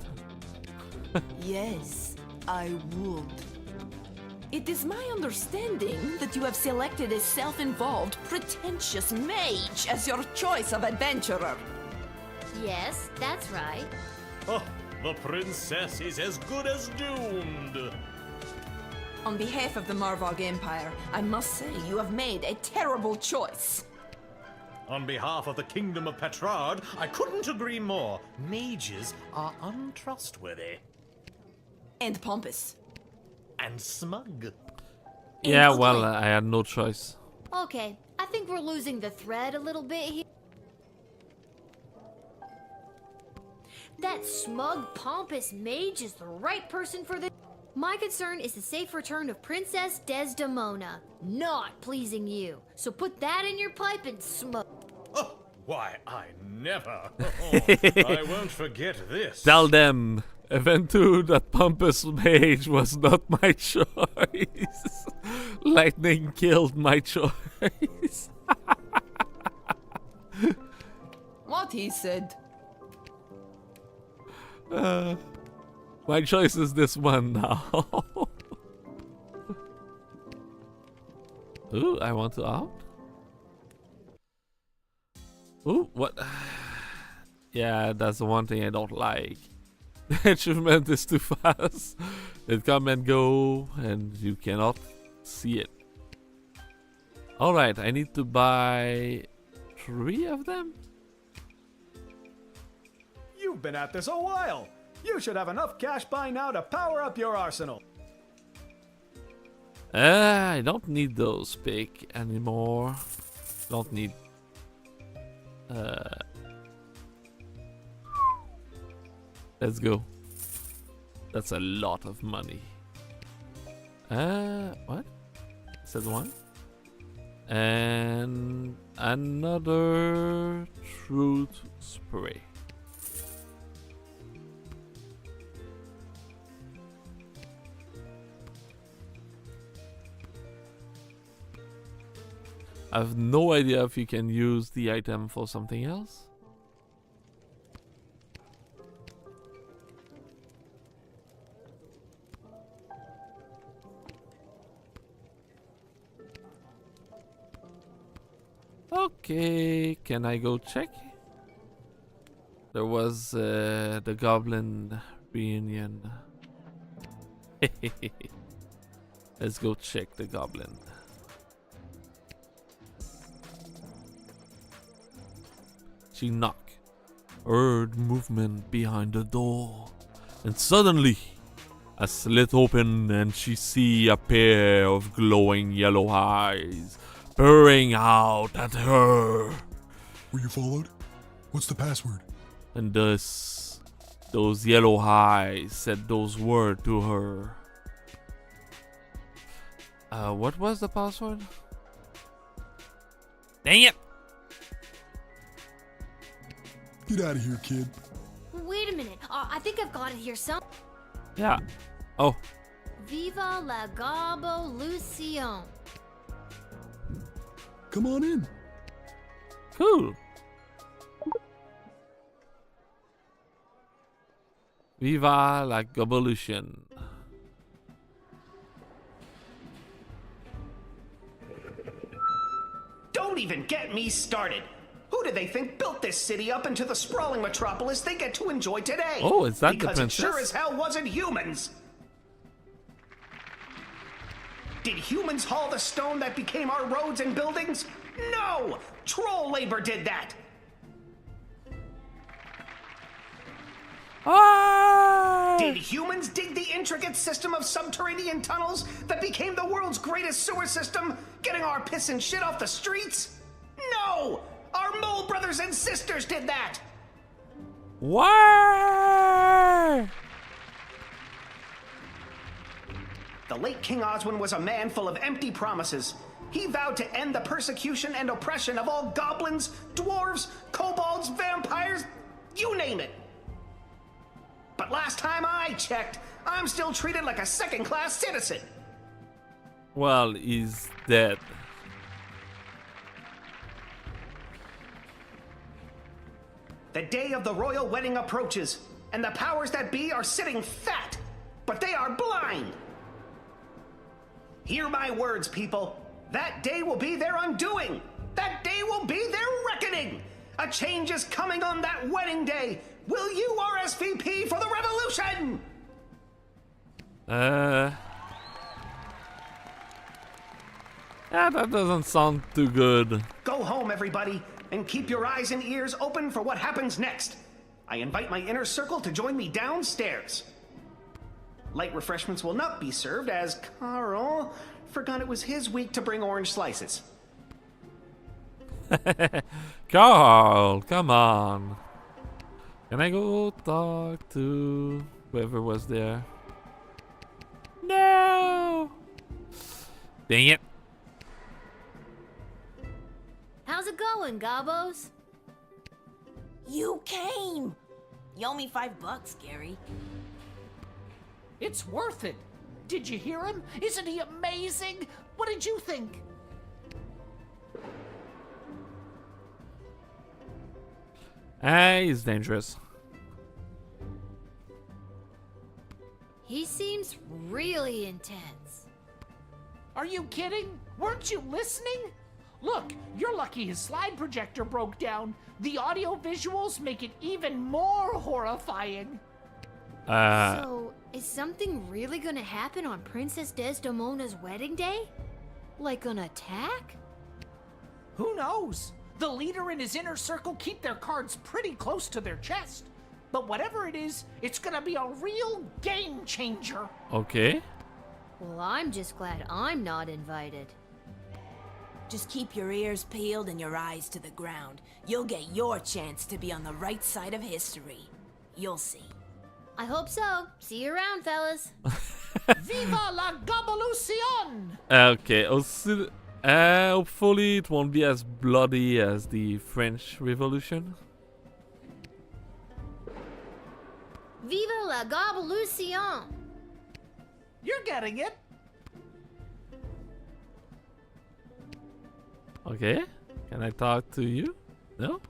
Yes, I would. It is my understanding that you have selected a self-involved, pretentious mage as your choice of adventurer. Yes, that's right. Oh, the princess is as good as doomed. On behalf of the Marvog Empire, I must say you have made a terrible choice. On behalf of the Kingdom of Petrard, I couldn't agree more. Mages are untrustworthy. And pompous. And smug. Yeah, well, I had no choice. Okay, I think we're losing the thread a little bit here. That smug, pompous mage is the right person for this. My concern is the safe return of Princess Desdemona, not pleasing you. So put that in your pipe and smoke. Oh, why, I never. I won't forget this. Tell them, Eventu, that pompous mage was not my choice. Lightning killed my choice. What he said. My choice is this one now. Ooh, I want to out. Ooh, what? Yeah, that's the one thing I don't like. The achievement is too fast. It come and go, and you cannot see it. Alright, I need to buy 3 of them? You've been at this a while. You should have enough cash by now to power up your arsenal. I don't need those big anymore. Don't need... Let's go. That's a lot of money. What? Said one? And another truth spray. I have no idea if you can use the item for something else. Okay, can I go check? There was the goblin reunion. Let's go check the goblin. She knocked, heard movement behind the door, and suddenly a slit opened and she see a pair of glowing yellow eyes peering out at her. Were you followed? What's the password? And thus, those yellow eyes said those words to her. What was the password? Dang it! Get out of here, kid. Wait a minute. I think I've got it here. Yeah. Oh. Viva la Gobolution. Come on in. Cool. Viva la Gobolution. Don't even get me started. Who do they think built this city up into the sprawling metropolis they get to enjoy today? Oh, is that because the princess? Because it sure as hell wasn't humans. Did humans haul the stone that became our roads and buildings? No! Troll labor did that! Did humans dig the intricate system of subterranean tunnels that became the world's greatest sewer system, getting our piss and shit off the streets? No! Our mole brothers and sisters did that! Why? The late King Oswin was a man full of empty promises. He vowed to end the persecution and oppression of all goblins, dwarves, kobolds, vampires, you name it. But last time I checked, I'm still treated like a second-class citizen. Well, he's dead. The day of the royal wedding approaches, and the powers that be are sitting fat, but they are blind. Hear my words, people. That day will be their undoing. That day will be their reckoning. A change is coming on that wedding day. Will you RSVP for the revolution? Yeah, that doesn't sound too good. Go home, everybody, and keep your eyes and ears open for what happens next. I invite my inner circle to join me downstairs. Light refreshments will not be served as Carl forgot it was his week to bring orange slices. Carl, come on. Can I go talk to whoever was there? No! Dang it. How's it going, Gobos? You came! You owe me $5, Gary. It's worth it. Did you hear him? Isn't he amazing? What did you think? He's dangerous. He seems really intense. Are you kidding? Weren't you listening? Look, you're lucky his slide projector broke down. The audio visuals make it even more horrifying. So, is something really gonna happen on Princess Desdemona's wedding day? Like an attack? Who knows? The leader and his inner circle keep their cards pretty close to their chest. But whatever it is, it's gonna be a real game changer. Okay. Well, I'm just glad I'm not invited. Just keep your ears peeled and your eyes to the ground. You'll get your chance to be on the right side of history. You'll see. I hope so. See you around, fellas. Viva la Gobbolucion! Okay, hopefully it won't be as bloody as the French Revolution. Viva la Gobbolucion! You're getting it. Okay, can I talk to you? No?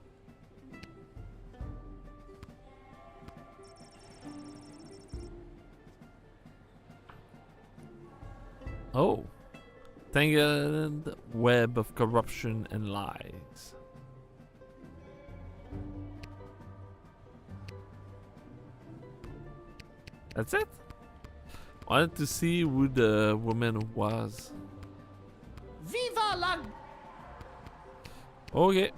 Oh. Tangled web of corruption and lies. That's it? Wanted to see who the woman was. Viva la... Okay.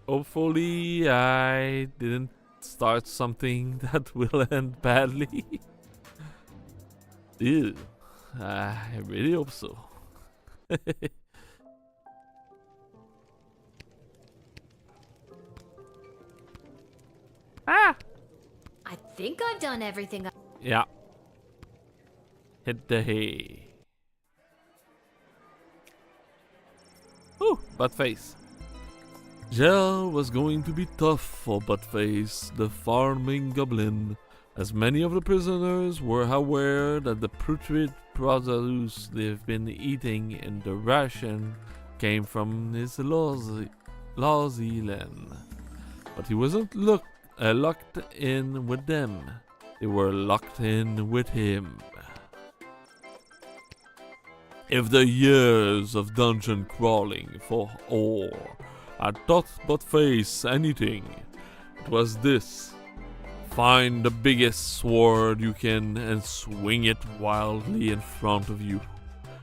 Hopefully I didn't start something that will end badly. Ew. I really hope so. Ah! I think I've done everything. Yeah. Hit the hay. Ooh, Buttface. Jail was going to be tough for Buttface, the farming goblin, as many of the prisoners were aware that the putrid produce they've been eating in the ration came from his lousy land. But he wasn't locked in with them. They were locked in with him. If the years of dungeon crawling for ore had taught Buttface anything, it was this. Find the biggest sword you can and swing it wildly in front of you.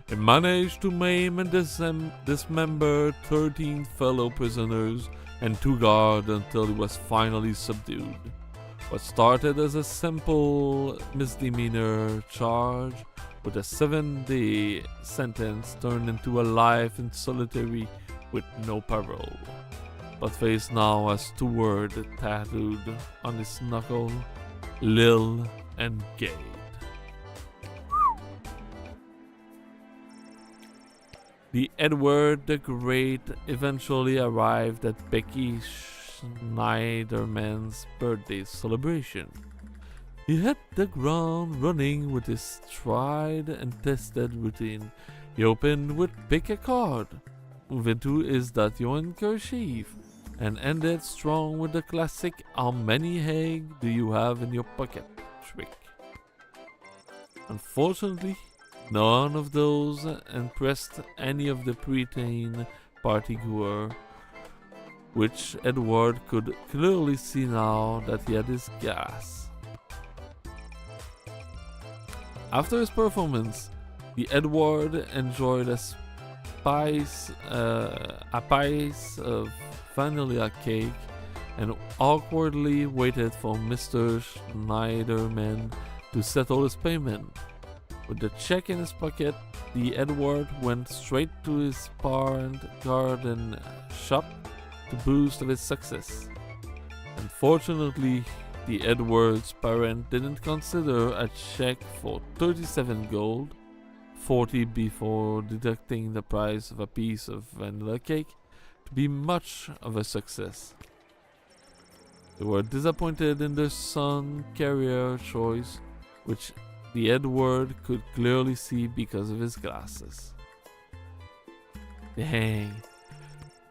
He managed to maim and dismember 13 fellow prisoners and 2 guards until he was finally subdued. What started as a simple misdemeanor charge with a 7-day sentence turned into a life in solitary with no parole. Buttface now has 2 words tattooed on his knuckle: Lil and Gate. The Edward the Great eventually arrived at Becky Schneiderman's birthday celebration. He hit the ground running with his tried and tested routine. He opened with pick a card, moved into his Dation kerchief, and ended strong with the classic "How many eggs do you have in your pocket?" trick. Unfortunately, none of those impressed any of the preteen partygoer, which Edward could clearly see now that he had his gas. After his performance, the Edward enjoyed a piece of vanilla cake and awkwardly waited for Mr. Schneiderman to settle his payment. With the check in his pocket, the Edward went straight to his parent garden shop to boost of his success. Unfortunately, the Edwards parent didn't consider a check for 37 gold, 40 before deducting the price of a piece of vanilla cake, to be much of a success. They were disappointed in their son career choice, which the Edward could clearly see because of his glasses. Dang.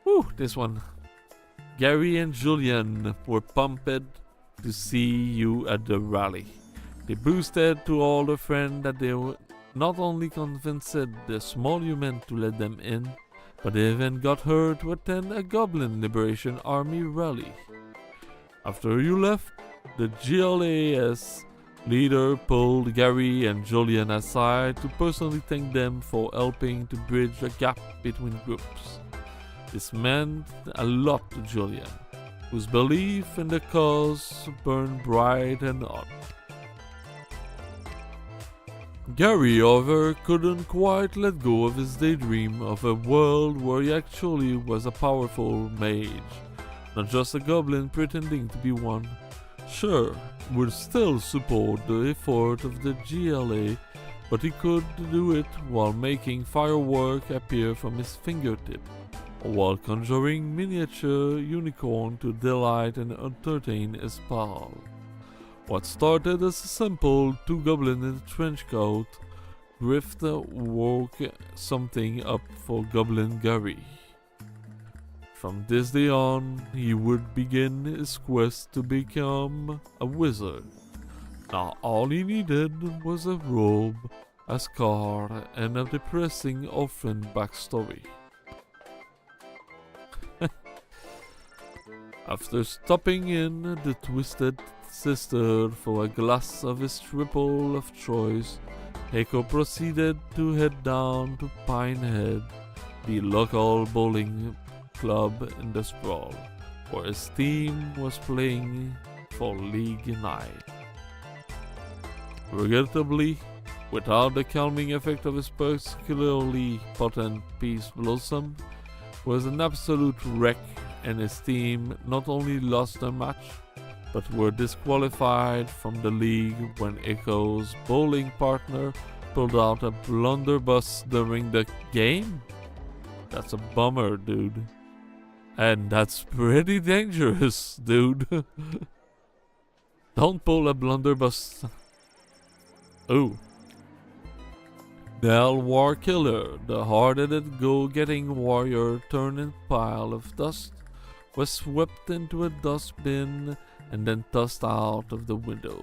Whew, this one. Gary and Julian were pumped to see you at the rally. They boosted to all their friends that they were not only convinced the small human to let them in, but they even got her to attend a Goblin Liberation Army rally. After you left, the GLAS leader pulled Gary and Julian aside to personally thank them for helping to bridge the gap between groups. This meant a lot to Julian, whose belief in the cause burned bright and hot. Gary, however, couldn't quite let go of his daydream of a world where he actually was a powerful mage, not just a goblin pretending to be one. Sure, he would still support the effort of the GLA, but he could do it while making firework appear from his fingertip, or while conjuring miniature unicorn to delight and entertain his pal. What started as a simple two goblin in a trench coat, Grift woke something up for Goblin Gary. From this day on, he would begin his quest to become a wizard. Now all he needed was a robe, a scar, and a depressing orphan backstory. After stopping in the Twisted Sister for a glass of his triple of choice, Echo proceeded to head down to Pinehead, the local bowling club in the sprawl, where his team was playing for League Night. Regrettably, without the calming effect of his particularly potent Peace Blossom, was an absolute wreck, and his team not only lost their match, but were disqualified from the league when Echo's bowling partner pulled out a blunderbuss during the game? That's a bummer, dude. And that's pretty dangerous, dude. Don't pull a blunderbuss. Ooh. Nell Warkiller, the hard-headed go-getting warrior turned in pile of dust, was swept into a dustbin and then tossed out of the window.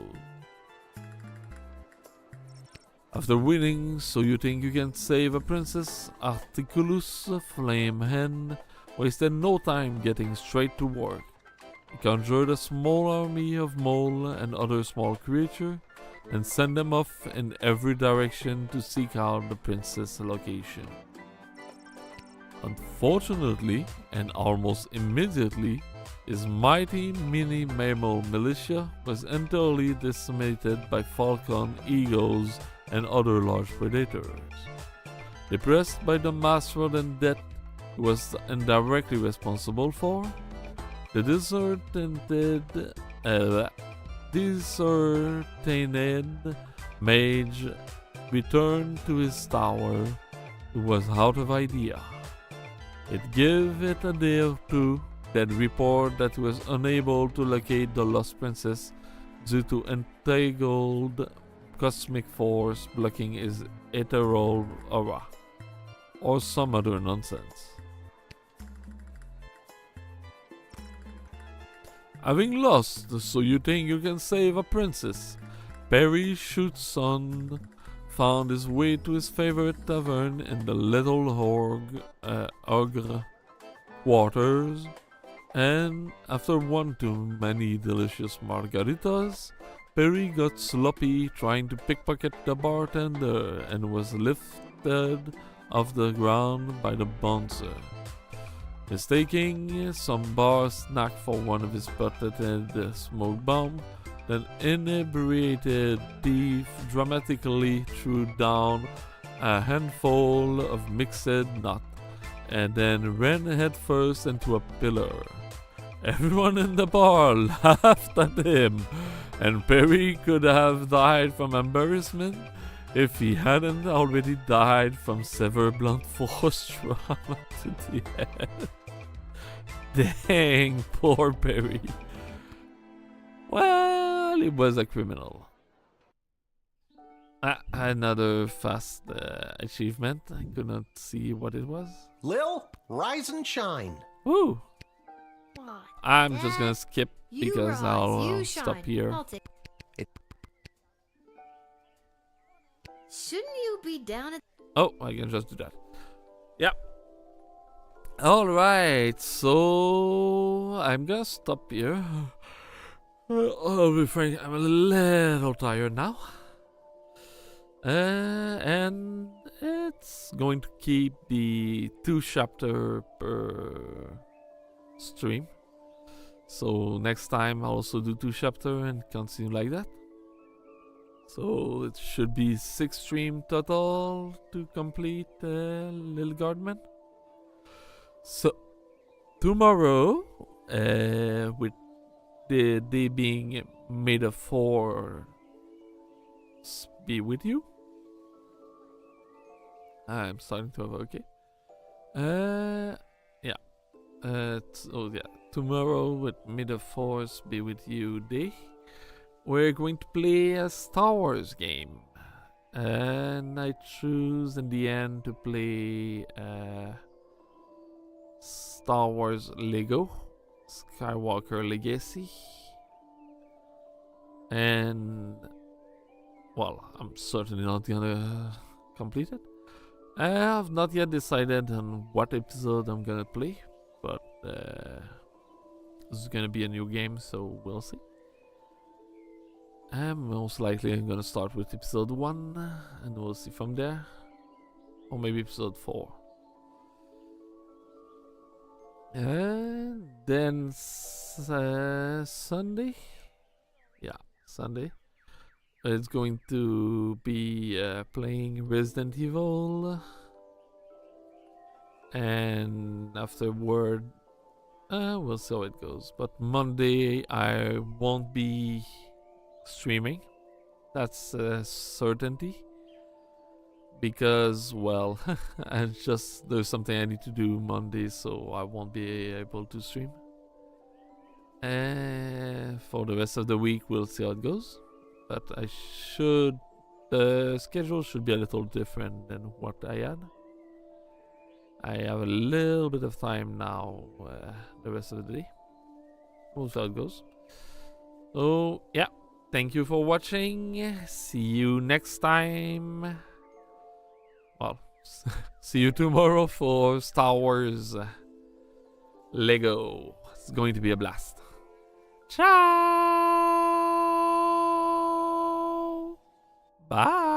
After winning So You Think You Can Save a Princess, Articulus Flame Hen wasted no time getting straight to work. He conjured a small army of mole and other small creatures and sent them off in every direction to seek out the princess' location. Unfortunately, and almost immediately, his mighty mini-mammal militia was entirely decimated by falcon, eagles, and other large predators. Depressed by the mass rodent death he was indirectly responsible for, the disheartened mage returned to his tower. He was out of idea. It gave it a day or two, then report that he was unable to locate the lost princess due to entangled cosmic force blocking his ethereal aura, or some other nonsense. Having lost So You Think You Can Save a Princess, Perry Shootson found his way to his favorite tavern in the Little Ogre quarters, and after one too many delicious margaritas, Perry got sloppy trying to pickpocket the bartender and was lifted off the ground by the bouncer. Mistaking some bar snack for one of his butted smoke bomb, the inebriated thief dramatically threw down a handful of mixed nut and then ran headfirst into a pillar. Everyone in the bar laughed at him, and Perry could have died from embarrassment if he hadn't already died from severe blunt force trauma to the head. Dang, poor Perry. Well, he was a criminal. Another fast achievement. I could not see what it was. Lil, rise and shine. Woo! I'm just gonna skip because I'll stop here. Shouldn't you be down at... Oh, I can just do that. Yeah. Alright, so I'm gonna stop here. I'll be frank, I'm a little tired now. And it's going to keep the 2 chapter per stream. So next time I'll also do 2 chapter and continue like that. So it should be 6 stream total to complete Little Guardsman. So tomorrow, with the day being made of 4 be with you. I'm starting to have okay. Yeah. So yeah, tomorrow with Mid of Force be with you day. We're going to play a Star Wars game. And I choose in the end to play Star Wars Lego Skywalker Legacy. And well, I'm certainly not gonna complete it. I have not yet decided on what episode I'm gonna play, but this is gonna be a new game, so we'll see. And most likely I'm gonna start with episode 1, and we'll see from there. Or maybe episode 4. And then Sunday? Yeah, Sunday. It's going to be playing Resident Evil. And afterward, we'll see how it goes. But Monday I won't be streaming. That's a certainty. Because, well, there's something I need to do Monday, so I won't be able to stream. And for the rest of the week, we'll see how it goes. But the schedule should be a little different than what I had. I have a little bit of time now, the rest of the day. We'll see how it goes. So, yeah. Thank you for watching. See you next time. Well, see you tomorrow for Star Wars Lego. It's going to be a blast. Ciao! Bye!